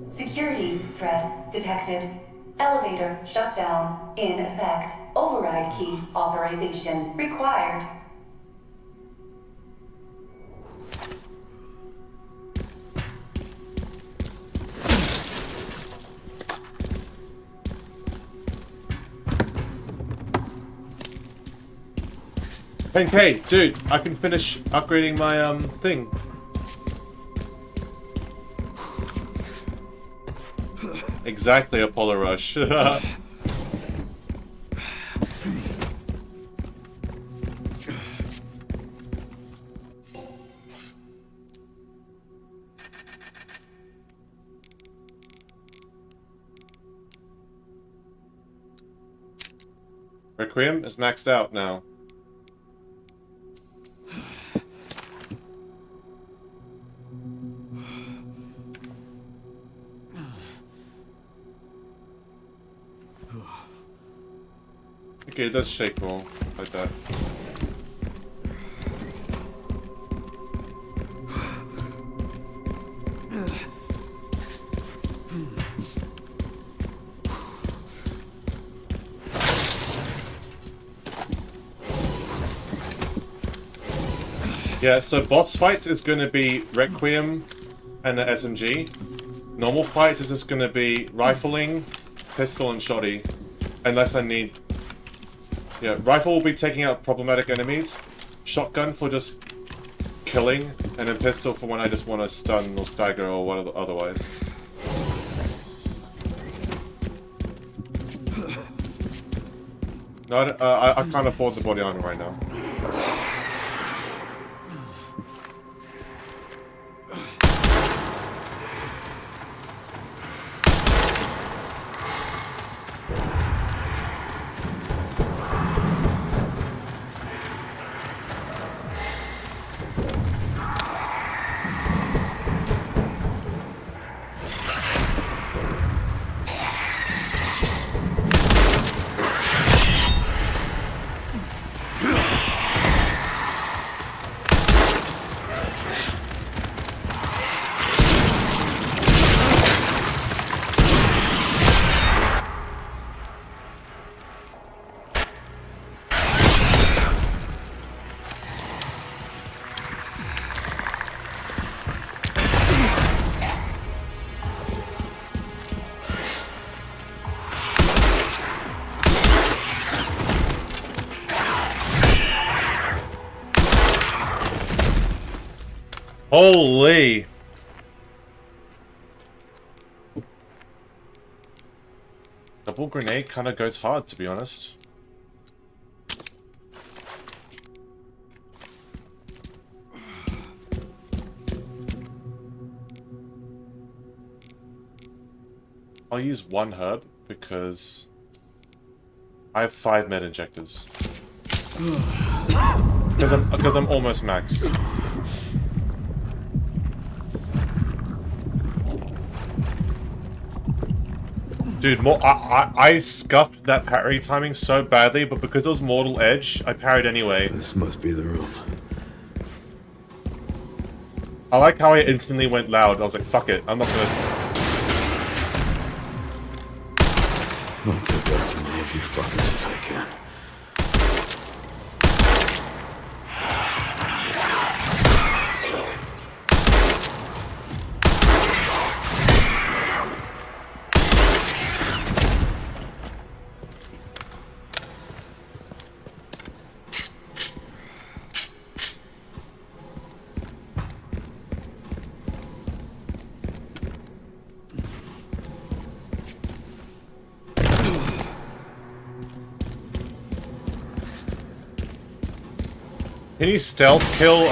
Security threat detected. Elevator shut down. In effect. Override key authorization required. Okay, dude, I can finish upgrading my thing. Exactly, Apollo Rush. Requiem is maxed out now. Okay, it does shake more like that. Yeah, so boss fights is going to be Requiem and the SMG. Normal fights is just going to be rifling, pistol, and shoddy. Unless I need... Yeah, rifle will be taking out problematic enemies. Shotgun for just killing. And then pistol for when I just want to stun or stagger or what otherwise. No, I can't afford the body armor right now. Holy! Double grenade kind of goes hard, to be honest. I'll use one herb because I have 5 med injectors. Because I'm almost maxed. Dude, I scuffed that parry timing so badly, but because it was Mortal Edge, I parried anyway. This must be the room. I like how I instantly went loud. I was like, fuck it, I'm not gonna... I'll take out as many of you fuckers as I can. Can you stealth kill,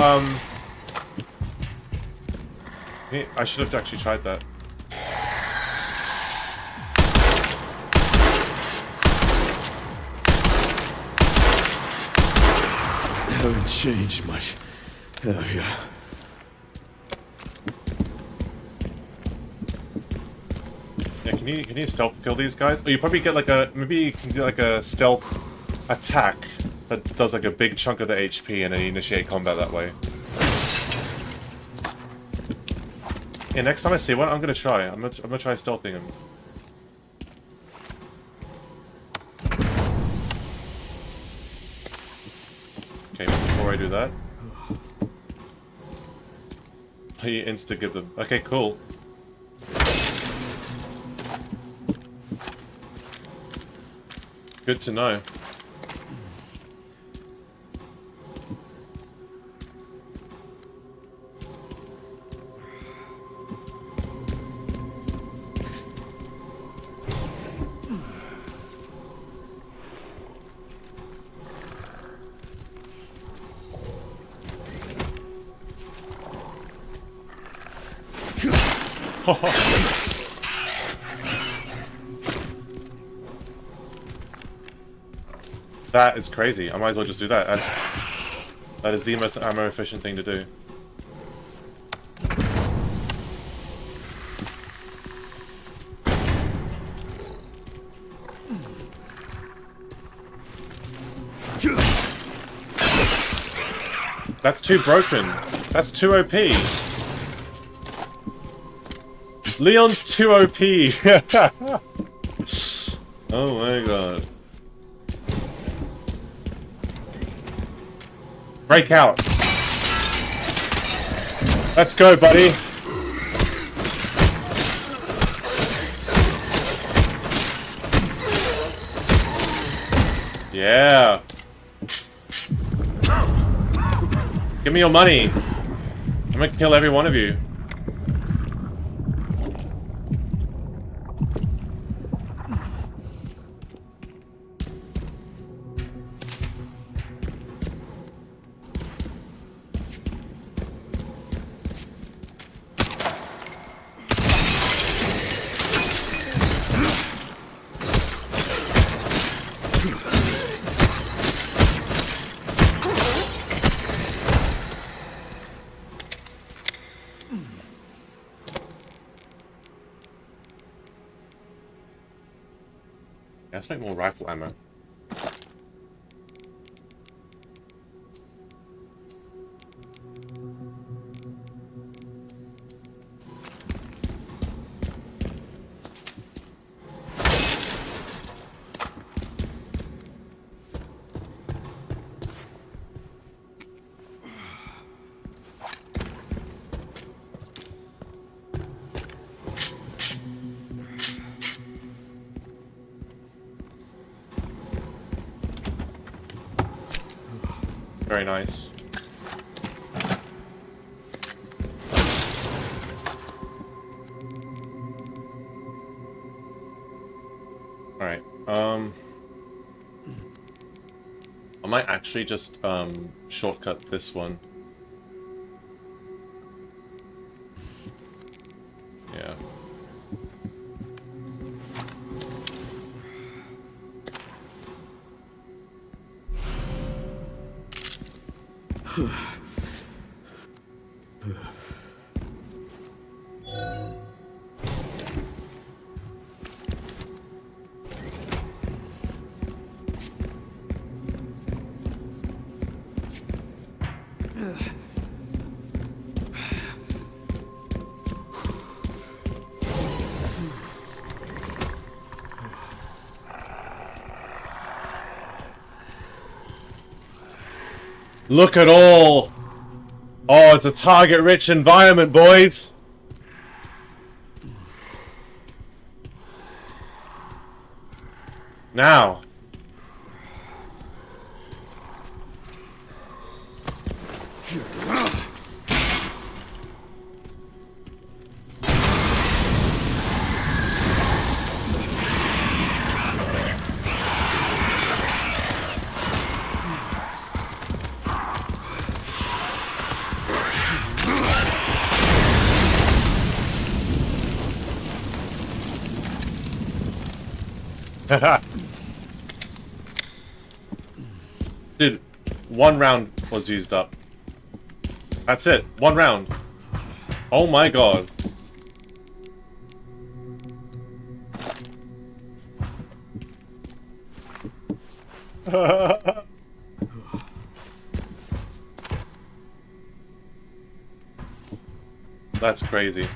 I should have actually tried that. Haven't changed much, have ya? Yeah, can you stealth kill these guys? Or you probably get like a, maybe you can do like a stealth attack that does like a big chunk of the HP and then you initiate combat that way. Yeah, next time I see one, I'm gonna try. I'm gonna try stealthing him. Okay, before I do that, you insta give them. Okay, cool. Good to know. That is crazy. I might as well just do that. That is the most ammo efficient thing to do. That's too broken. That's too OP. Leon's too OP. Oh my god. Break out. Let's go, buddy. Yeah. Give me your money. I'm gonna kill every one of you. let's make more rifle ammo. Very nice. Alright, I might actually just, shortcut this one. Yeah. Look at all! Oh, it's a target-rich environment, boys! Now! Dude, 1 round was used up. That's it, 1 round. Oh my god. That's crazy.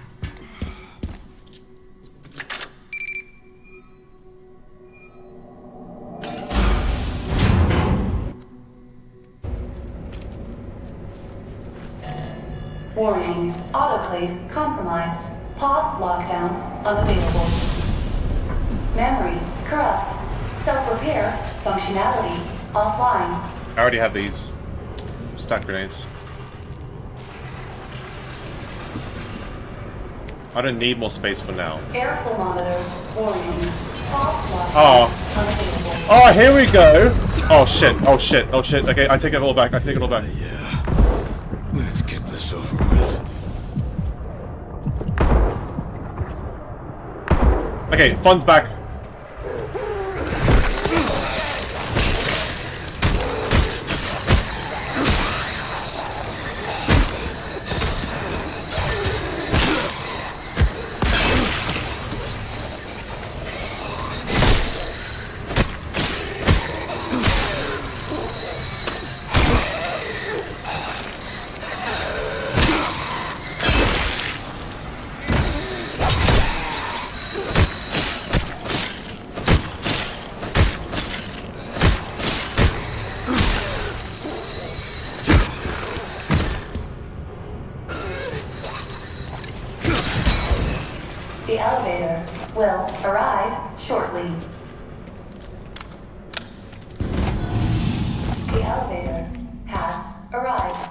Warning, autoclave compromised. Pod lockdown unavailable. Memory corrupt. Self-repair functionality offline. I already have these. Stack grenades. I don't need more space for now. Air thermometer warning. Pod lockdown Oh. unavailable. Oh, here we go! Oh shit, oh shit, oh shit. Okay, I take it all back, I take it all back. Yeah. Let's get this over with. Okay, fun's back. The elevator will arrive shortly. The elevator has arrived.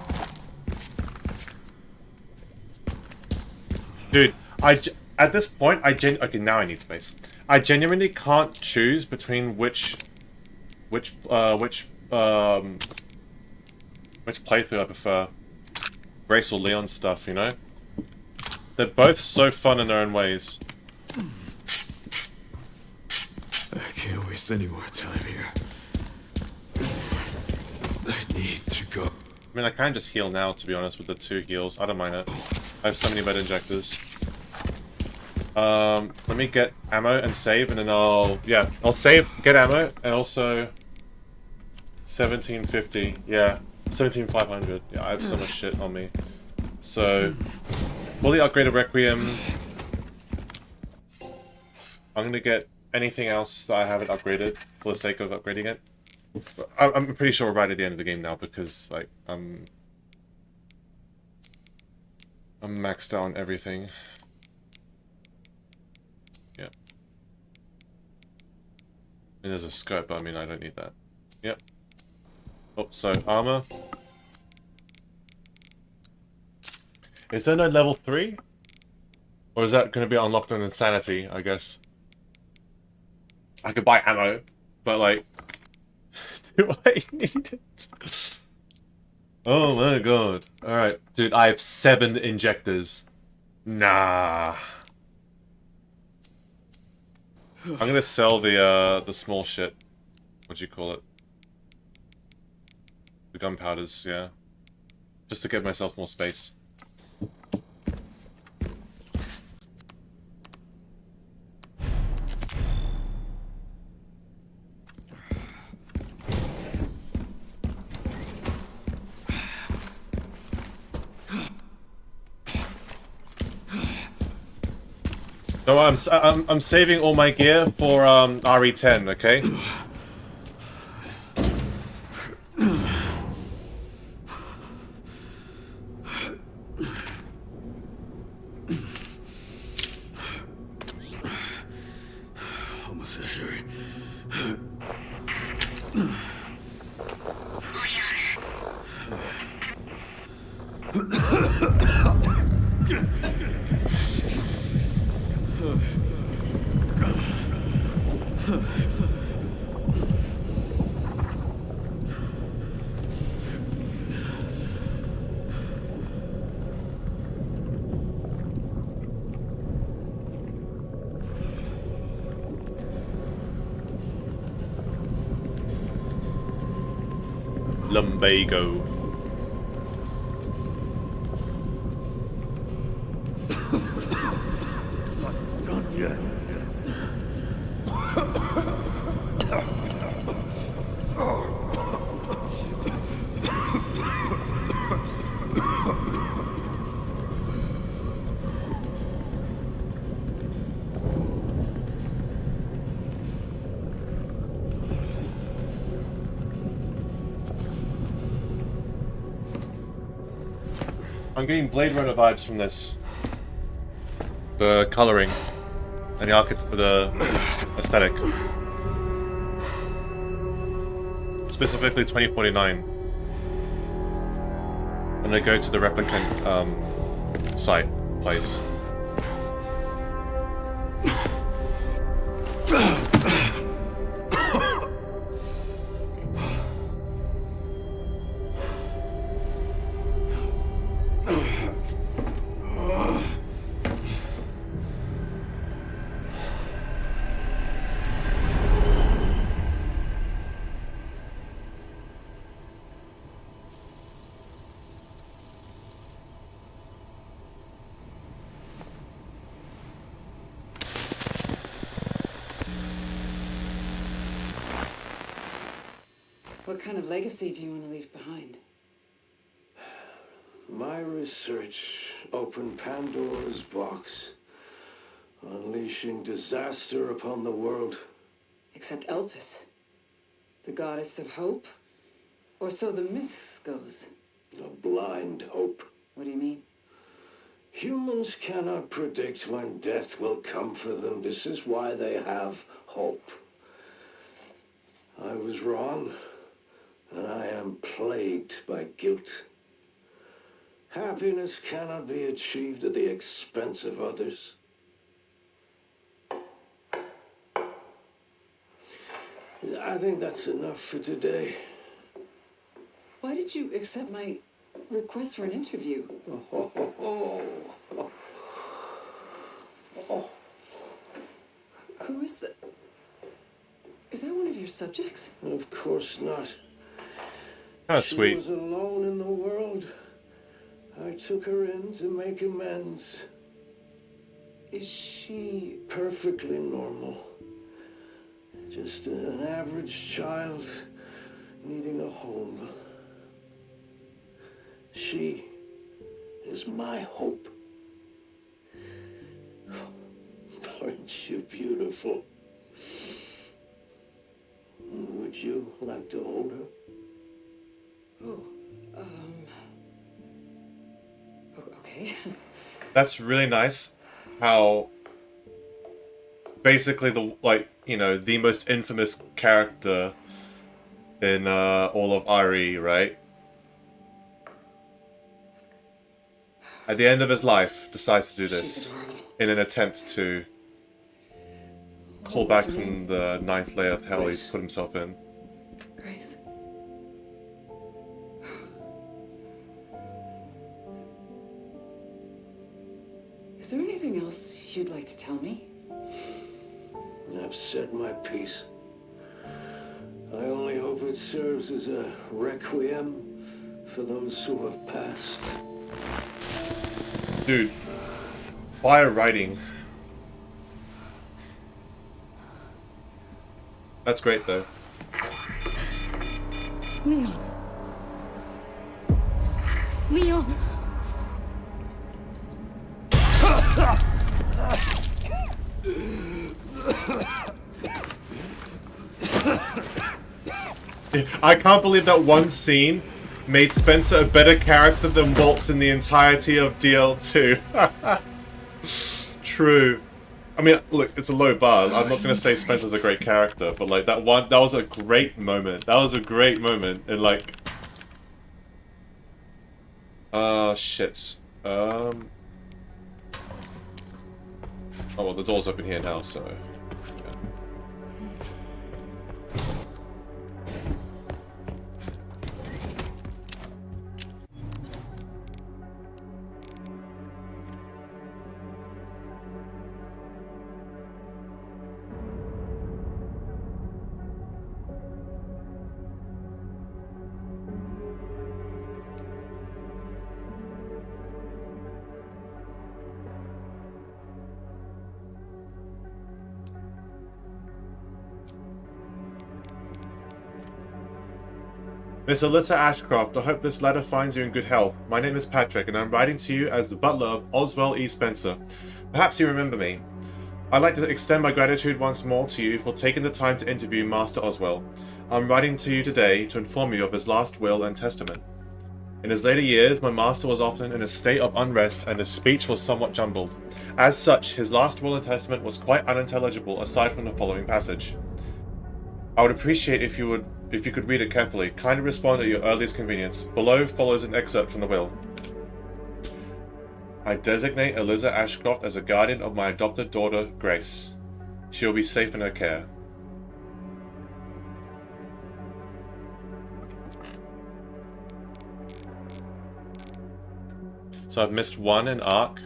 Dude, at this point, okay, now I need space. I genuinely can't choose between which playthrough I prefer. Grace or Leon stuff, you know? They're both so fun in their own ways. I can't waste any more time here. I need to go. I mean, I can just heal now, to be honest, with the 2 heals. I don't mind it. I have so many med injectors. Let me get ammo and save, and then I'll save, get ammo, and also 1750. Yeah, 17500. Yeah, I have so much shit on me. So, fully upgraded Requiem. I'm gonna get anything else that I haven't upgraded for the sake of upgrading it. I'm pretty sure we're right at the end of the game now because like I'm maxed out on everything. Yeah. And there's a scope, but I mean I don't need that. Yep. Oh, so armor. Is there no level 3? Or is that going to be unlocked on Insanity, I guess? I could buy ammo, but like... do I need it? Oh my god. Alright, dude, I have 7 injectors. Nah. I'm gonna sell the small shit. What do you call it? The gunpowders, yeah. Just to give myself more space. No, I'm saving all my gear for RE10, okay? Lumbago. Not done yet. I'm getting Blade Runner vibes from this. The coloring and the aesthetic. Specifically 2049. When I go to the replicant site place. What kind of legacy do you want to leave behind? My research opened Pandora's box, unleashing disaster upon the world. Except Elpis, the goddess of hope? Or so the myth goes. A blind hope. What do you mean? Humans cannot predict when death will come for them. This is why they have hope. I was wrong, and I am plagued by guilt. Happiness cannot be achieved at the expense of others. I think that's enough for today. Why did you accept my request for an interview? Who is that? Is that one of your subjects? Of course not. That's sweet. She was alone in the world. I took her in to make amends. Is she... Perfectly normal. Just an average child needing a home. She is my hope. Aren't you beautiful? Would you like to hold her? Oh, okay. That's really nice. How basically the most infamous character in all of RE, right? At the end of his life, decides to do this in an attempt to claw back from the 9th layer of hell he's put himself in. Grace. Is there anything else you'd like to tell me? I've said my piece. I only hope it serves as a requiem for those who have passed. Dude, fire writing. That's great though. Leon. Leon. I can't believe that one scene made Spencer a better character than Waltz in the entirety of DL2. True. I mean, look, it's a low bar. I'm not gonna say Spencer's a great character, but like that was a great moment. That was a great moment, and like, shit. Oh well, the door's open here now, so. Miss Alyssa Ashcroft, I hope this letter finds you in good health. My name is Patrick, and I'm writing to you as the butler of Oswell E. Spencer. Perhaps you remember me. I'd like to extend my gratitude once more to you for taking the time to interview Master Oswell. I'm writing to you today to inform you of his last will and testament. In his later years, my master was often in a state of unrest and his speech was somewhat jumbled. As such, his last will and testament was quite unintelligible aside from the following passage. I would appreciate if you could read it carefully. Kindly respond at your earliest convenience. Below follows an excerpt from the will. I designate Eliza Ashcroft as a guardian of my adopted daughter, Grace. She will be safe in her care. So I've missed 1 in Ark.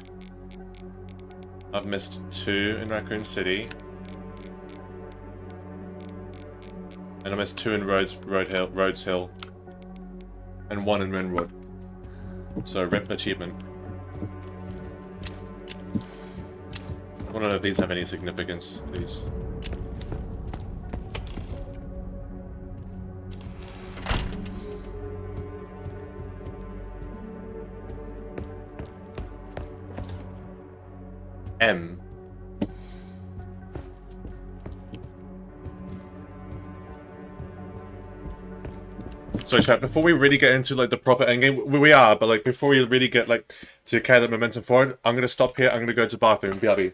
I've missed 2 in Raccoon City. And I missed 2 in Rhodes Hill. And 1 in Renwood. So rip achievement. I don't know if these have any significance, these. M. So chat, before we really get into like the proper endgame, we are, but like before we really get like to carry that momentum forward, I'm gonna stop here, I'm gonna go to the bathroom, BRB.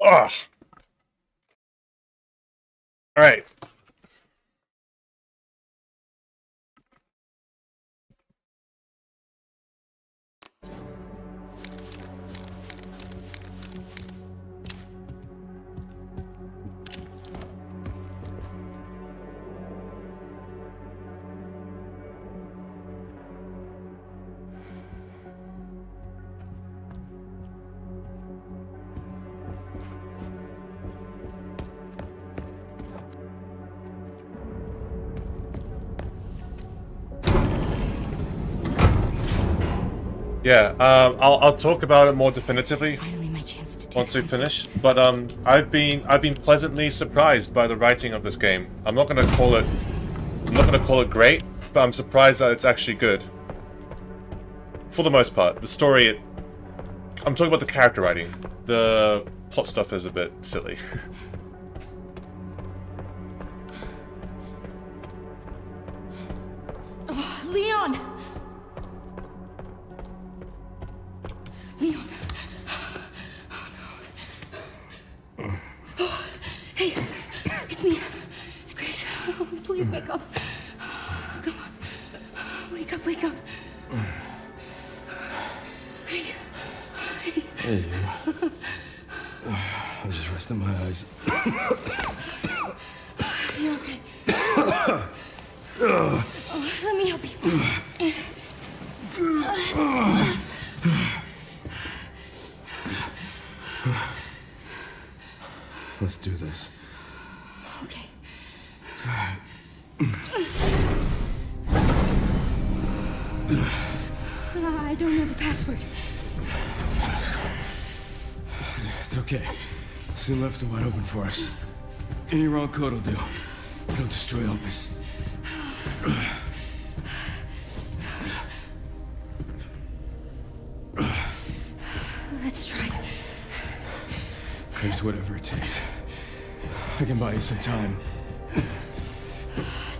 Ugh. All right. Yeah, I'll talk about it more definitively once we finish. But I've been pleasantly surprised by the writing of this game. I'm not gonna call it great, but I'm surprised that it's actually good. For the most part, the story. I'm talking about the character writing. The plot stuff is a bit silly. Oh, Leon! Leon. Oh no. Oh, hey, it's me. It's Grace. Oh, please wake up. Oh, come on. Wake up, wake up. Hey. Hey, you. I was just resting my eyes. You okay? Oh, let me help you. Let's do this. Okay. I don't know the password. It's okay. Soon left it wide open for us. Any wrong code will do. It'll destroy Elpis. Let's try. Grace, whatever it takes. I can buy you some time.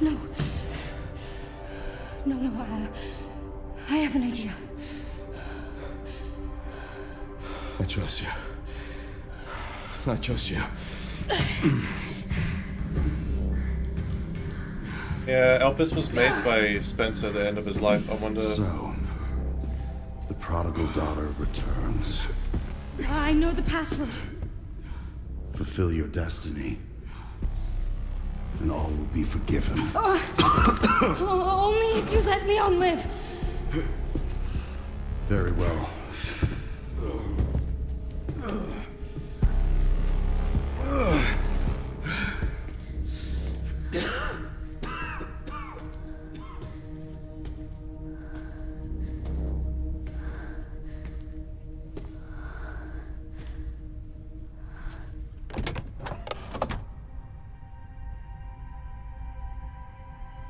No. No, I have an idea. I trust you. I trust you. Yeah, Elpis was made by Spencer at the end of his life. I wonder... So, the prodigal daughter returns. I know the password. Fulfill your destiny, and all will be forgiven. Only if you let Leon live. Very well.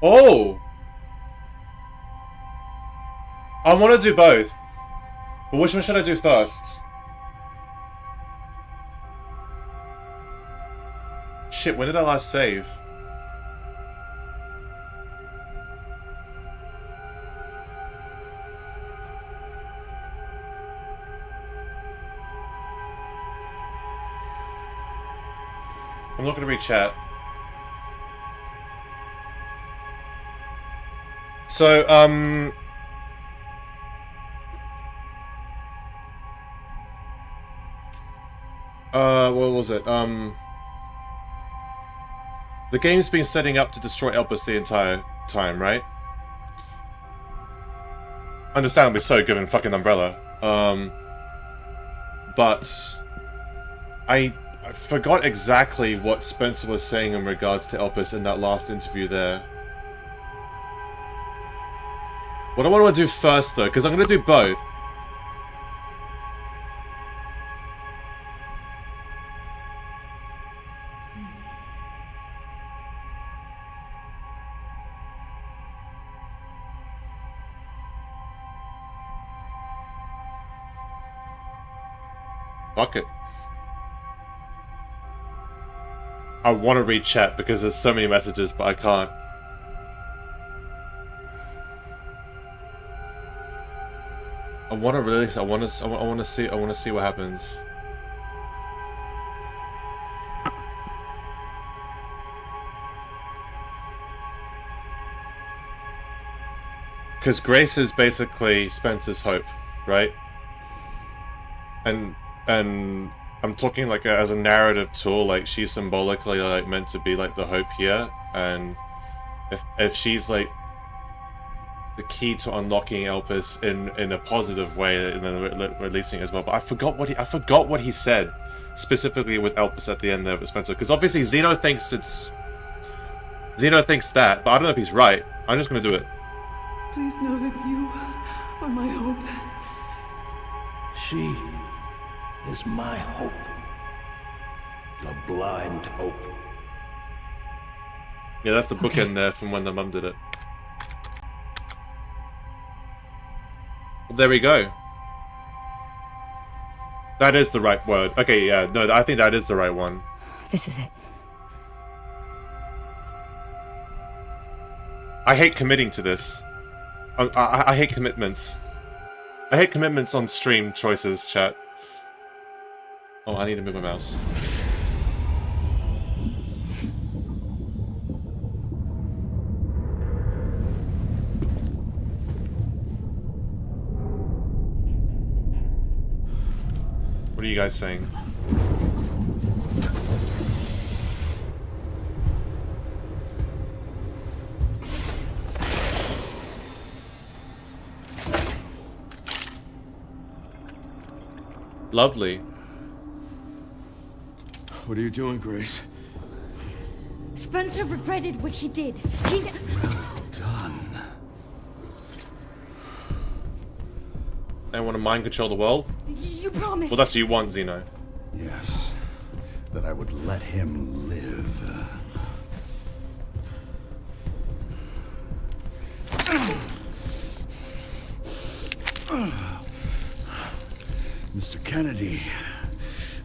Oh! I want to do both. But which one should I do first? Shit, when did I last save? I'm not gonna read chat. So, what was it? The game's been setting up to destroy Elpis the entire time, right? Understandably so, given fucking Umbrella. But I forgot exactly what Spencer was saying in regards to Elpis in that last interview there. What I want to do first, though, because I'm going to do both. Fuck it. I want to read chat because there's so many messages, but I can't. I want to release. I want to see what happens. because Grace is basically Spencer's hope, right? And I'm talking like as a narrative tool, like she's symbolically like meant to be like the hope here, and if she's like the key to unlocking Elpis in a positive way and then releasing it as well. But I forgot what he said specifically with Elpis at the end there with Spencer, because obviously Zeno thinks that, but I don't know if he's right. I'm just gonna do it. Please know that you are my hope. She is my hope. A blind hope. Yeah, that's the bookend there from when the mum did it. Well, there we go. That is the right word. Okay, yeah, no, I think that is the right one. This is it. I hate committing to this. I hate commitments. I hate commitments on stream choices, chat. Oh, I need to move my mouse. What are you guys saying? Lovely. What are you doing, Grace? Spencer regretted what he did. He... Well done. I want to mind control the world? You promised. Well, that's what you want, Zeno. Yes, that I would let him live. Mr. Kennedy.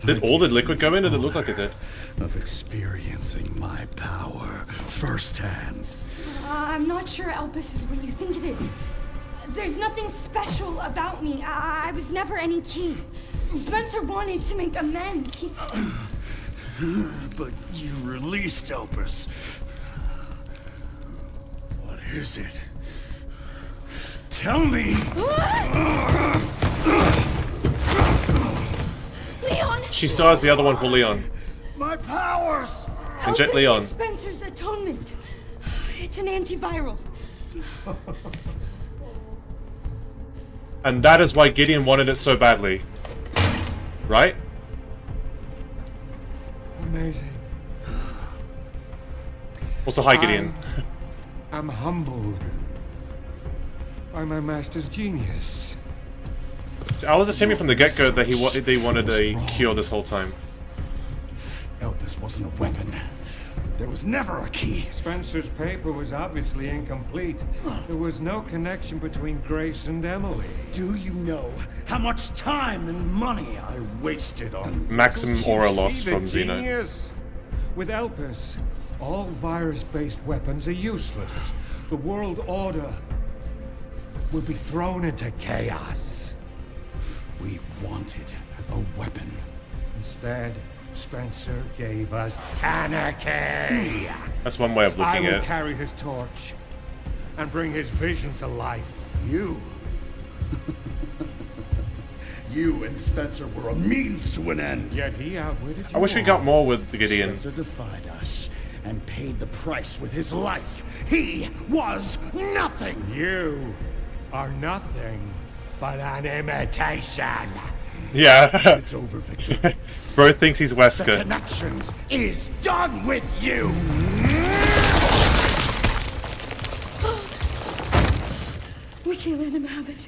Did all the liquid go in, or did it look like it did? Of experiencing my power firsthand. I'm not sure Elpis is what you think it is. There's nothing special about me. I was never any key. Spencer wanted to make amends. He... But you released Elpis. What is it? Tell me! Leon! She still has the other one for Leon. My powers! Inject Elpis Leon. is Spencer's atonement. It's an antiviral. And that is why Gideon wanted it so badly. Right? Amazing. Also, hi, Gideon. I'm humbled by my master's genius. So I was assuming from the get-go that they wanted a cure this whole time. Elpis wasn't a weapon. There was never a key. Spencer's paper was obviously incomplete. There was no connection between Grace and Emily. Do you know how much time and money I wasted on Maximum aura loss See from the Zeno. genius? With Elpis, all virus-based weapons are useless. The world order will be thrown into chaos. We wanted a weapon. Instead, Spencer gave us anarchy. That's one way of I looking will at it. carry his torch and bring his vision to life. You. You and Spencer were a means to an end. Yet he outwitted you. I wish we got more with Gideon. Spencer defied us and paid the price with his life. He was nothing. You are nothing but an imitation. Yeah. It's over, Victor. Bro thinks he's The Wesker. connections is done with you. We can't let him have it.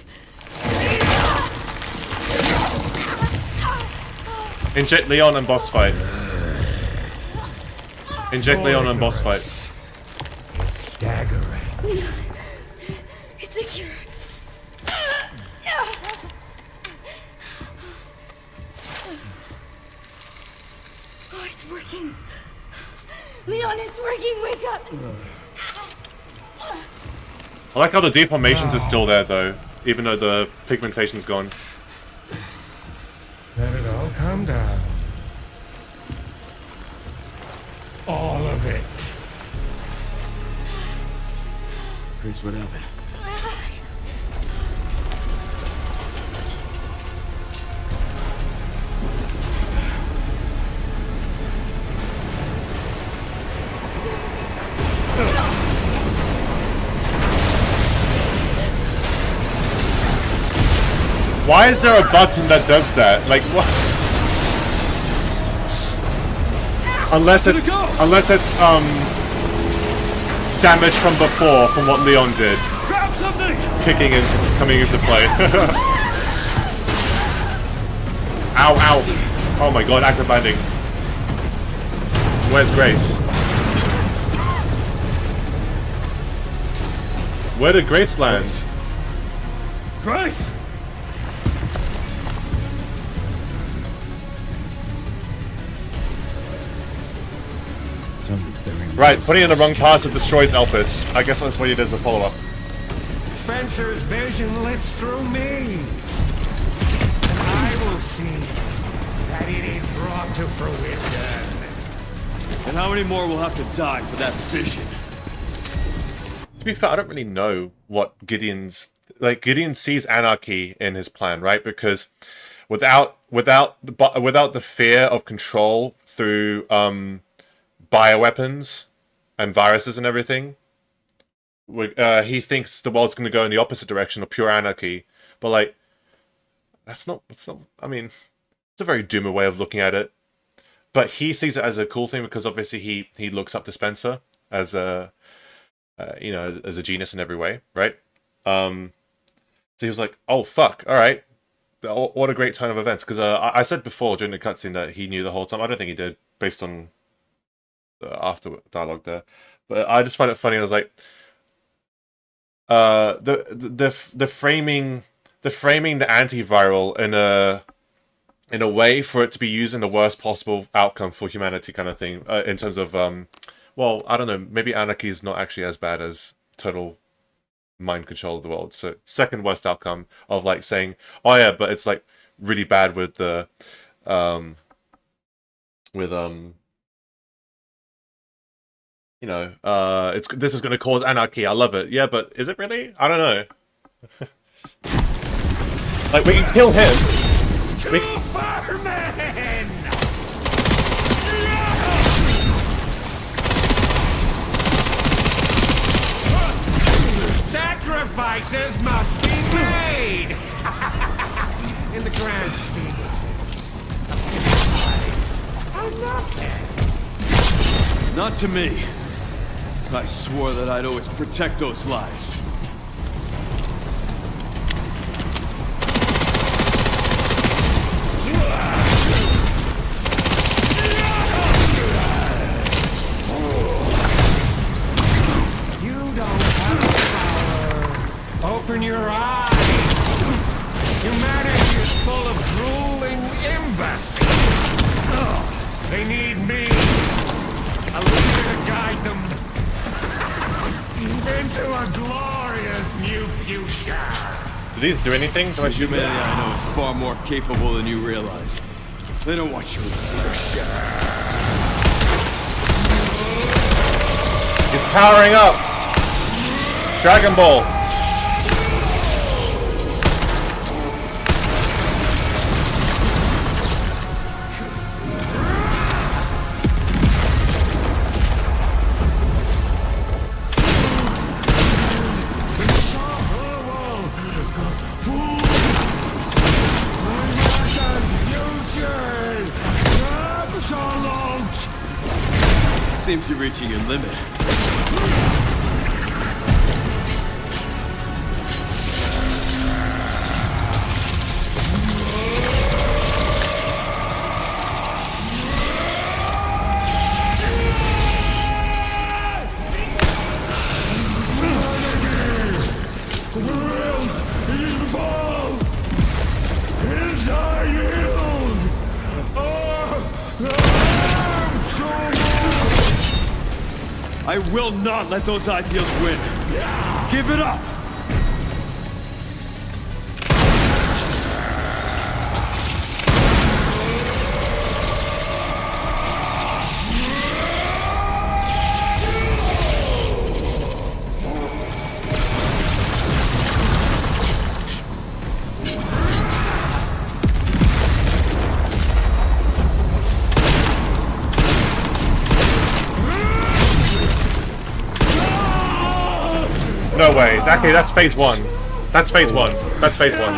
Inject Leon and boss fight. Inject Leon and boss fight. Staggering. It's a cure. Oh, it's working. Leon, it's working. Wake up. I like how the deformations are still there though, even though the pigmentation's gone. Let it all come down. All of it. Grace, what happened? Why is there a button that does that? Like what? Unless it's damage from before, from what Leon did. Coming into play. Ow, ow. Oh my god, active landing. Where's Grace? Where did Grace land? Grace! Right, putting in the wrong pass that destroys Elpis. I guess that's what he does as a follow-up. Spencer's vision lives through me. And I will see that it is brought to fruition. And how many more will have to die for that vision? To be fair, I don't really know what Gideon's... Like, Gideon sees anarchy in his plan, right? Because without the fear of control through bioweapons and viruses and everything, he thinks the world's going to go in the opposite direction of pure anarchy. But like, that's not. I mean, it's a very doomer way of looking at it. But he sees it as a cool thing because obviously he looks up to Spencer as a as a genius in every way, right? So he was like, oh fuck, all right, what a great turn of events. Because I said before during the cutscene that he knew the whole time. I don't think he did, based on the after dialogue there. But I just find it funny. I was like, the framing the antiviral in a way for it to be used in the worst possible outcome for humanity, kind of thing. In terms of well, I don't know, maybe anarchy is not actually as bad as total mind control of the world. So second worst outcome of like saying, oh yeah, but it's like really bad with the this is going to cause anarchy. I love it. Yeah, but is it really? I don't know. Like, we can kill him. Sacrifices must be made! In the grand scheme of things, a few lives are nothing. Not to me. I swore that I'd always protect those lives. Open your eyes! Humanity is full of drooling imbeciles! They need me! A leader to guide them into a glorious new future! Do these do anything? The humanity I know is far more capable than you realize. They don't want your leadership. He's powering up! Dragon Ball! Seems you're reaching your limit. I will not let those ideals win. Give it up! No way. Okay, that's phase one. That's phase one. That's phase one.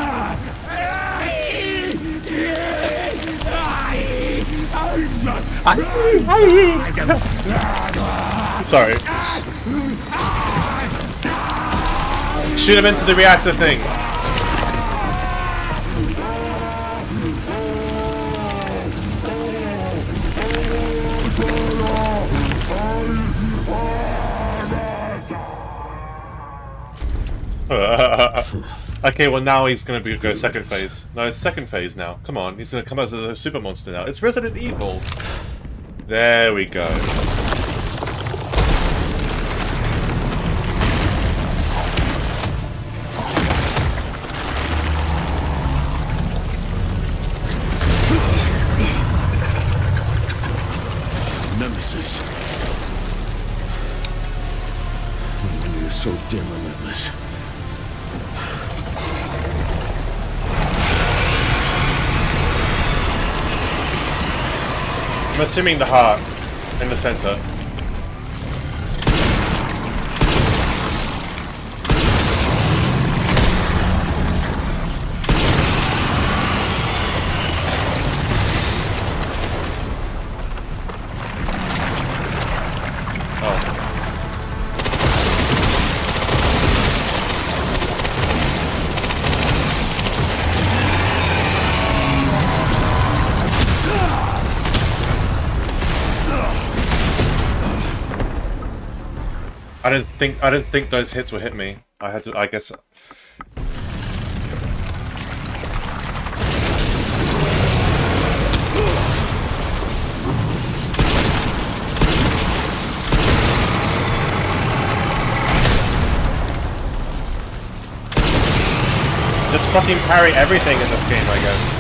Sorry. Shoot him into the reactor thing. Okay, well now he's gonna go second phase. No, it's second phase now. Come on, he's gonna come out as a super monster now. It's Resident Evil. There we go. Nemesis. When you're so damn relentless. I'm assuming the heart in the center. I didn't think those hits would hit me. I had to, I guess. Just fucking parry everything in this game, I guess.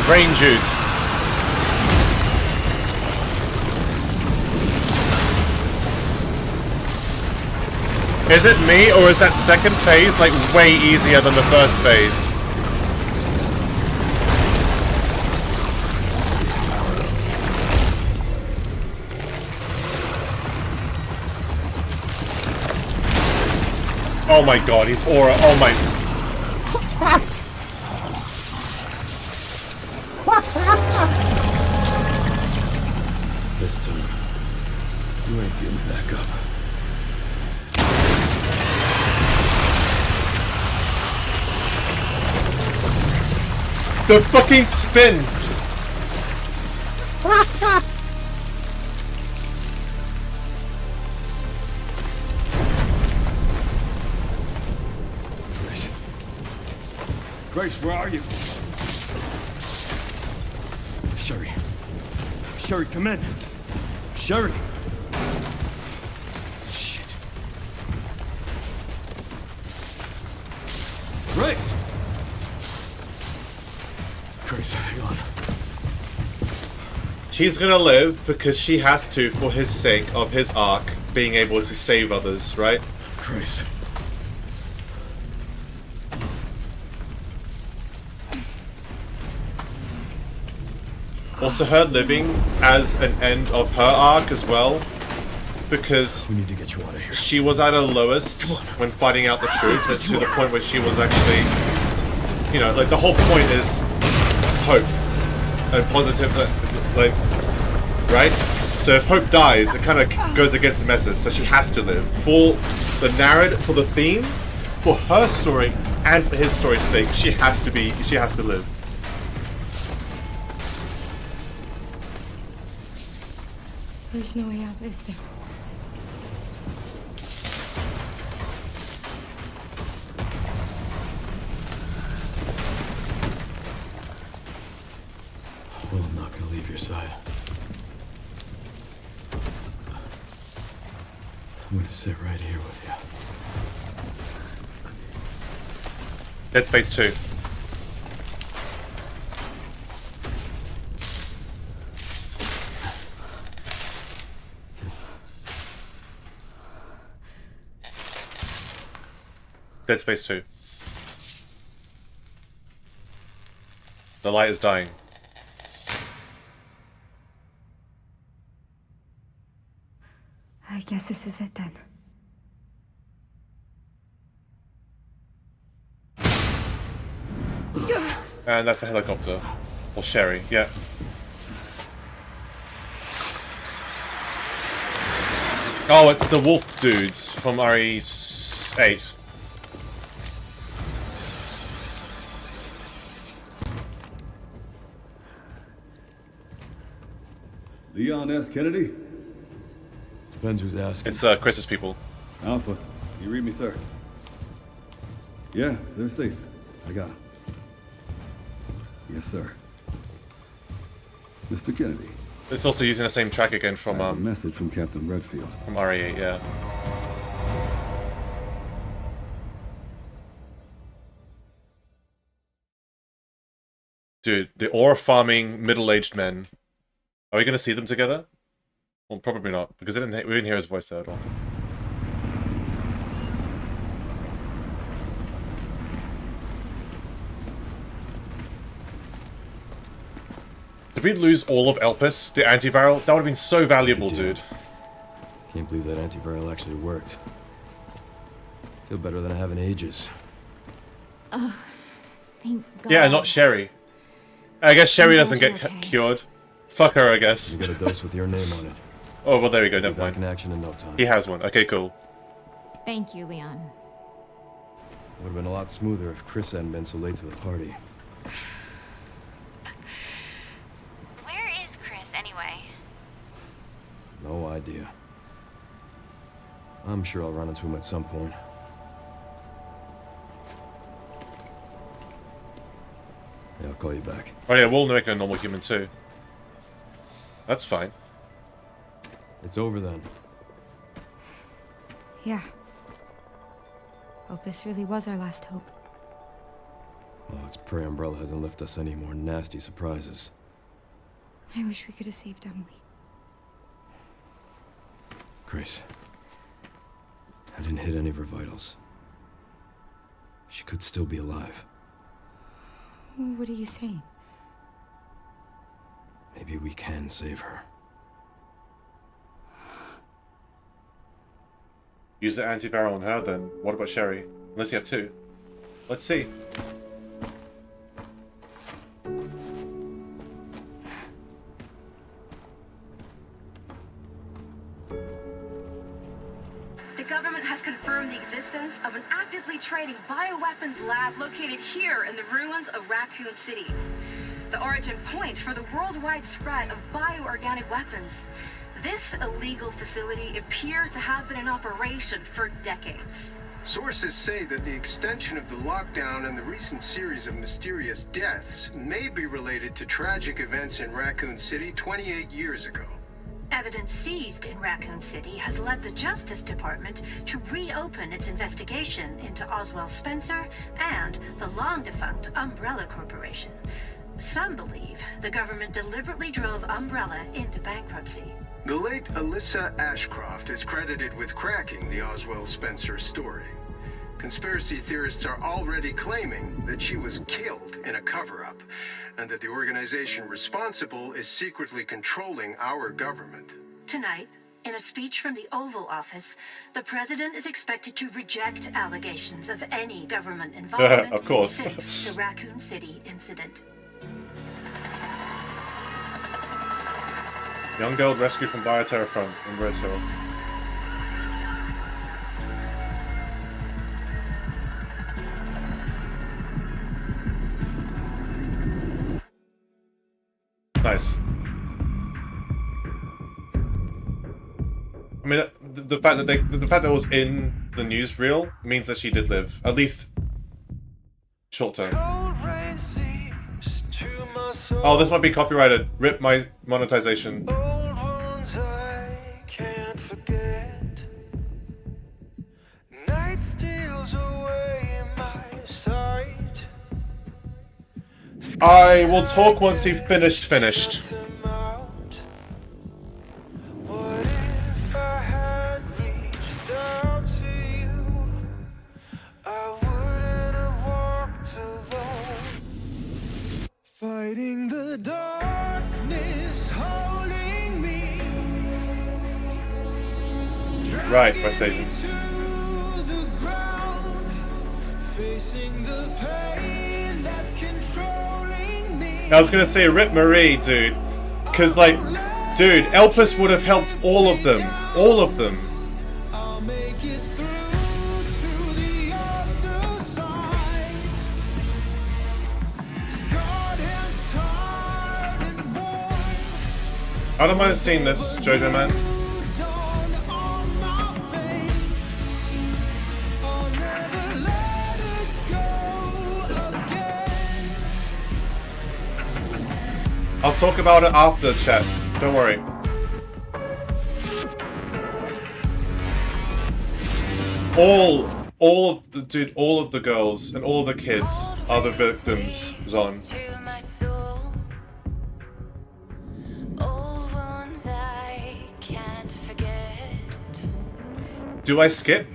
Brain juice. Is it me, or is that second phase like way easier than the first phase? Oh my god, he's aura. Oh my. This time, you ain't getting back up. The fucking spin! Grace, where are you? Sherry. Sherry, come in. Sherry. Shit. Grace! Grace, hang on. She's gonna live because she has to for his sake of his arc being able to save others, right? Grace. Also her living as an end of her arc as well, because we need to get you out of here. She was at her lowest when fighting out the truth, to the point where she was actually, you know, like the whole point is hope. and positive, like, right? So if Hope dies, it kind of goes against the message. So she has to live for the narrative, for the theme, for her story, and for his story's sake. She has to live. There's no way out, is there? Well, I'm not gonna leave your side. I'm gonna sit right here with you. Dead Space 2. Dead Space 2. The light is dying. I guess this is it then. And that's a helicopter. Or Sherry, yeah. Oh, it's the wolf dudes from RE8. Leon S. Kennedy? Depends who's asking. It's Chris's people. Alpha, you read me, sir? Yeah, they're safe. I got them. Yes, sir. Mr. Kennedy. It's also using the same track again from a message from Captain Redfield. From RE8, yeah. Dude, the ore farming middle-aged men. Are we gonna see them together? Well, probably not, because we didn't hear his voice there at all. Did we lose all of Elpis, the antiviral? That would have been so valuable, dude. Can't believe that antiviral actually worked. Feel better than I have in ages. Oh, thank God. Yeah, not Sherry. I guess Sherry doesn't get cured. Fuck her, I guess. You got a dose with your name on it. Oh, well, there we go, never mind. Back in action in no time. He has one. Okay, cool. Thank you, Leon. Would have been a lot smoother if Chris hadn't been so late to the party. Where is Chris, anyway? No idea. I'm sure I'll run into him at some point. Yeah, I'll call you back. Oh yeah, we'll make a normal human too. That's fine. It's over then. Yeah. Elpis really was our last hope. Well, let's pray Umbrella hasn't left us any more nasty surprises. I wish we could have saved Emily. Grace. I didn't hit any of her vitals. She could still be alive. What are you saying? Maybe we can save her. Use the antiviral on her then. What about Sherry? Unless you have two. Let's see. The government has confirmed the existence of an actively trading bioweapons lab located here in the ruins of Raccoon City. The origin point for the worldwide spread of bioorganic weapons. This illegal facility appears to have been in operation for decades. Sources say that the extension of the lockdown and the recent series of mysterious deaths may be related to tragic events in Raccoon City 28 years ago. Evidence seized in Raccoon City has led the Justice Department to reopen its investigation into Oswald Spencer and the long-defunct Umbrella Corporation. Some believe the government deliberately drove Umbrella into bankruptcy. The late Alyssa Ashcroft is credited with cracking the Oswald Spencer story. Conspiracy theorists are already claiming that she was killed in a cover-up, and that the organization responsible is secretly controlling our government. Tonight, in a speech from the Oval Office, the president is expected to reject allegations of any government involvement of course. since the Raccoon City incident. Young girl rescued from bioterror front in Red Hill. Nice. I mean, the fact that the fact that it was in the newsreel means that she did live, at least short term. Oh, this might be copyrighted. Rip my monetization. I will talk once you've finished. Fighting the darkness, holding me. Right, West Asian. Facing the pain that's controlling me. I was gonna say Rip Marie, dude. Cause like, dude, Elpis would have helped all of them. All of them. I'll make it through to the other side. Scarred hands, tired and worn. I don't mind seeing this, Jojo man. I'll talk about it after the chat. Don't worry. All of the girls and all of the kids are the victims, Zon. Do I skip?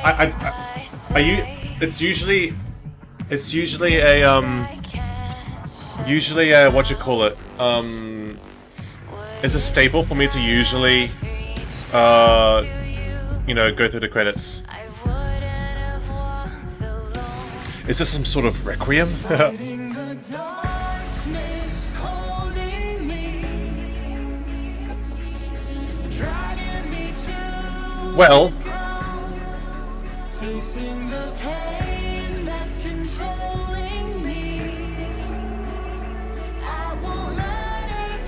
Are you? It's usually a what you call it? It's a staple for me to usually you know, go through the credits. Is this some sort of requiem? Well,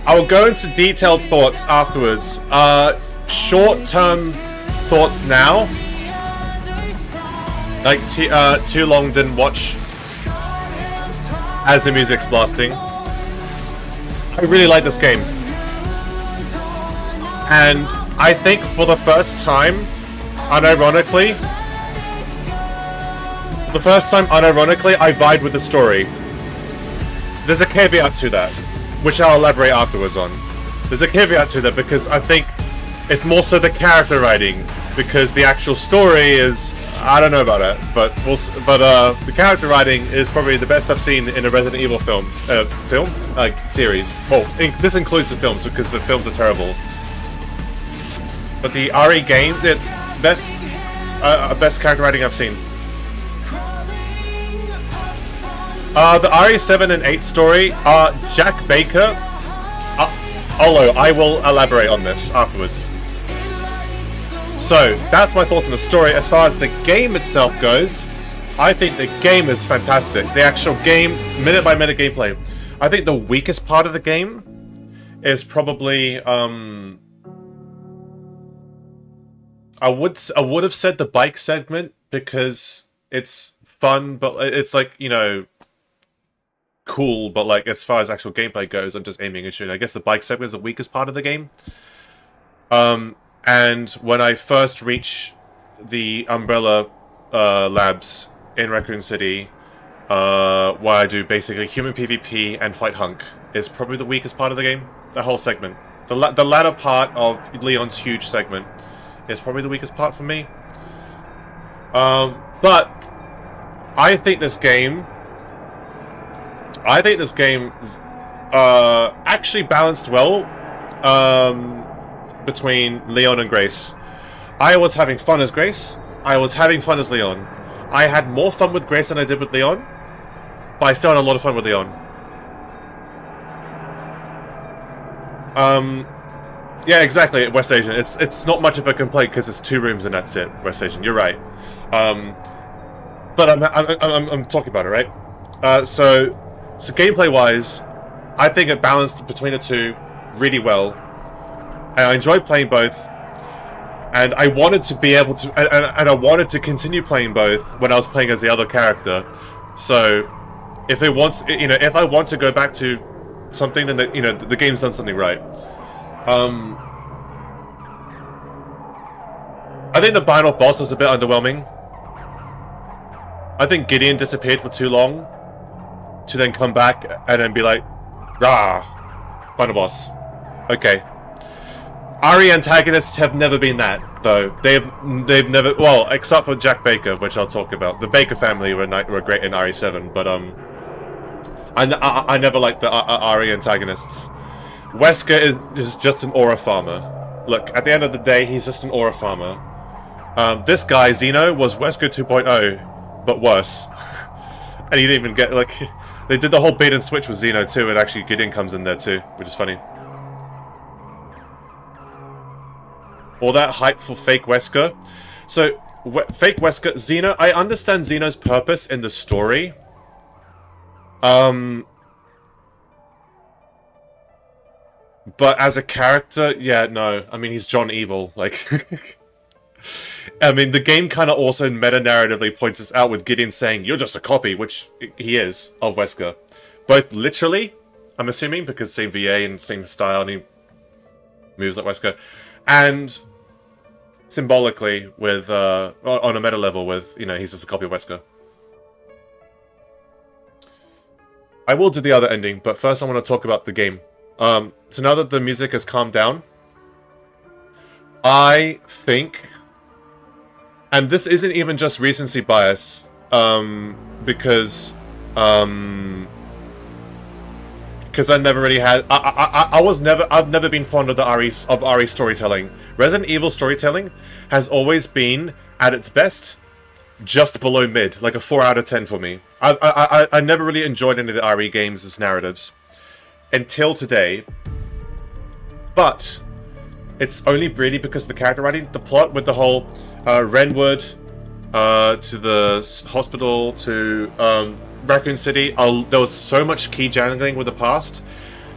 I will go into detailed thoughts afterwards. Short-term thoughts now. Like, too long didn't watch as the music's blasting. I really like this game. And I think for the first time, unironically, I vibe with the story. There's a caveat to that, which I'll elaborate afterwards on. There's a caveat to that because I think it's more so the character writing, because the actual story is, I don't know about it, but the character writing is probably the best I've seen in a Resident Evil series. Well, this includes the films because the films are terrible. But the RE game, the best character writing I've seen. The RE7 and 8 story, Jack Baker. Although I will elaborate on this afterwards. So that's my thoughts on the story. As far as the game itself goes, I think the game is fantastic. The actual game, minute by minute gameplay. I think the weakest part of the game is probably I would have said the bike segment because it's fun, but it's like, you know, cool, but like as far as actual gameplay goes, I'm just aiming and shooting. I guess the bike segment is the weakest part of the game. And when I first reach the Umbrella labs in Raccoon City, where I do basically human PvP and fight Hunk, is probably the weakest part of the game. The whole segment. The latter part of Leon's huge segment is probably the weakest part for me. But I think this game actually balanced well between Leon and Grace. I was having fun as Grace. I was having fun as Leon. I had more fun with Grace than I did with Leon, but I still had a lot of fun with Leon. Yeah, exactly. West Asian. It's not much of a complaint because it's 2 rooms and that's it. West Asian. You're right. But I'm talking about it, right? So gameplay wise, I think it balanced between the two really well, and I enjoyed playing both. And I wanted to be able to, and I wanted to continue playing both when I was playing as the other character. So, if it wants, if I want to go back to something, then the game's done something right. I think the final boss was a bit underwhelming. I think Gideon disappeared for too long to then come back and then be like, rah, final boss. Okay. RE antagonists have never been that, though. They've never, well, except for Jack Baker, which I'll talk about. The Baker family were great in RE7, but I never liked the RE antagonists. Wesker is just an aura farmer. Look, at the end of the day, he's just an aura farmer. This guy, Xeno, was Wesker 2.0, but worse. And he didn't even get, like, they did the whole bait and switch with Xeno too, and actually Gideon comes in there too, which is funny. All that hype for fake Wesker. So, fake Wesker, Xeno, I understand Xeno's purpose in the story. But as a character, yeah, no. I mean, he's John Evil, like... I mean, the game kind of also meta-narratively points this out with Gideon saying, you're just a copy, which he is, of Wesker. Both literally, I'm assuming, because same VA and same style, and he moves like Wesker. And symbolically, with on a meta level, with, he's just a copy of Wesker. I will do the other ending, but first I want to talk about the game. So now that the music has calmed down, I think, and this isn't even just recency bias, because I never really had, I've never been fond of the RE storytelling. Resident Evil storytelling has always been, at its best, just below mid, like a 4 out of 10 for me. I never really enjoyed any of the RE games as narratives until today, but it's only really because of the character writing. The plot with the whole Renwood to the hospital to Raccoon City, there was so much key jangling with the past.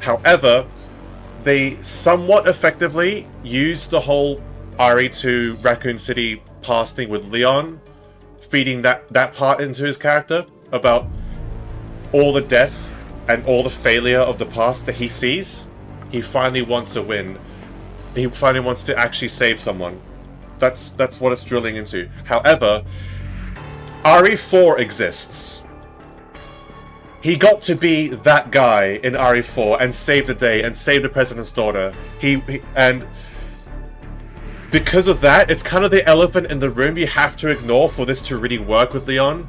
However, they somewhat effectively used the whole RE to Raccoon City past thing with Leon, feeding that part into his character about all the death and all the failure of the past that he sees. He finally wants to win. He finally wants to actually save someone. That's what it's drilling into. However, RE4 exists. He got to be that guy in RE4 and save the day and save the president's daughter. And because of that, it's kind of the elephant in the room you have to ignore for this to really work with Leon.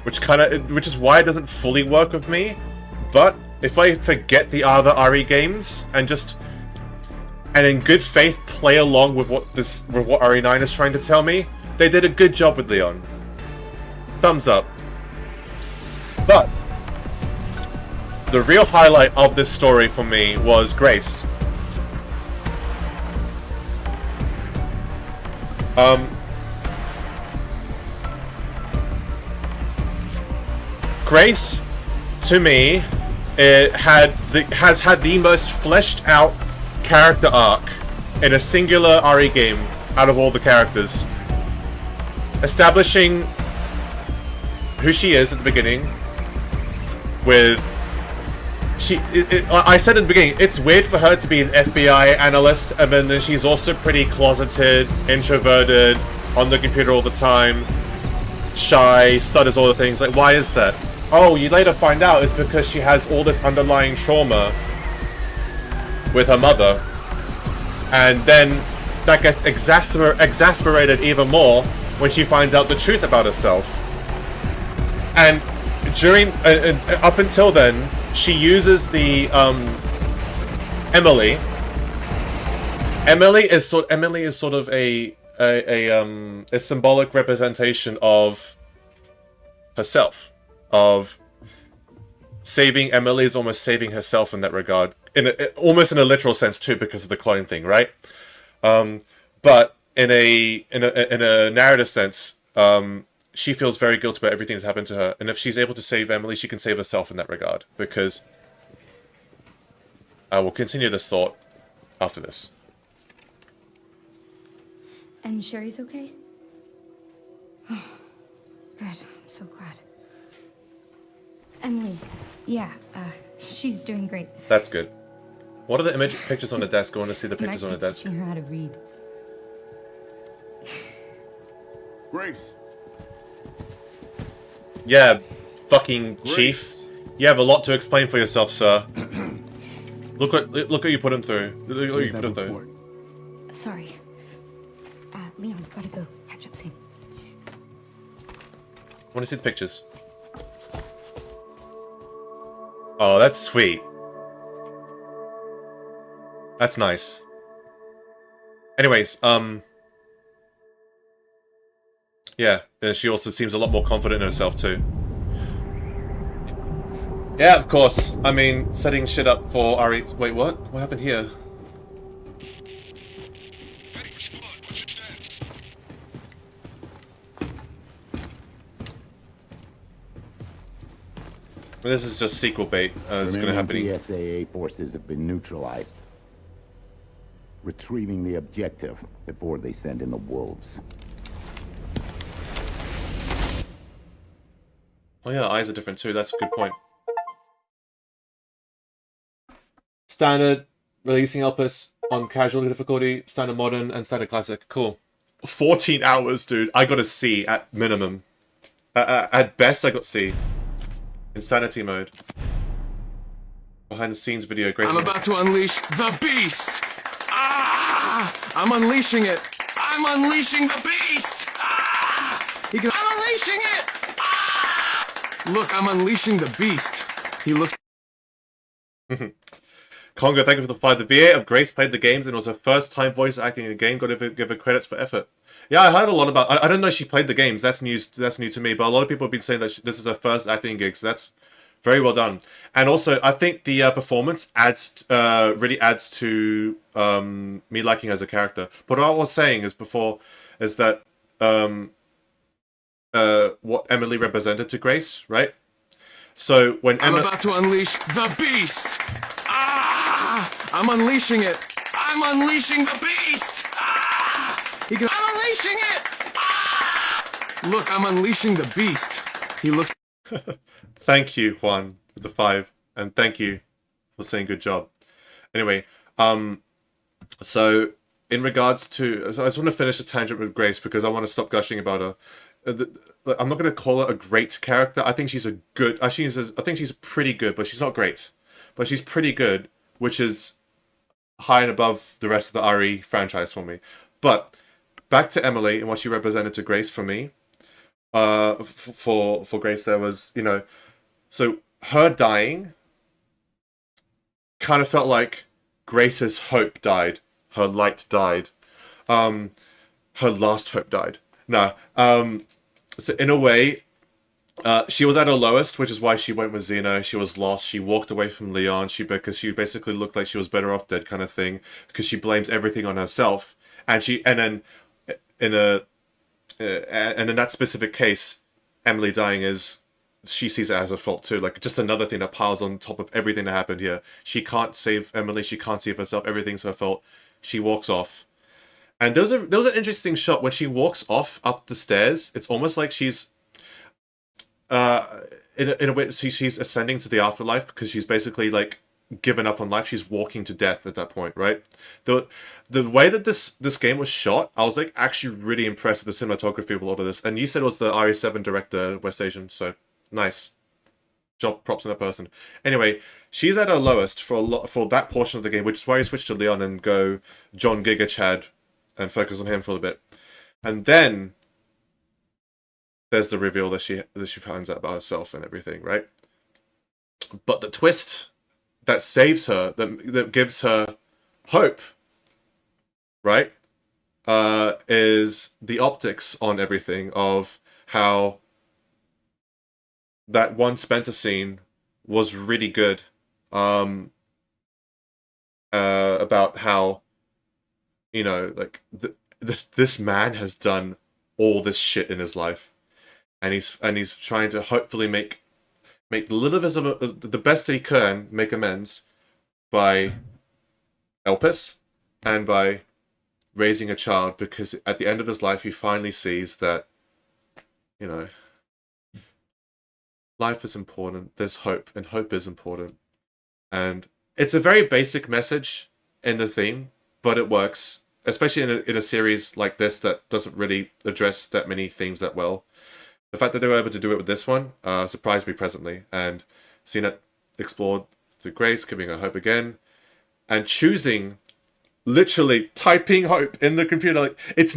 Which is why it doesn't fully work with me. But if I forget the other RE games and in good faith play along with what RE9 is trying to tell me, they did a good job with Leon. Thumbs up. But the real highlight of this story for me was Grace. Grace, to me, has had the most fleshed out character arc in a singular RE game out of all the characters. Establishing who she is at the beginning. I said in the beginning, it's weird for her to be an FBI analyst, and then she's also pretty closeted, introverted, on the computer all the time, shy, stutters all the things. Like, why is that? Oh, you later find out it's because she has all this underlying trauma with her mother. And then that gets exasperated even more when she finds out the truth about herself. And up until then, she uses the Emily. Emily is sort of a symbolic representation of herself. Of saving Emily is almost saving herself in that regard. almost in a literal sense too, because of the clone thing, right? But in a narrative sense, she feels very guilty about everything that's happened to her, and if she's able to save Emily, she can save herself in that regard. Because I will continue this thought after this. And Sherry's okay? Oh, good. I'm so glad. Emily, yeah, she's doing great. That's good. What are the pictures on the desk? I want to see the pictures on the desk. Teaching her how to read. Grace. Yeah, fucking Chief. You have a lot to explain for yourself, sir. Look what you put him through. Look what you put him through. Sorry. Leon, gotta go. Catch up soon. Want to see the pictures? Oh, that's sweet. That's nice. Anyways, yeah, she also seems a lot more confident in herself too. Yeah, of course. I mean, setting shit up for Ari. Wait, what? What happened here? This is just sequel bait. It's gonna happen. BSAA forces have been neutralized. Retrieving the objective before they send in the wolves. Oh yeah, eyes are different too. That's a good point. Standard, releasing Elpis on casual difficulty, standard modern, and standard classic. Cool. 14 hours, dude. I got a C at minimum. At best, I got C. Insanity mode. Behind the scenes video. Grace. I'm about to unleash the beast! Ah! I'm unleashing it! I'm unleashing the beast! Ah! I'm unleashing it! Ah! Look, I'm unleashing the beast. He looks... Congo, thank you for the 5. The VA of Grace played the games and it was her first time voice acting in a game. Got to give her credits for effort. Yeah, I heard a lot about... I didn't know she played the games. That's news. That's new to me. But a lot of people have been saying that this is her first acting gig. So that's very well done. And also, I think the performance really adds to me liking her as a character. But what I was saying is that what Emily represented to Grace, right? So when I'm about to unleash the beast! Ah! I'm unleashing it! I'm unleashing the beast! Ah! I'm unleashing it! Ah! Look, I'm unleashing the beast. He looks... Thank you, Juan, for the 5. And thank you for saying good job. Anyway, so in regards to... I just want to finish this tangent with Grace because I want to stop gushing about her. I'm not going to call her a great character. I think she's a good... I think she's pretty good, but she's not great. But she's pretty good, which is high and above the rest of the RE franchise for me. But back to Emily and what she represented to Grace for me. For Grace, there was, you know... So her dying kind of felt like Grace's hope died. Her light died. Her last hope died. No. So in a way, she was at her lowest, which is why she went with Xeno. She was lost. She walked away from Leon because she basically looked like she was better off dead, kind of thing. Because she blames everything on herself, and then in that specific case, Emily dying is she sees it as her fault too. Like just another thing that piles on top of everything that happened here. She can't save Emily. She can't save herself. Everything's her fault. She walks off. And there was an interesting shot when she walks off up the stairs. It's almost like she's, in a way, she's ascending to the afterlife because she's basically like given up on life. She's walking to death at that point, right? The way that this game was shot, I was like actually really impressed with the cinematography of a lot of this. And you said it was the RE7 director, West Asian, so nice job, props on that person. Anyway, she's at her lowest for that portion of the game, which is why you switch to Leon and go John Giga Chad and focus on him for a bit. And then there's the reveal that she finds out about herself and everything, right? But the twist that saves her, that gives her hope, right, is the optics on everything of how that one Spencer scene was really good. about how, you know, like this man has done all this shit in his life, and he's trying to hopefully make little of the best he can, make amends by Elpis and by raising a child, because at the end of his life he finally sees that, you know, life is important, there's hope, and hope is important. And it's a very basic message in the theme, but it works, especially in a series like this that doesn't really address that many themes that well. The fact that they were able to do it with this one surprised me pleasantly, and seeing it explored through Grace, giving her hope again, and choosing, literally typing hope in the computer, like it's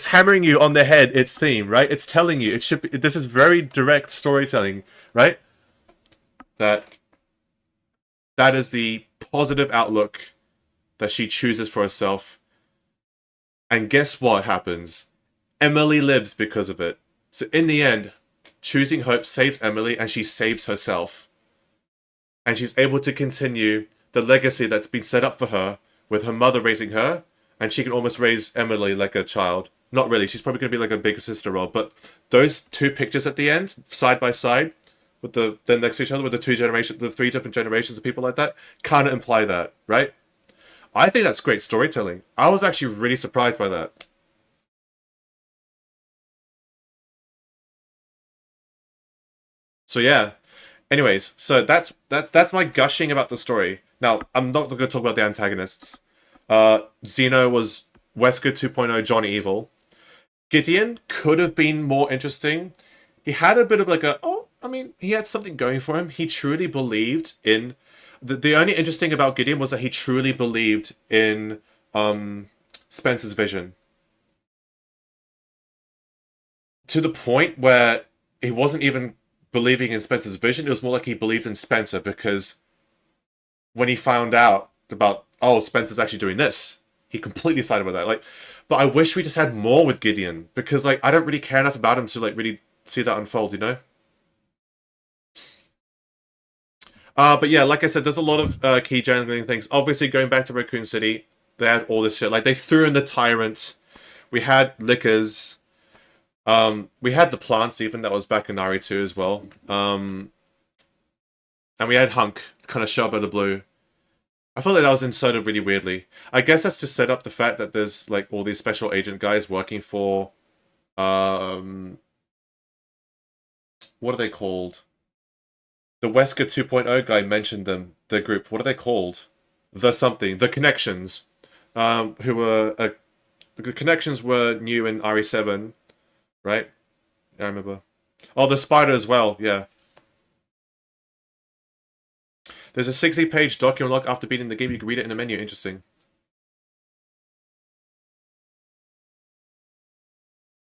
hammering you on the head its theme, right? It's telling you, it should be, this is very direct storytelling, right? That is the positive outlook that she chooses for herself. And guess what happens? Emily lives because of it. So in the end, choosing hope saves Emily, and she saves herself. And she's able to continue the legacy that's been set up for her, with her mother raising her, and she can almost raise Emily like a child. Not really, she's probably going to be like a big sister role, but those two pictures at the end, side by side, with they're next to each other, with the three different generations of people like that, kind of imply that, right? I think that's great storytelling. I was actually really surprised by that. So yeah. Anyways, so that's my gushing about the story. Now, I'm not going to talk about the antagonists. Xeno was Wesker 2.0 John Evil. Gideon could have been more interesting. He had a bit of like he had something going for him. He truly believed in... The only interesting about Gideon was that he truly believed in Spencer's vision. To the point where he wasn't even believing in Spencer's vision, it was more like he believed in Spencer, because when he found out about, oh, Spencer's actually doing this, he completely sided with that. Like, but I wish we just had more with Gideon, because like I don't really care enough about him to like really see that unfold, you know? But yeah, like I said, there's a lot of key jangling things. Obviously, going back to Raccoon City, they had all this shit. Like, they threw in the Tyrant. We had Lickers. We had the plants, even, that was back in RE2 as well. And we had Hunk, kind of show up out of the blue. I felt like that was inserted really weirdly. I guess that's to set up the fact that there's, like, all these special agent guys working for... what are they called? The Wesker 2.0 guy mentioned them, the group. What are they called? The something. The Connections. Who were... the Connections were new in RE7, right? Yeah, I remember. Oh, the Spider as well, yeah. There's a 60-page doc you unlock after beating the game. You can read it in the menu. Interesting.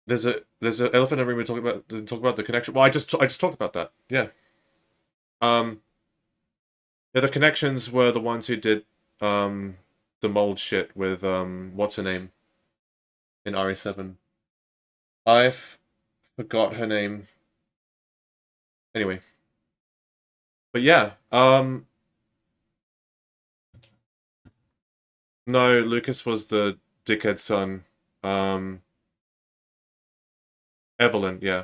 There's an elephant in the room we talk about the connection. Well, I just talked about that. Yeah. Yeah, the Connections were the ones who did the mold shit with what's her name in RE7. I forgot her name. Anyway. But yeah, no, Lucas was the dickhead son. Evelyn, yeah.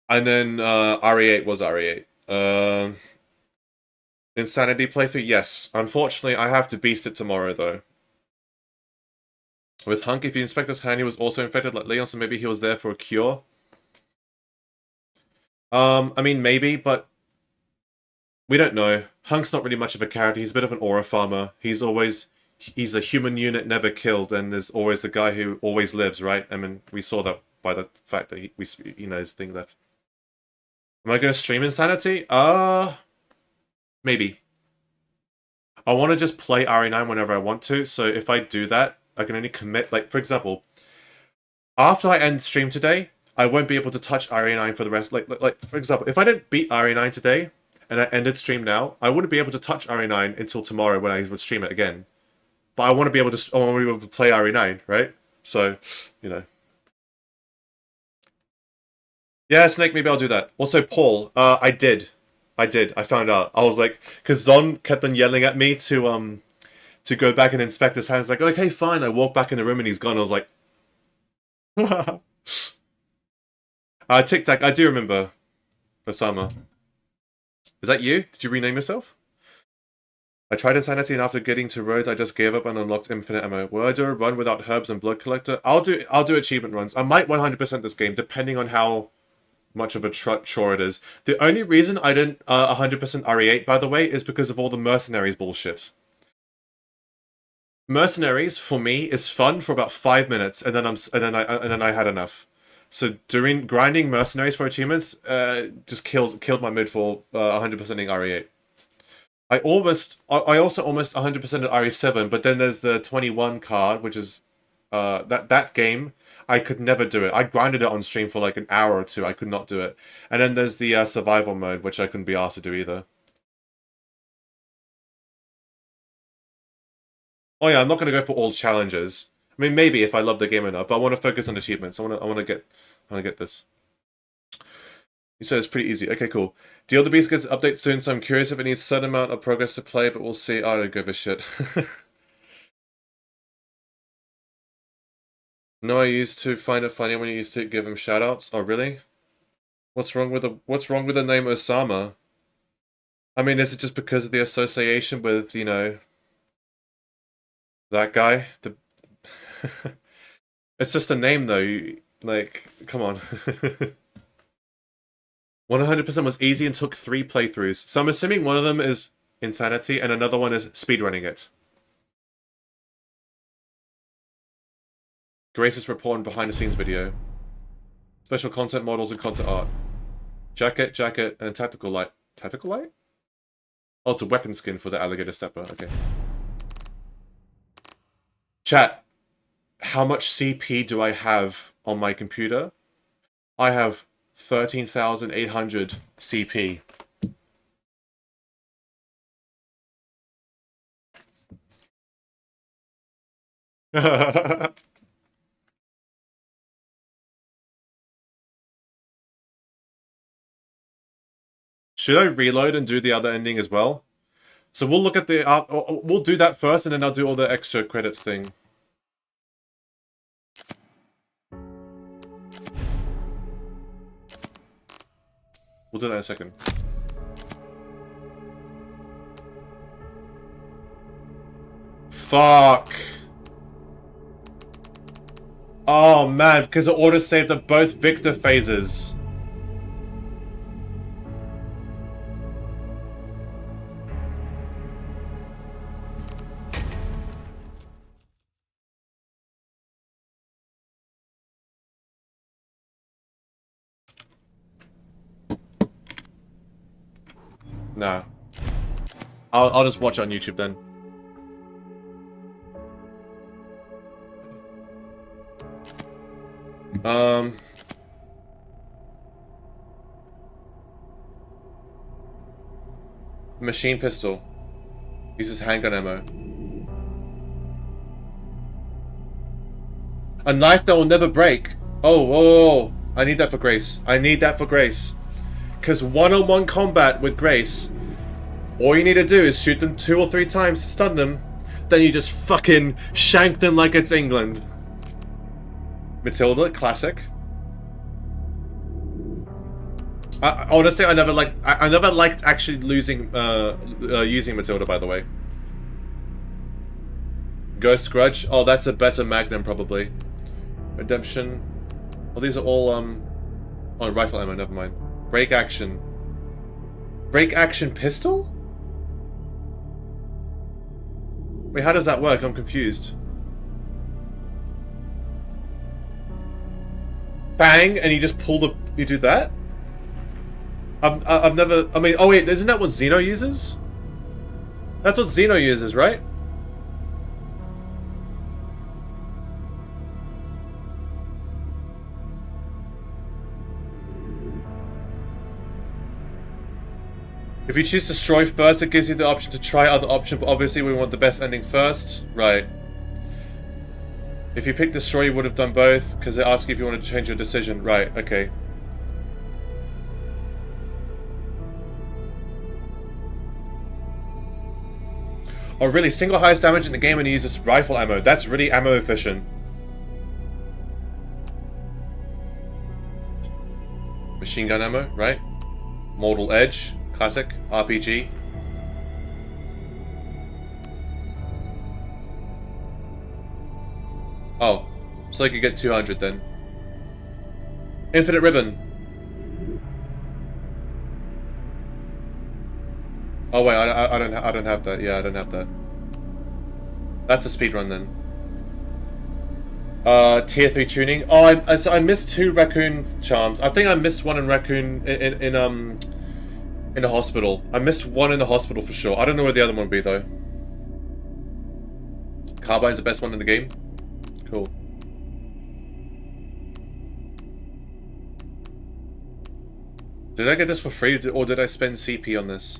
And then RE8 was RE8. Insanity playthrough, yes. Unfortunately, I have to beast it tomorrow, though. With Hunk, if you inspect his hand, he was also infected like Leon, so maybe he was there for a cure. I mean, maybe, but we don't know. Hunk's not really much of a character. He's a bit of an aura farmer. He's the human unit never killed, and there's always the guy who always lives, right? I mean, we saw that by the fact that his thing left. Am I going to stream Insanity? Maybe. I want to just play RE9 whenever I want to, so if I do that, I can only commit, like, for example, after I end stream today, I won't be able to touch RE9 for the rest, like, for example, if I didn't beat RE9 today, and I ended stream now, I wouldn't be able to touch RE9 until tomorrow when I would stream it again. But I want to be able to play RE9, right? So, you know. Yeah, Snake, maybe I'll do that. Also, Paul, I did. I did. I found out. I was like, because Zon kept on yelling at me to go back and inspect his hands. Like, okay, fine. I walk back in the room and he's gone. I was like, Tic Tac. I do remember Osama. Is that you? Did you rename yourself? I tried Insanity and after getting to Rhodes, I just gave up and unlocked infinite ammo. Will I do a run without herbs and blood collector? I'll do achievement runs. I might 100% this game, depending on how much of a chore it is. The only reason I didn't 100% RE8, by the way, is because of all the mercenaries bullshit. Mercenaries for me is fun for about 5 minutes, and then I had enough. So doing grinding mercenaries for achievements just killed my mood for 100%ing RE8. I also almost 100% at RE7, but then there's the 21 card, which is that game. I could never do it. I grinded it on stream for like an hour or two. I could not do it. And then there's the survival mode, which I couldn't be asked to do either. Oh yeah, I'm not going to go for all challenges. I mean, maybe if I love the game enough, but I want to focus on achievements. I want to get this. You said it's pretty easy. Okay, cool. Deal the Beast gets an update soon, so I'm curious if it needs a certain amount of progress to play, but we'll see. I don't give a shit. No, I used to find it funny when you used to give him shoutouts. Oh, really? What's wrong with the name Osama? I mean, is it just because of the association with, you know, that guy? It's just a name, though. Like, come on. 100% was easy and took 3 playthroughs. So I'm assuming one of them is Insanity and another one is speedrunning it. Greatest report and behind-the-scenes video. Special content models and content art. Jacket, and tactical light. Tactical light? Oh, it's a weapon skin for the alligator stepper. Okay. Chat. How much CP do I have on my computer? I have 13,800 CP. Should I reload and do the other ending as well? So we'll look at the we'll do that first, and then I'll do all the extra credits thing. We'll do that in a second. Fuck. Oh man, because it auto-saved at both Victor phases. Nah. I'll just watch on YouTube then. Machine pistol. Uses handgun ammo. A knife that will never break. Oh, I need that for Grace. I need that for Grace. Because one-on-one combat with Grace, all you need to do is shoot them 2 or 3 times to stun them, then you just fucking shank them like it's England. Matilda, classic. Honestly, I never liked actually using Matilda, by the way. Ghost Grudge. Oh, that's a better Magnum, probably. Redemption. Well, these are all, oh, rifle ammo, never mind. Break action. Break action pistol? Wait, how does that work? I'm confused. Bang, and you just pull the... You do that? I've never... I mean, oh wait, isn't that what Xeno uses? That's what Xeno uses, right? If you choose Destroy first, it gives you the option to try other options, but obviously we want the best ending first. Right. If you pick Destroy, you would have done both, because they ask you if you wanted to change your decision. Right, okay. Oh really, single highest damage in the game and he uses rifle ammo. That's really ammo efficient. Machine gun ammo, right? Mortal Edge, classic, RPG. Oh, so I could get 200 then. Infinite Ribbon. Oh wait, I don't have that. Yeah, I don't have that. That's a speedrun then. Tier 3 tuning. Oh, so I missed 2 raccoon charms. I think I missed one in raccoon in the hospital. I missed one in the hospital for sure. I don't know where the other one would be though. Carbine's the best one in the game. Cool. Did I get this for free or did I spend CP on this?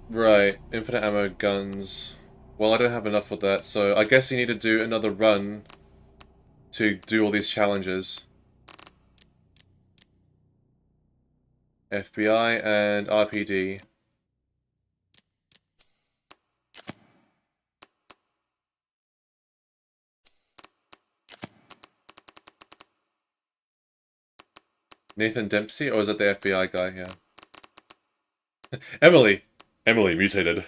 Right, infinite ammo, guns. Well, I don't have enough for that, so I guess you need to do another run to do all these challenges. FBI and RPD. Nathan Dempsey? Or is that the FBI guy? Yeah. Emily! Emily mutated.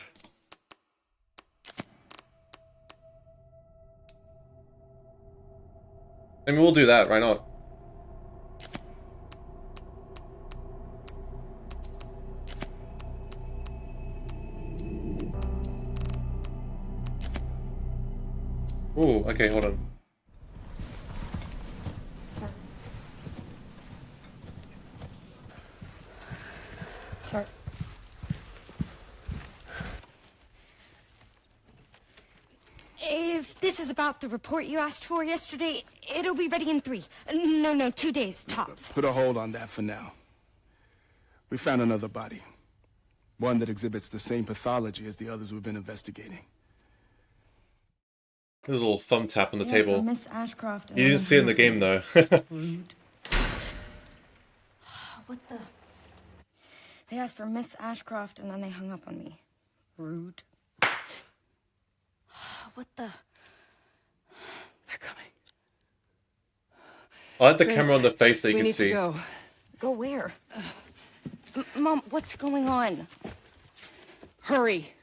I mean, we'll do that, why not? Ooh, okay, hold on. Sorry. If this is about the report you asked for yesterday, it'll be ready in 3. No, 2 days, tops. Put a hold on that for now. We found another body. One that exhibits the same pathology as the others we've been investigating. A little thumb tap on the Yes, table. for Miss Ashcroft. You didn't see it in the game though. Rude. What the? They asked for Miss Ashcroft and then they hung up on me. Rude. What the? They're coming. I like the camera on the face that you can see. Go. Go where? Mom, what's going on? Hurry.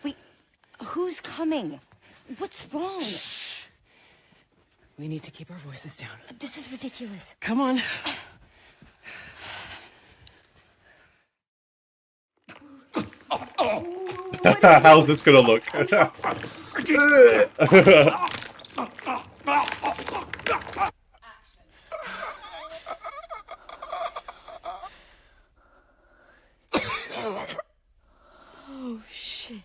Wait, who's coming? What's wrong? Shh. We need to keep our voices down. This is ridiculous. Come on. How's this gonna look? Oh, shit.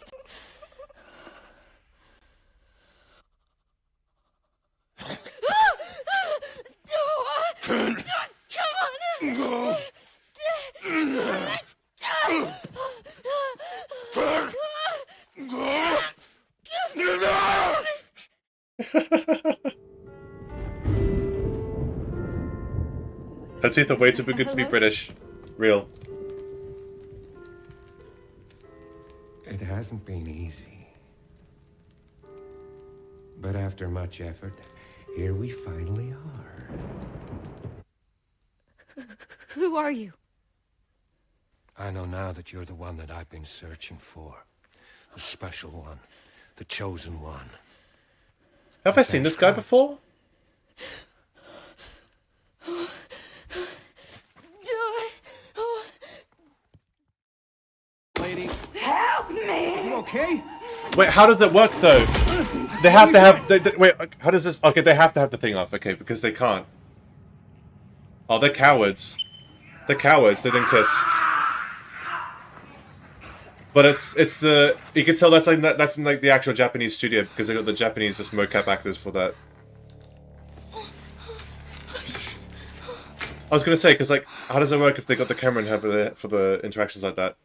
Let's see if the waits are good to be British. Real. It hasn't been easy. But after much effort, here we finally are. Who are you? I know now that you're the one that I've been searching for. The special one. The chosen one. Have I seen this guy before? Lady. Help me! You okay? Wait, how does that work though? They have to have. Wait, how does this? Okay, they have to have the thing off. Okay, because they can't. Oh, they're cowards. They're cowards. They didn't kiss. But it's the you can tell that's in like the actual Japanese studio because they got the Japanese just mocap actors for that. I was gonna say because like how does it work if they got the camera and have it for the interactions like that?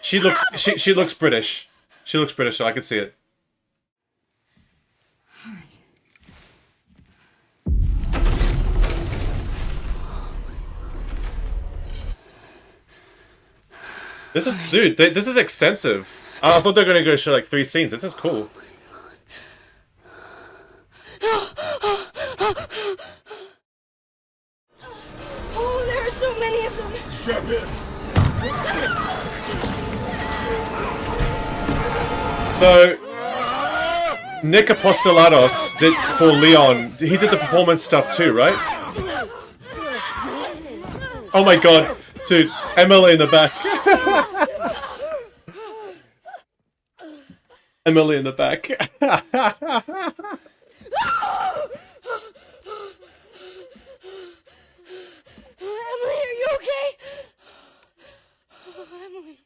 She looks British. She looks British, so I can see it. This is, dude, this is extensive. I thought they were gonna go show like 3 scenes. This is cool. Oh, there are so many of them. So, Nick Apostolados did for Leon. He did the performance stuff too, right? Oh my god, dude, Emily in the back. Emily in the back. Emily, are you okay? Oh, Emily.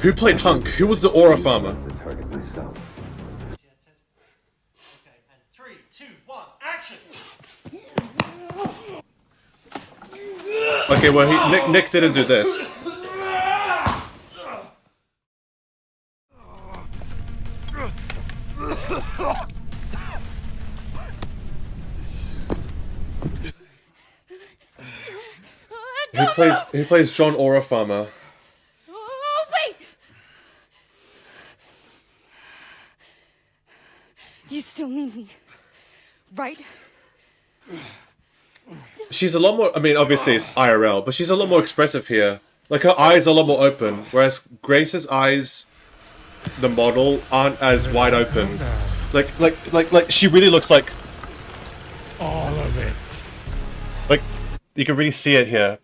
Who played Hunk? Who was the aura farmer? Target myself. Okay, and 3, 2, 1, action! Okay, well, Nick didn't do this. Who plays John Aura Farmer? Oh, wait! You still need me, right? She's a lot more, I mean, obviously it's IRL, but she's a lot more expressive here. Like, her eyes are a lot more open, whereas Grace's eyes, the model, aren't as wide open. Like, she really looks like... All of it. Like, you can really see it here.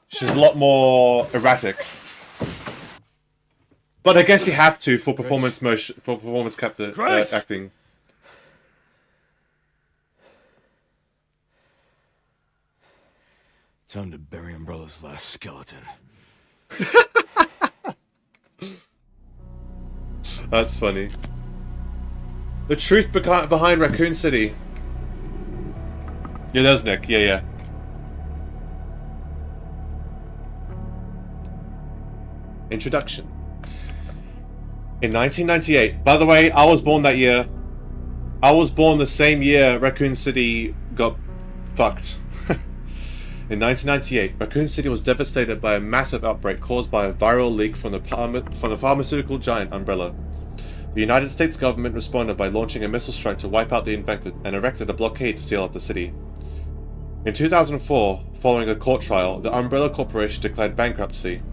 She's a lot more erratic. But I guess you have to for performance motion, for performance acting. Time to bury Umbrella's last skeleton. That's funny. The truth behind Raccoon City. Yeah, there's Nick. Yeah. Introduction. In 1998. By the way, I was born that year. I was born the same year Raccoon City got fucked. In 1998, Raccoon City was devastated by a massive outbreak caused by a viral leak from the pharmaceutical giant Umbrella. The United States government responded by launching a missile strike to wipe out the infected and erected a blockade to seal off the city. In 2004, following a court trial, the Umbrella Corporation declared bankruptcy.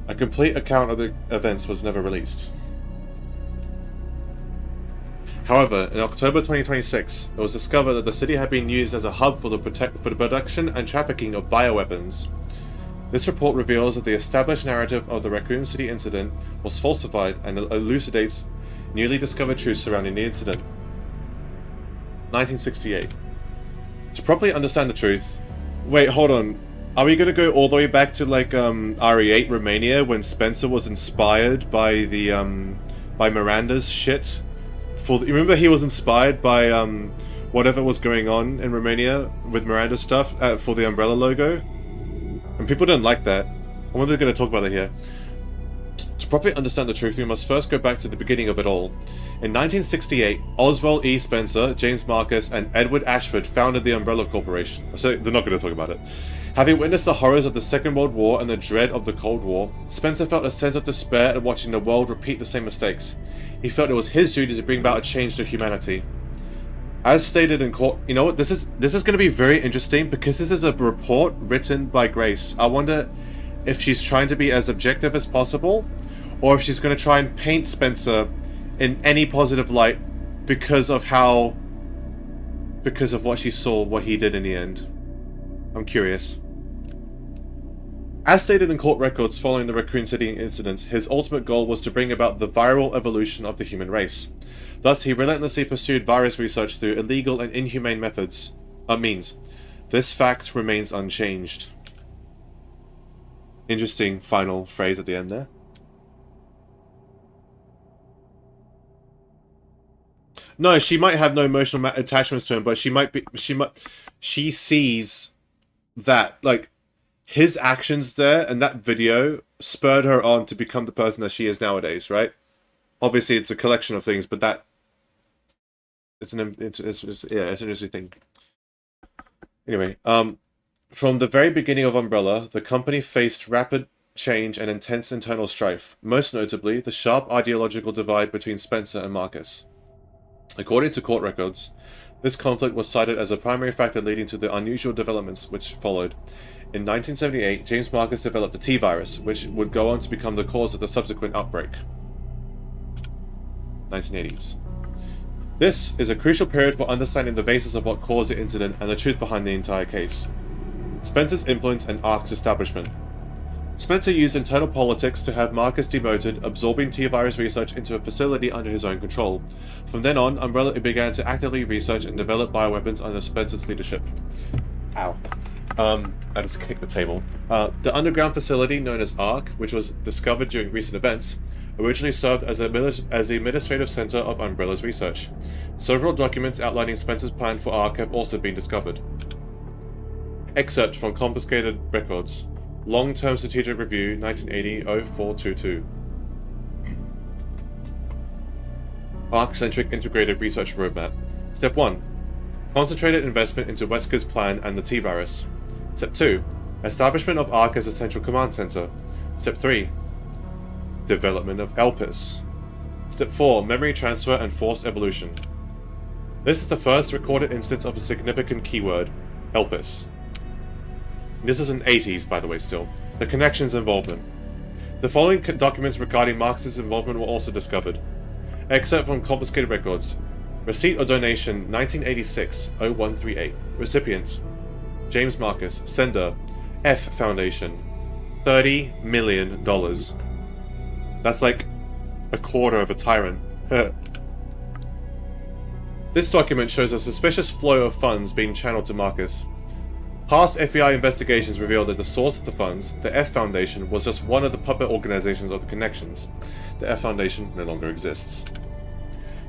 A complete account of the events was never released. However, in October 2026, it was discovered that the city had been used as a hub for the production and trafficking of bioweapons. This report reveals that the established narrative of the Raccoon City incident was falsified and elucidates newly discovered truths surrounding the incident. 1968. To properly understand the truth... Wait, hold on. Are we gonna go all the way back to, like, RE8 Romania, when Spencer was inspired by the, by Miranda's shit? You remember he was inspired by, whatever was going on in Romania with Miranda's stuff for the Umbrella logo? And people didn't like that. I wonder if they're gonna talk about it here. To properly understand the truth, we must first go back to the beginning of it all. In 1968, Oswald E. Spencer, James Marcus, and Edward Ashford founded the Umbrella Corporation. So they're not going to talk about it. Having witnessed the horrors of the Second World War and the dread of the Cold War, Spencer felt a sense of despair at watching the world repeat the same mistakes. He felt it was his duty to bring about a change to humanity. As stated in court, you know what, this is going to be very interesting because this is a report written by Grace. I wonder if she's trying to be as objective as possible, or if she's going to try and paint Spencer in any positive light because of what she saw, what he did in the end. I'm curious. As stated in court records following the Raccoon City incident, his ultimate goal was to bring about the viral evolution of the human race. Thus, he relentlessly pursued virus research through illegal and inhumane means. This fact remains unchanged. Interesting final phrase at the end there. No, she might have no emotional attachments to him, but she sees that, like, his actions there and that video spurred her on to become the person that she is nowadays, right? Obviously, it's a collection of things, but that it's an interesting thing. Anyway, from the very beginning of Umbrella, the company faced rapid change and intense internal strife, most notably the sharp ideological divide between Spencer and Marcus. According to court records, this conflict was cited as a primary factor leading to the unusual developments which followed. In 1978, James Marcus developed the T-virus, which would go on to become the cause of the subsequent outbreak. 1980s. This is a crucial period for understanding the basis of what caused the incident and the truth behind the entire case. Spencer's influence and ARC's establishment. Spencer used internal politics to have Marcus demoted, absorbing T-virus research into a facility under his own control. From then on, Umbrella began to actively research and develop bioweapons under Spencer's leadership. Ow. I just kicked the table. The underground facility known as ARC, which was discovered during recent events, originally served as the administrative center of Umbrella's research. Several documents outlining Spencer's plan for ARC have also been discovered. Excerpt from confiscated records. Long-Term Strategic Review, 1980-0422. ARC-centric integrated research roadmap. Step 1. Concentrated investment into Wesker's plan and the T-virus. Step 2. Establishment of ARC as a central command center. Step 3. Development of Elpis. Step 4. Memory transfer and forced evolution. This is the first recorded instance of a significant keyword, Elpis. This is in 80s, by the way, still. The Connections involvement. The following documents regarding Marcus's involvement were also discovered. Excerpt from confiscated records. Receipt or donation 1986-0138. Recipients: James Marcus. Sender: F Foundation. $30 million. That's like a quarter of a tyrant. This document shows a suspicious flow of funds being channeled to Marcus. Past FBI investigations revealed that the source of the funds, the F Foundation, was just one of the puppet organizations of the Connections. The F Foundation no longer exists.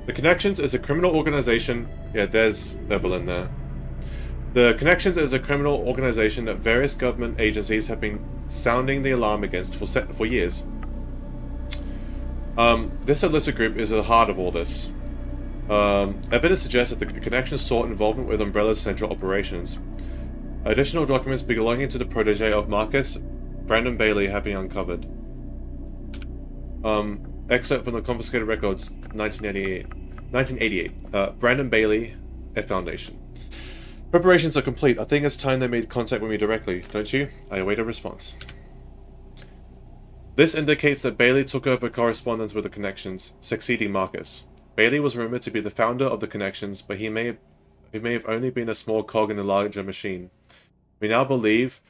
The Connections is a criminal organization. Yeah, there's Evelyn there. The Connections is a criminal organization that various government agencies have been sounding the alarm against for years. This illicit group is at the heart of all this. Evidence suggests that the Connections sought involvement with Umbrella's central operations. Additional documents belonging to the protege of Marcus, Brandon Bailey, have been uncovered. Excerpt from the confiscated records, 1988. Brandon Bailey, F Foundation. Preparations are complete. I think it's time they made contact with me directly, don't you? I await a response. This indicates that Bailey took over correspondence with the Connections, succeeding Marcus. Bailey was rumored to be the founder of the Connections, but he may have only been a small cog in the larger machine. We now believe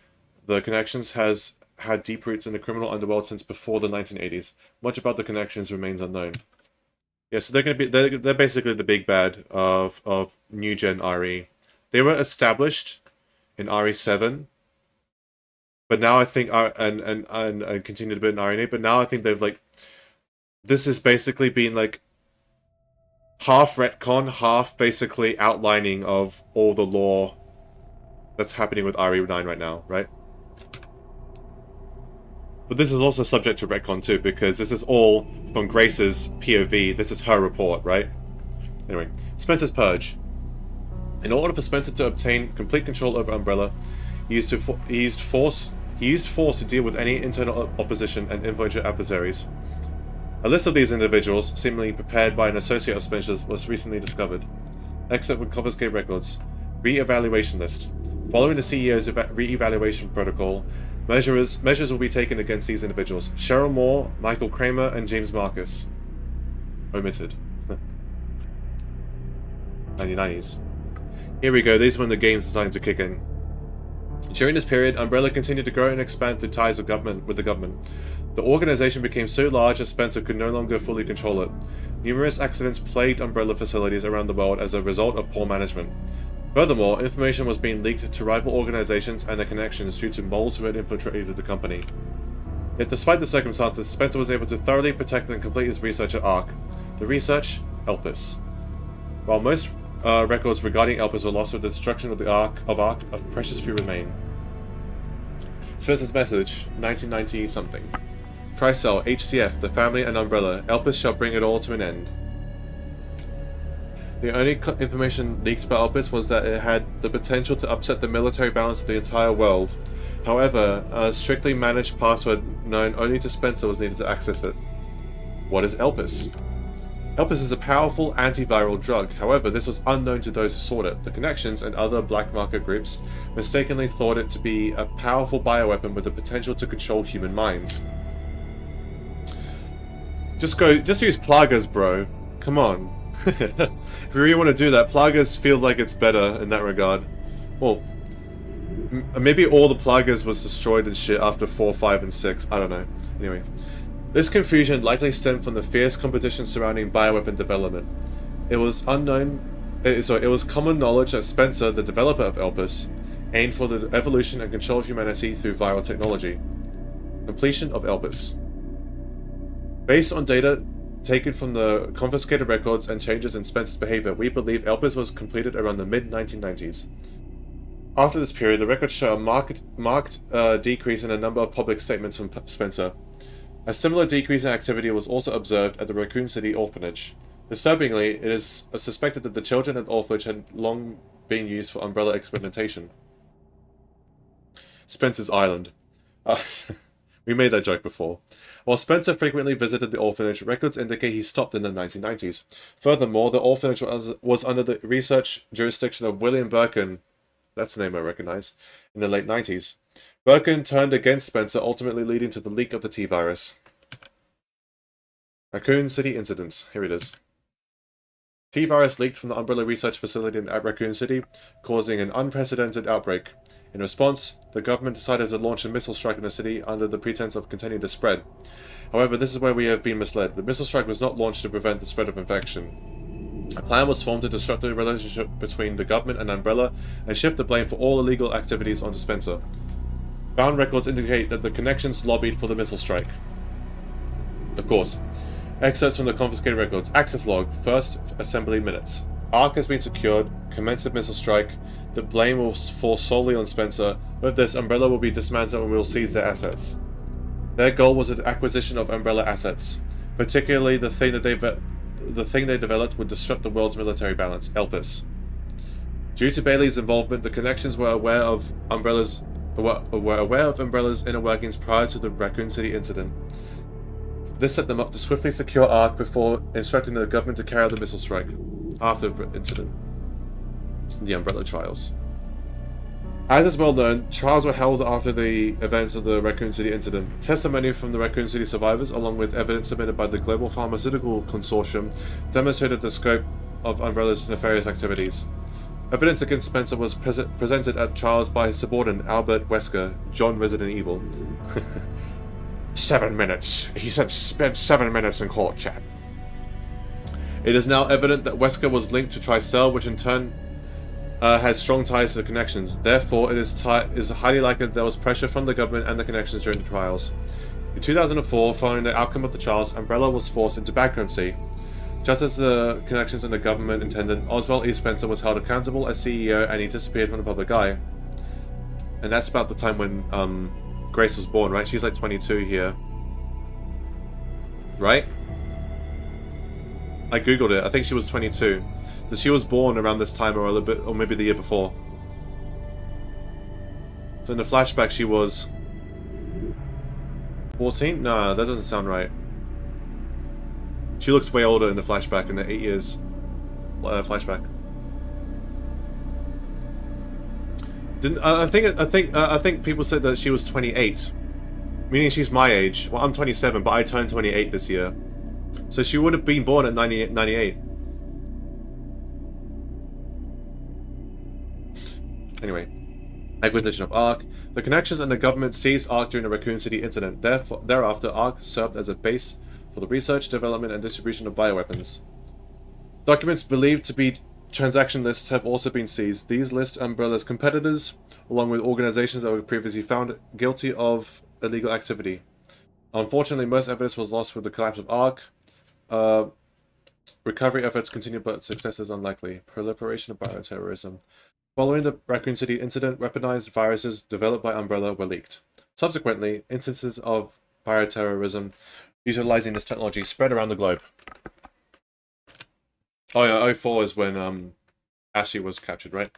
the Connections has had deep roots in the criminal underworld since before the 1980s. Much about the Connections remains unknown. Yeah, so they're basically the big bad of new gen RE. They were established in RE7, but now I think and continued a bit in RE8, but now I think they've like this has basically been like half retcon, half basically outlining of all the lore that's happening with RE9 right now, right? But this is also subject to retcon too, because this is all from Grace's POV. This is her report, right? Anyway, Spencer's Purge. In order for Spencer to obtain complete control over Umbrella, he used force to deal with any internal opposition and influential adversaries. A list of these individuals, seemingly prepared by an associate of Spencer's, was recently discovered. Excerpt from confiscated records. Re-evaluation list. Following the CEO's re-evaluation protocol, measures will be taken against these individuals. Cheryl Moore, Michael Kramer, and James Marcus. Omitted. 1990s. Here we go, these are when the games are starting to kick in. During this period, Umbrella continued to grow and expand through ties with the government. The organization became so large that Spencer could no longer fully control it. Numerous accidents plagued Umbrella facilities around the world as a result of poor management. Furthermore, information was being leaked to rival organizations and their connections due to moles who had infiltrated the company. Yet despite the circumstances, Spencer was able to thoroughly protect and complete his research at ARC. The research, Elpis. While most records regarding Elpis were lost with the destruction of the ARC, of precious few remain. Spencer's message, 1990 something. Tricell, HCF, the family and Umbrella. Elpis shall bring it all to an end. The only information leaked by Elpis was that it had the potential to upset the military balance of the entire world. However, a strictly managed password known only to Spencer was needed to access it. What is Elpis? Elpis is a powerful antiviral drug. However, this was unknown to those who sought it. The Connections and other black market groups mistakenly thought it to be a powerful bioweapon with the potential to control human minds. Just use Plagas, bro. Come on. If you really want to do that, Plagas feel like it's better in that regard. Well, maybe all the Plagas was destroyed and shit after 4, 5, and 6. I don't know. Anyway. This confusion likely stemmed from the fierce competition surrounding bioweapon development. It was common knowledge that Spencer, the developer of Elpis, aimed for the evolution and control of humanity through viral technology. Completion of Elpis. Based on data taken from the confiscated records and changes in Spencer's behavior, we believe Elpis was completed around the mid-1990s. After this period, the records show a marked decrease in the number of public statements from Spencer. A similar decrease in activity was also observed at the Raccoon City orphanage. Disturbingly, it is suspected that the children at the orphanage had long been used for Umbrella experimentation. Spencer's Island. We made that joke before. While Spencer frequently visited the orphanage, records indicate he stopped in the 1990s. Furthermore, the orphanage was under the research jurisdiction of William Birkin, that's a name I recognize, in the late 90s. Birkin turned against Spencer, ultimately leading to the leak of the T-virus. Raccoon City Incident. Here it is. T-virus leaked from the Umbrella research facility at Raccoon City, causing an unprecedented outbreak. In response, the government decided to launch a missile strike in the city under the pretense of containing the spread. However, this is where we have been misled. The missile strike was not launched to prevent the spread of infection. A plan was formed to disrupt the relationship between the government and Umbrella and shift the blame for all illegal activities onto Spencer. Found records indicate that the Connections lobbied for the missile strike. Of course. Excerpts from the confiscated records. Access log. First assembly minutes. ARC has been secured. Commence the missile strike. The blame will fall solely on Spencer. With this, Umbrella will be dismantled and we will seize their assets. Their goal was the acquisition of Umbrella assets. Particularly the thing they developed would disrupt the world's military balance. Elpis. Due to Bailey's involvement, the Connections were aware of Umbrella's inner workings prior to the Raccoon City incident. This set them up to swiftly secure ARC before instructing the government to carry out the missile strike. After the incident. The Umbrella trials. As is well known, trials were held after the events of the Raccoon City incident. Testimony from the Raccoon City survivors, along with evidence submitted by the Global Pharmaceutical Consortium, demonstrated the scope of Umbrella's nefarious activities. Evidence against Spencer was presented at trials by his subordinate Albert Wesker, John Resident Evil. 7 minutes. He said spent 7 minutes in court, chat. It is now evident that Wesker was linked to Tricell, which in turn had strong ties to the Connections. Therefore, it is highly likely that there was pressure from the government and the Connections during the trials. In 2004, following the outcome of the trials, Umbrella was forced into bankruptcy. Just as the Connections and the government intended, Oswald E. Spencer was held accountable as CEO and he disappeared from the public eye. And that's about the time when Grace was born, right? She's like 22 here. Right? I googled it. I think she was 22. So she was born around this time or a little bit, or maybe the year before. So in the flashback she was 14? Nah, that doesn't sound right. She looks way older in the flashback, in the 8 years flashback. I think people said that she was 28, meaning she's my age. Well, I'm 27, but I turned 28 this year, so she would have been born at 98. Anyway, acquisition of ARC. The Connections and the government seized ARC during the Raccoon City incident. Thereafter, ARC served as a base for the research, development, and distribution of bioweapons. Documents believed to be transaction lists have also been seized. These list Umbrella's competitors, along with organizations that were previously found guilty of illegal activity. Unfortunately, most evidence was lost with the collapse of ARC. Recovery efforts continue, but success is unlikely. Proliferation of bioterrorism. Following the Raccoon City incident, weaponized viruses developed by Umbrella were leaked. Subsequently, instances of bioterrorism utilizing this technology spread around the globe. Oh yeah, 04 is when Ashley was captured, right?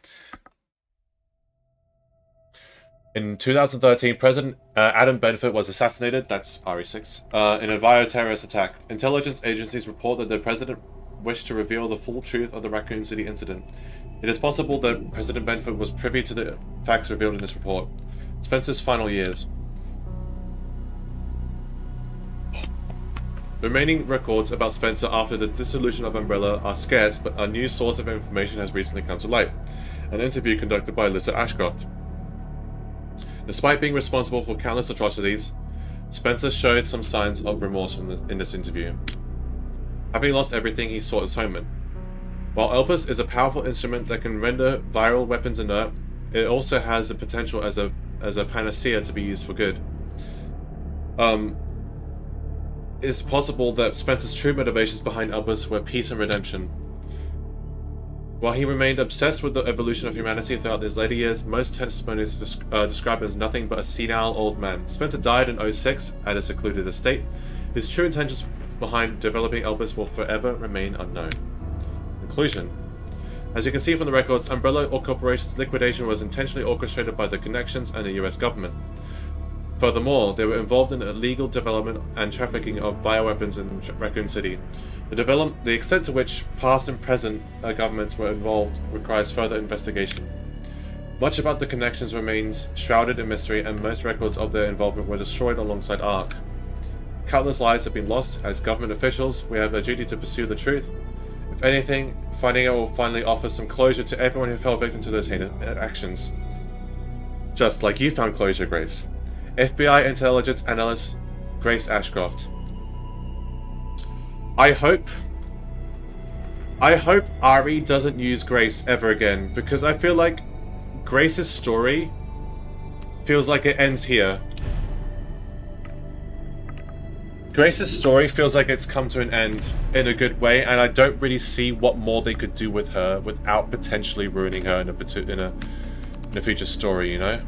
In 2013, President Adam Benford was assassinated, that's RE6, in a bioterrorist attack. Intelligence agencies report that the president wished to reveal the full truth of the Raccoon City incident. It is possible that President Benford was privy to the facts revealed in this report. Spencer's final years. Remaining records about Spencer after the dissolution of Umbrella are scarce, but a new source of information has recently come to light. An interview conducted by Alyssa Ashcroft. Despite being responsible for countless atrocities, Spencer showed some signs of remorse in this interview. Having lost everything, he sought atonement. While Elpis is a powerful instrument that can render viral weapons inert, it also has the potential as a panacea to be used for good. It's possible that Spencer's true motivations behind Elpis were peace and redemption. While he remained obsessed with the evolution of humanity throughout his later years, most testimonies describe him as nothing but a senile old man. Spencer died in 06 at a secluded estate. His true intentions behind developing Elpis will forever remain unknown. Conclusion. As you can see from the records, Umbrella Corporation's liquidation was intentionally orchestrated by the connections and the US government. Furthermore, they were involved in illegal development and trafficking of bioweapons in Raccoon City. The extent to which past and present governments were involved requires further investigation. Much about the connections remains shrouded in mystery, and most records of their involvement were destroyed alongside ARC. Countless lives have been lost. As government officials, we have a duty to pursue the truth. If anything, finding out will finally offer some closure to everyone who fell victim to those heinous actions. Just like you found closure, Grace. FBI intelligence analyst Grace Ashcroft. I hope Ari doesn't use Grace ever again, because I feel like Grace's story feels like it ends here. Grace's story feels like it's come to an end in a good way, and I don't really see what more they could do with her without potentially ruining her in a future story, you know?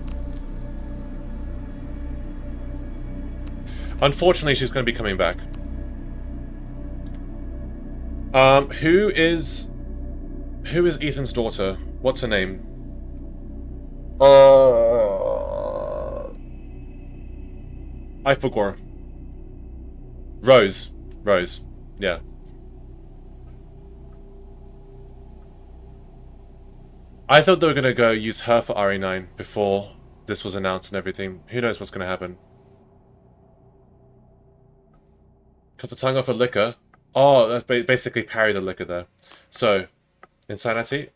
Unfortunately, she's going to be coming back. Who is Ethan's daughter? What's her name? I forgot. Rose. Yeah. I thought they were going to go use her for RE9 before this was announced and everything. Who knows what's going to happen. Cut the tongue off a liquor. Oh, that's basically parry the liquor there. So, Insanity,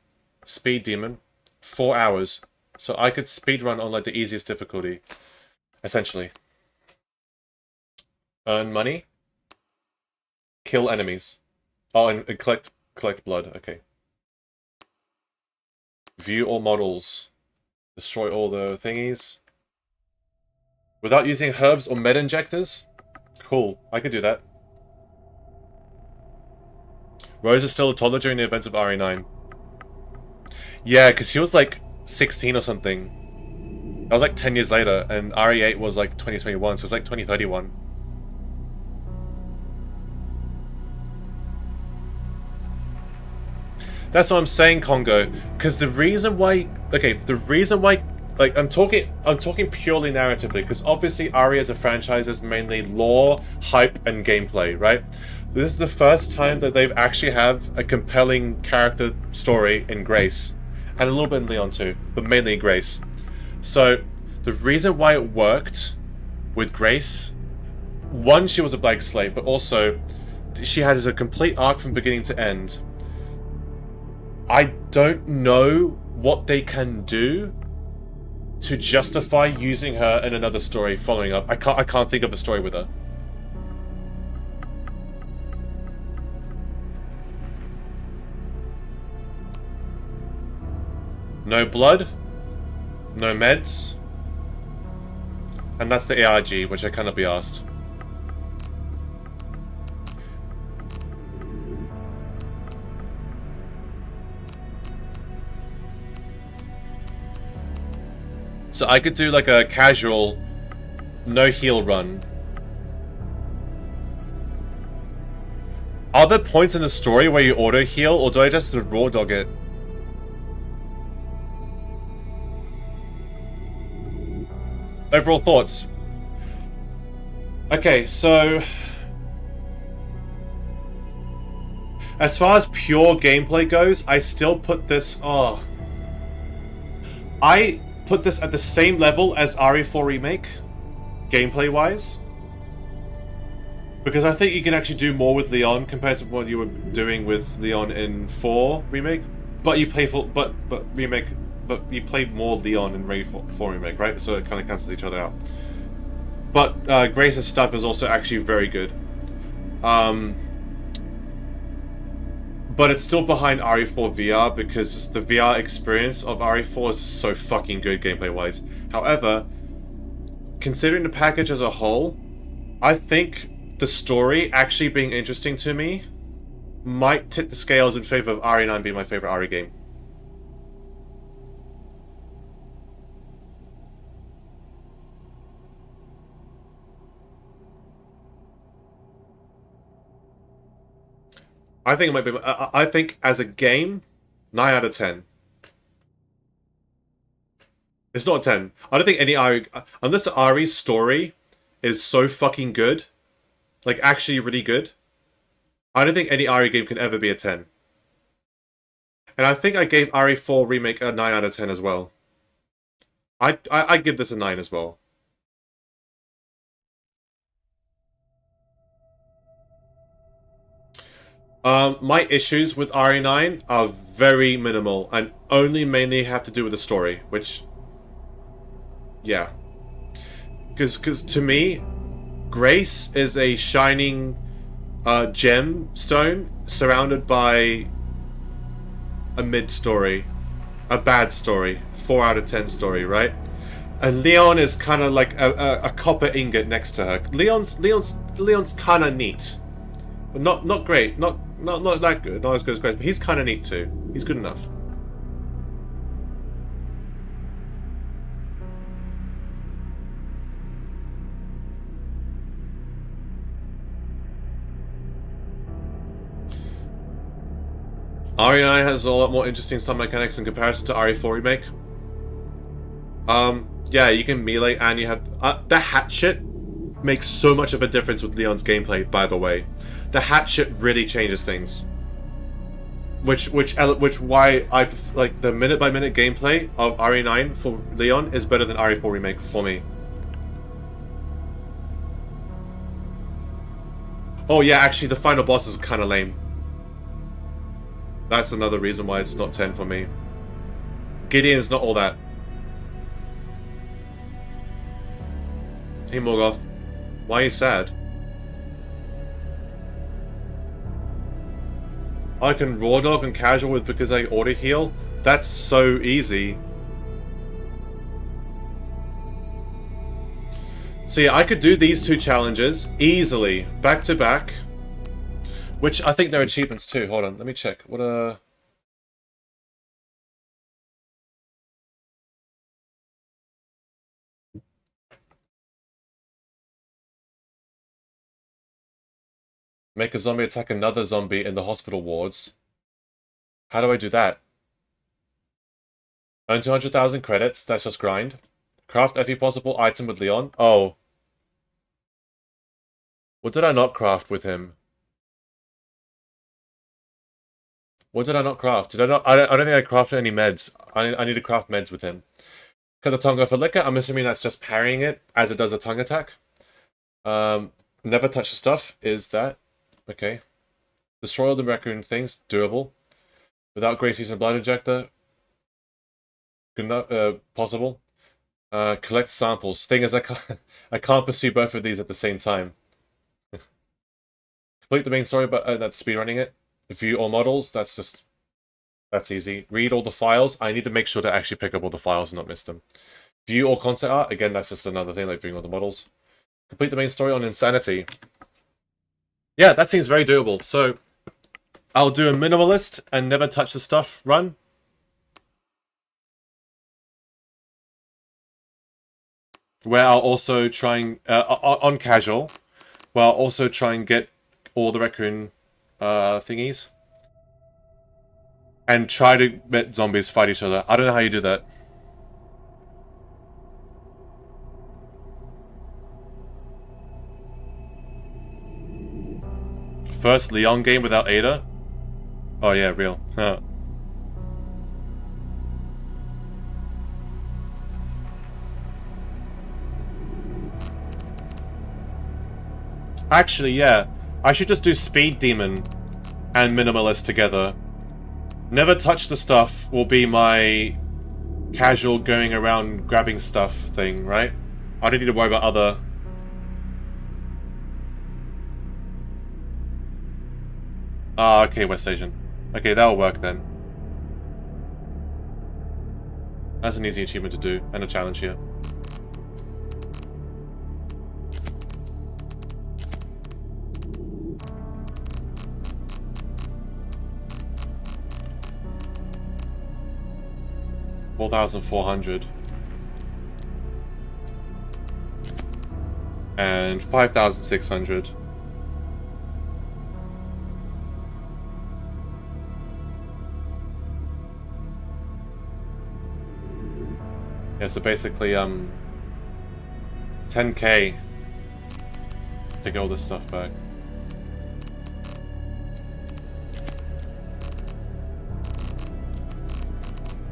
Speed Demon, 4 hours. So I could speedrun on like the easiest difficulty, essentially. Earn money. Kill enemies. Oh, and collect blood. Okay. View all models. Destroy all the thingies. Without using herbs or med injectors? Cool. I could do that. Rose is still a toddler during the events of RE9. Yeah, because she was like 16 or something. That was like 10 years later, and RE8 was like 2021, so it's like 2031. That's what I'm saying, Congo. Because the reason why, like I'm talking purely narratively, because obviously RE as a franchise is mainly lore, hype, and gameplay, right? This is the first time that they've actually have a compelling character story in Grace. And a little bit in Leon too, but mainly Grace. So, the reason why it worked with Grace, one, she was a blank slate, but also, she had a complete arc from beginning to end. I don't know what they can do to justify using her in another story following up. I can't think of a story with her. No blood, no meds, and that's the ARG, which I cannot be asked. So I could do like a casual No heal run. Are there points in the story where you auto heal, or do I just raw dog it? Overall thoughts. Okay, so as far as pure gameplay goes, I still put this. Oh, I put this at the same level as RE4 Remake, gameplay-wise. Because I think you can actually do more with Leon compared to what you were doing with Leon in 4 Remake. But you play but you play more Leon in RE4 Remake, right? So it kind of cancels each other out. But Grace's stuff is also actually very good. But it's still behind RE4 VR because the VR experience of RE4 is so fucking good gameplay-wise. However, considering the package as a whole, I think the story actually being interesting to me might tip the scales in favor of RE9 being my favorite RE game. I think it might be. I think as a game, 9 out of 10. It's not 10. I don't think any RE, unless the RE story is so fucking good, like actually really good, I don't think any RE game can ever be a 10. And I think I gave RE4 Remake a 9 out of 10 as well. I give this a 9 as well. My issues with RE9 are very minimal and only mainly have to do with the story, which, yeah. Because to me, Grace is a shining gemstone surrounded by a mid-story, a bad story, 4 out of 10 story, right? And Leon is kind of like a copper ingot next to her. Leon's kind of neat, but not great, not that good, not as good as Grace, but he's kind of neat too. He's good enough. RE9 has a lot more interesting stun mechanics in comparison to RE4 Remake. Yeah, you can melee and you have... the hatchet makes so much of a difference with Leon's gameplay, by the way. The hatchet really changes things. Which why I like the minute-by-minute gameplay of RE9 for Leon is better than RE4 Remake for me. Oh yeah, actually the final boss is kind of lame. That's another reason why it's not 10 for me. Gideon's not all that. Hey Morgoth, why are you sad? I can raw dog and casual with because I auto heal? That's so easy. So yeah, I could do these two challenges easily, back to back. Which I think they're achievements too. Hold on, let me check. What make a zombie attack another zombie in the hospital wards. How do I do that? Earn 200,000 credits, that's just grind. Craft every possible item with Leon. Oh. What did I not craft with him? What did I not craft? Did I not? I don't think I crafted any meds. I need to craft meds with him. Cut the tongue off a liquor. I'm assuming that's just parrying it as it does a tongue attack. Never touch the stuff. Is that okay? Destroy all the raccoon things. Doable. Without Grace using a blood injector. Good enough. Possible. Collect samples. Thing is, I can't pursue both of these at the same time. Complete the main story, but that's speedrunning it. View all models, that's easy. Read all the files. I need to make sure to actually pick up all the files and not miss them. View all concept art. Again, that's just another thing, like viewing all the models. Complete the main story on Insanity. Yeah, that seems very doable. So, I'll do a minimalist and never touch the stuff run. where I'll also try and on casual, where I'll also try and get all the raccoon thingies, and try to let zombies fight each other. I don't know how you do that. First Leon game without Ada? Oh yeah, real. Actually, yeah. I should just do Speed Demon and Minimalist together. Never touch the stuff will be my casual going around grabbing stuff thing, right? I don't need to worry about other... Ah, okay, West Asian. Okay, that'll work then. That's an easy achievement to do, and a challenge here. $4,400 and 5,600. Yeah, so basically 10k to get all this stuff back.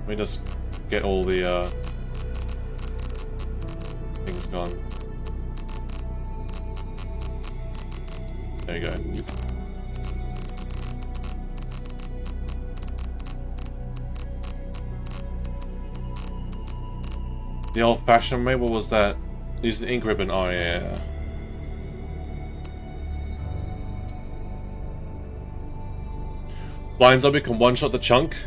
Let me just get all the things gone. There you go. The old-fashioned way, what was that? Use the ink ribbon. Oh yeah. Blind zombie can one-shot the chunk.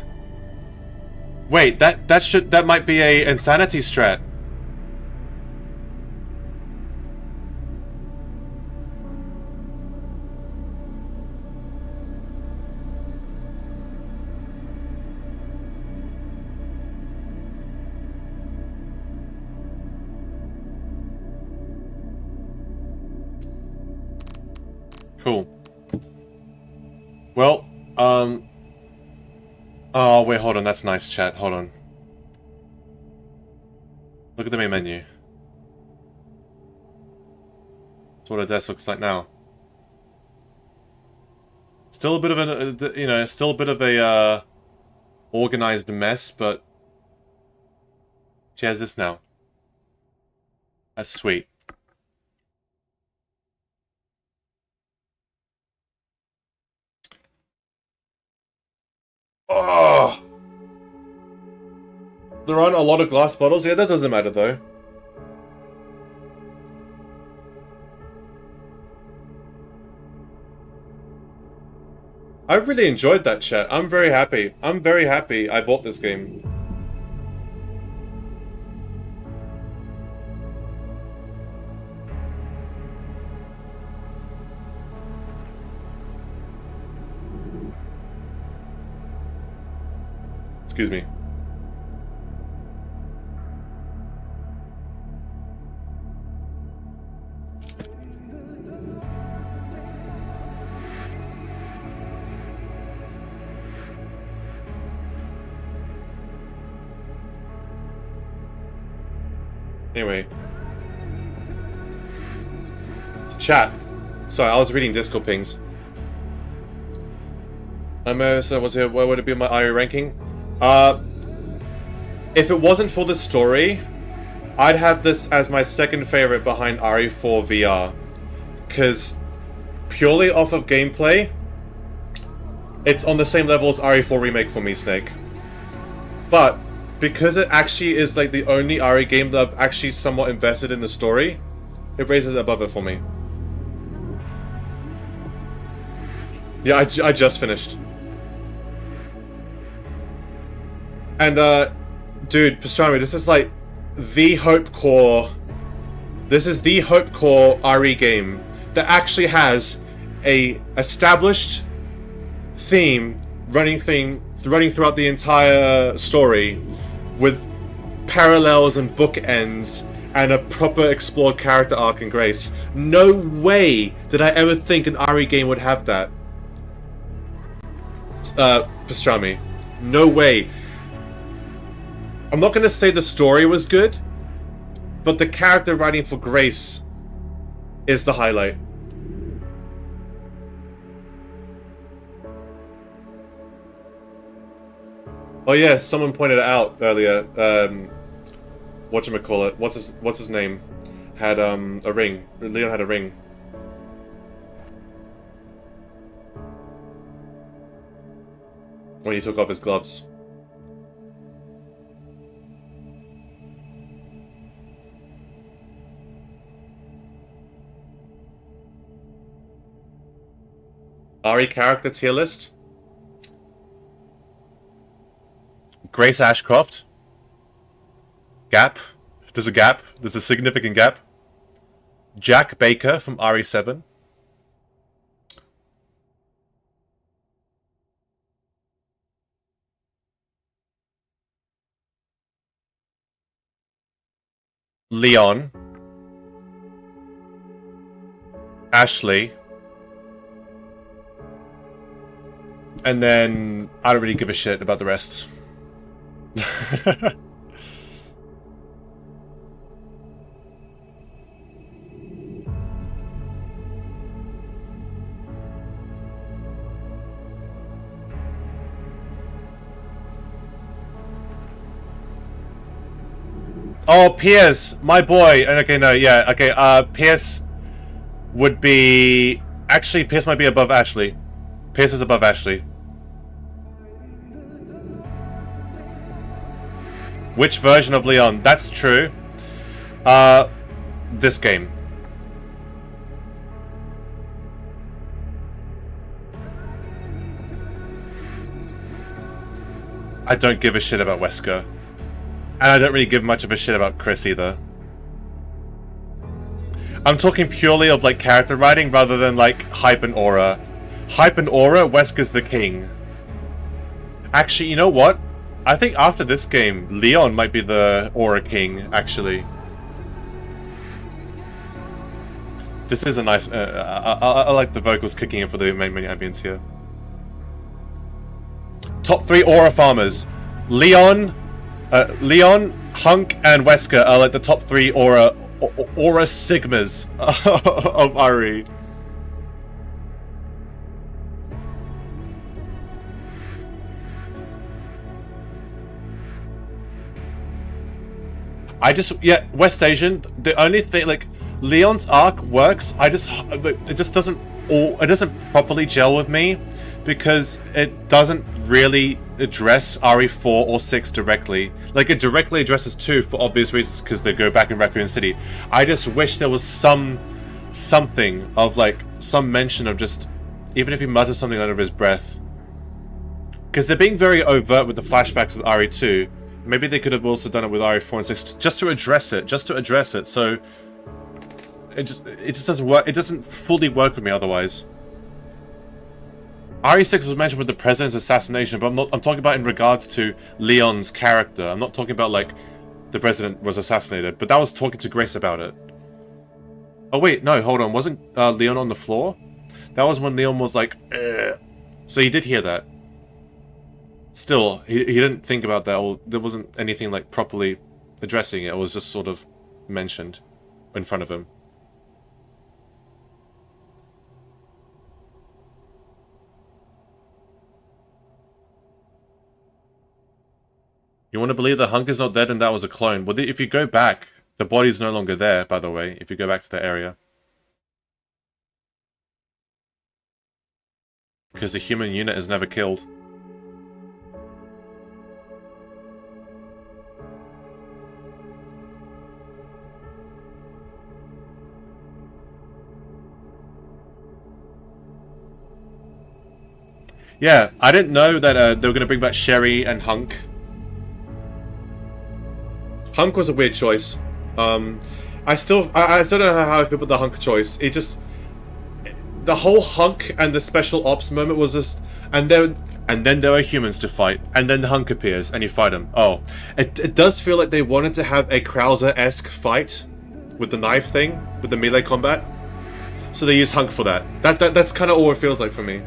Wait, that might be a insanity strat. Cool. Well, oh, wait, hold on. That's nice, chat. Hold on. Look at the main menu. That's what a desk looks like now. Still a bit of a, you know, still a bit of a, organized mess, but she has this now. That's sweet. Oh! There aren't a lot of glass bottles? Yeah, that doesn't matter though. I really enjoyed that, chat. I'm very happy. I'm very happy I bought this game. Excuse me. Anyway. Chat. Sorry, I was reading Discord pings. So what's here? What would it be my IO ranking? If it wasn't for the story, I'd have this as my second favorite behind RE4 VR. Because purely off of gameplay, it's on the same level as RE4 Remake for me, Snake. But because it actually is like the only RE game that I've actually somewhat invested in the story, it raises it above it for me. Yeah, I just finished. And, dude, Pastrami, this is like the Hope Core. This is the Hope Core RE game that actually has a established theme running throughout the entire story, with parallels and bookends and a proper explored character arc in Grace. No way did I ever think an RE game would have that. Pastrami. No way. I'm not gonna say the story was good, but the character writing for Grace is the highlight. Oh yeah, someone pointed it out earlier. Whatchamacallit? What's his name? Had a ring. Leon had a ring. When he took off his gloves. RE character tier list. Grace Ashcroft. Gap. There's a gap. There's a significant gap. Jack Baker from RE7. Leon. Ashley. And then I don't really give a shit about the rest. Oh, Pierce, my boy. Okay, no, yeah, okay. Pierce would be actually. Pierce might be above Ashley. Pierce is above Ashley. Which version of Leon? That's true. This game. I don't give a shit about Wesker. And I don't really give much of a shit about Chris either. I'm talking purely of like character writing rather than like hype and aura. Hype and aura, Wesker's the king. Actually, you know what? I think after this game, Leon might be the aura king, actually. This is a nice... I like the vocals kicking in for the main menu ambience here. Top 3 aura farmers. Leon, Hunk, and Wesker are like the top 3 aura sigmas of RE. Yeah, West Asian, the only thing, like, Leon's arc works, it just doesn't properly gel with me, because it doesn't really address RE4 or 6 directly. Like, it directly addresses 2 for obvious reasons, because they go back in Raccoon City. I just wish there was something of, like, some mention of just, even if he mutters something under his breath. Because they're being very overt with the flashbacks with RE2. Maybe they could have also done it with RE4 and 6 just to address it, so it just doesn't work. It doesn't fully work with me otherwise. RE6 was mentioned with the president's assassination, but I'm talking about in regards to Leon's character. I'm not talking about like the president was assassinated, but that was talking to Grace about it. Oh wait, no, hold on. Wasn't Leon on the floor? That was when Leon was like, ugh. So he did hear that. Still, he didn't think about that, or there wasn't anything like properly addressing it. It was just sort of mentioned in front of him. You want to believe that Hunk is not dead and that was a clone? Well, if you go back, the body's no longer there, by the way, if you go back to the area. Because the human unit is never killed. Yeah, I didn't know that they were going to bring back Sherry and Hunk. Hunk was a weird choice. I still don't know how I feel about the Hunk choice. It just... The whole Hunk and the special ops moment was just... And then and then there are humans to fight, and then the Hunk appears, and you fight him. Oh, it does feel like they wanted to have a Krauser-esque fight with the knife thing, with the melee combat. So they use Hunk for that. That's kind of all it feels like for me.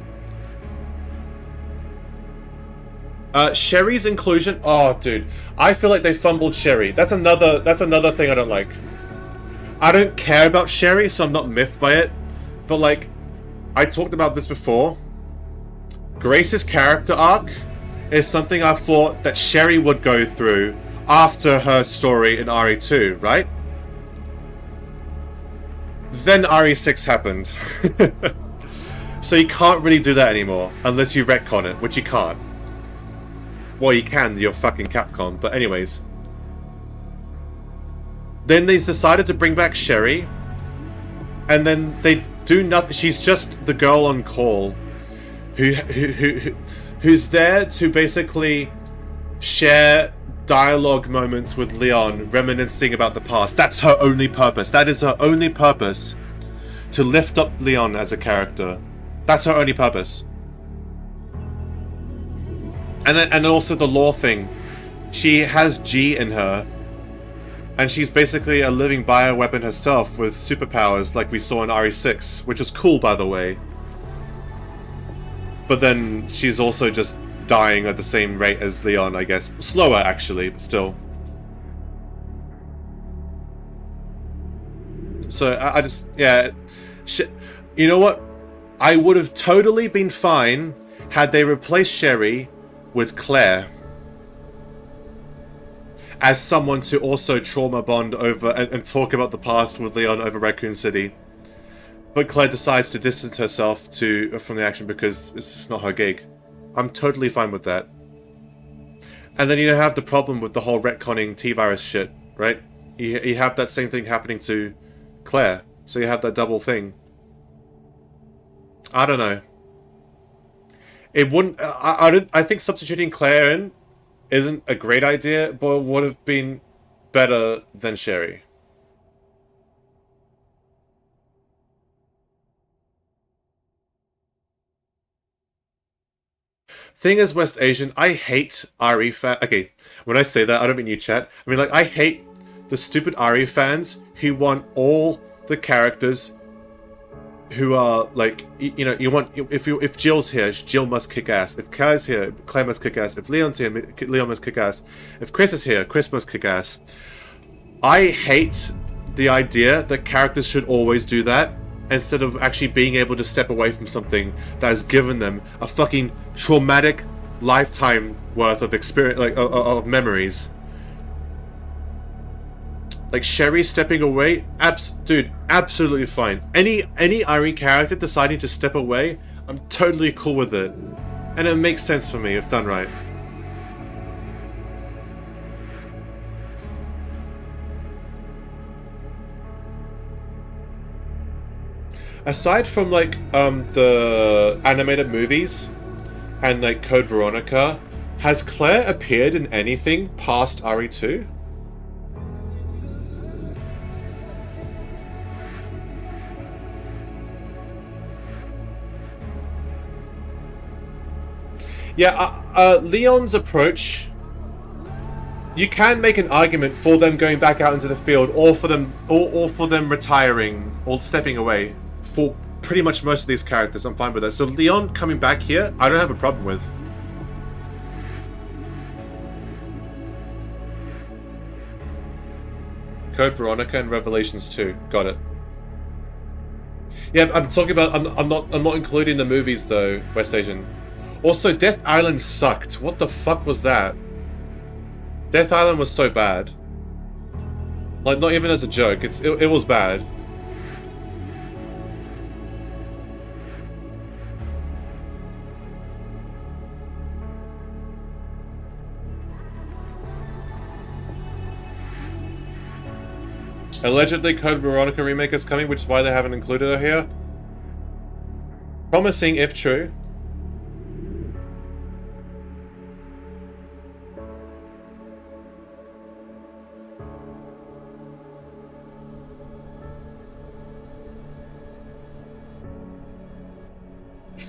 Sherry's inclusion. Oh, dude, I feel like they fumbled Sherry. That's another thing I don't like. I don't care about Sherry, so I'm not miffed by it. But like, I talked about this before. Grace's character arc is something I thought that Sherry would go through after her story in RE2, right? Then RE6 happened. So you can't really do that anymore, unless you retcon it, which you can't. Well, you can, you're fucking Capcom, but anyways. Then they decided to bring back Sherry, and then they do nothing. She's just the girl on call who's there to basically share dialogue moments with Leon, reminiscing about the past. That's her only purpose. That is her only purpose, to lift up Leon as a character. That's her only purpose. And also the lore thing. She has G in her, and she's basically a living bioweapon herself with superpowers like we saw in RE6, which was cool, by the way. But then she's also just dying at the same rate as Leon, I guess. Slower, actually, but still. So, I just... yeah. You know what? I would have totally been fine had they replaced Sherry with Claire as someone to also trauma bond over and talk about the past with Leon over Raccoon City. But Claire decides to distance herself from the action because it's just not her gig. I'm totally fine with that. And then you don't have the problem with the whole retconning T-Virus shit, right? You have that same thing happening to Claire, so you have that double thing. I don't know. It wouldn't... I think substituting Claire in isn't a great idea, but it would have been better than Sherry. Thing is, West Asian, I hate RE fan. Okay, when I say that, I don't mean you chat. I mean, like, I hate the stupid RE fans who want all the characters who are like, you know, you want, if Jill's here, Jill must kick ass. If Claire's here, Claire must kick ass. If Leon's here, Leon must kick ass. If Chris is here, Chris must kick ass. I hate the idea that characters should always do that, instead of actually being able to step away from something that has given them a fucking traumatic lifetime worth of experience, like of memories. Like Sherry stepping away, dude, absolutely fine. Any RE character deciding to step away, I'm totally cool with it, and it makes sense for me if done right. Aside from like the animated movies and like Code Veronica, has Claire appeared in anything past RE2? Yeah, Leon's approach, you can make an argument for them going back out into the field, or for them retiring or stepping away. For pretty much most of these characters, I'm fine with that. So Leon coming back here, I don't have a problem with. Code Veronica and Revelations 2, got it. Yeah, I'm talking about. I'm not including the movies though, West Asian. Also, Death Island sucked. What the fuck was that? Death Island was so bad. Like, not even as a joke. It was bad. Allegedly, Code Veronica remake is coming, which is why they haven't included her here. Promising, if true.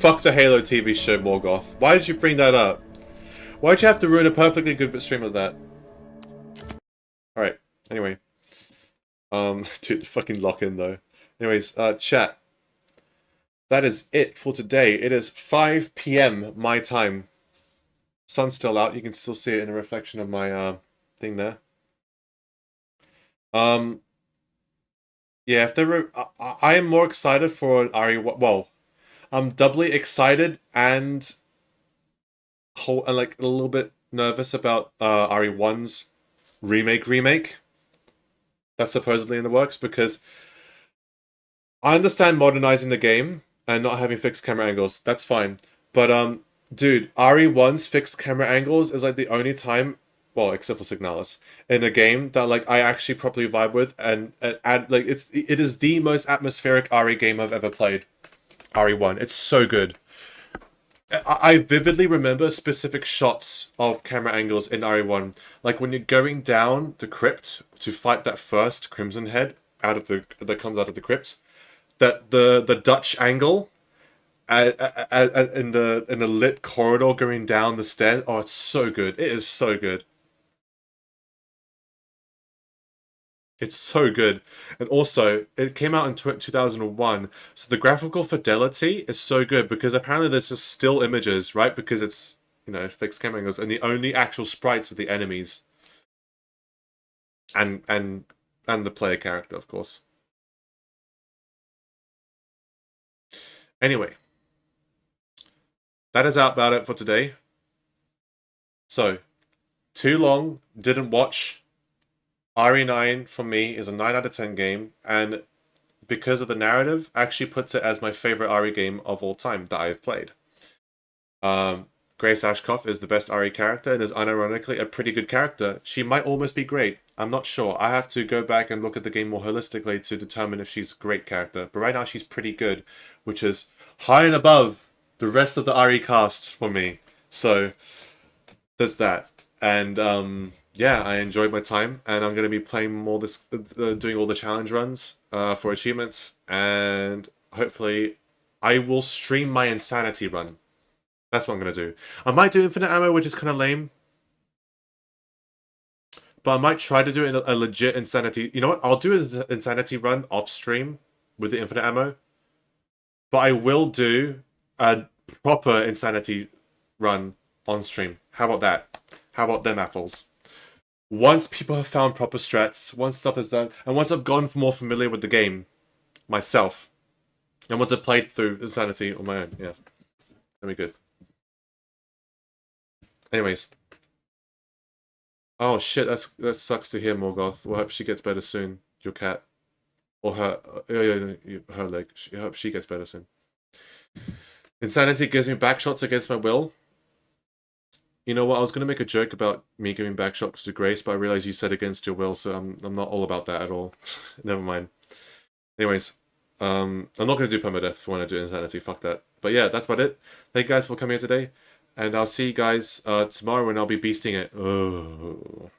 Fuck the Halo TV show, Morgoth. Why did you bring that up? Why'd you have to ruin a perfectly good stream of that? Alright, anyway. Dude, fucking lock in though. Anyways, chat. That is it for today. It is 5 PM my time. Sun's still out. You can still see it in a reflection of my thing there. Yeah, if there were, I am more excited for an RE1. Well, I'm doubly excited and like a little bit nervous about RE1's remake that's supposedly in the works, because I understand modernizing the game and not having fixed camera angles. That's fine, but dude, RE1's fixed camera angles is like the only time, well, except for Signalis, in a game that like I actually properly vibe with, and like it is the most atmospheric RE game I've ever played. RE1, it's so good. I vividly remember specific shots of camera angles in RE1, like when you're going down the crypt to fight that first Crimson Head that comes out of the crypt, that the Dutch angle in the lit corridor going down the stairs. Oh, it's so good. It is so good. It's so good. And also, it came out in 2001, so the graphical fidelity is so good, because apparently there's just still images, right? Because it's, you know, fixed camera angles, and the only actual sprites are the enemies. And the player character, of course. Anyway. That is about it for today. So, too long, didn't watch. RE9 for me is a 9 out of 10 game, and because of the narrative, actually puts it as my favorite RE game of all time that I've played. Grace Ashcroft is the best RE character and is unironically a pretty good character. She might almost be great. I'm not sure. I have to go back and look at the game more holistically to determine if she's a great character. But right now she's pretty good, which is high and above the rest of the RE cast for me. So there's that. And yeah, I enjoyed my time, and I'm going to be playing more this, doing all the challenge runs for achievements, and hopefully I will stream my Insanity run. That's what I'm going to do. I might do Infinite Ammo, which is kind of lame, but I might try to do a legit Insanity. You know what? I'll do an Insanity run off stream with the Infinite Ammo, but I will do a proper Insanity run on stream. How about that? How about them apples? Once people have found proper strats, once stuff is done, and once I've gotten more familiar with the game myself, and once I've played through Insanity on my own, yeah, that'll be good. Anyways. Oh shit, that sucks to hear, Morgoth. Well, I hope she gets better soon, your cat. Or her, her leg. I hope she gets better soon. Insanity gives me backshots against my will. You know what, I was going to make a joke about me giving backshots to Grace, but I realized you said against your will, so I'm not all about that at all. Never mind. Anyways, I'm not going to do permadeath when I do Insanity, fuck that. But yeah, that's about it. Thank you guys for coming here today, and I'll see you guys tomorrow when I'll be beasting it. Oh,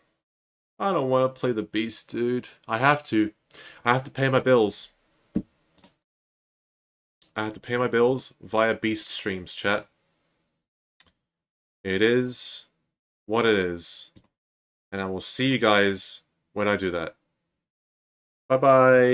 I don't want to play the beast, dude. I have to pay my bills. I have to pay my bills via beast streams, chat. It is what it is. And I will see you guys when I do that. Bye-bye.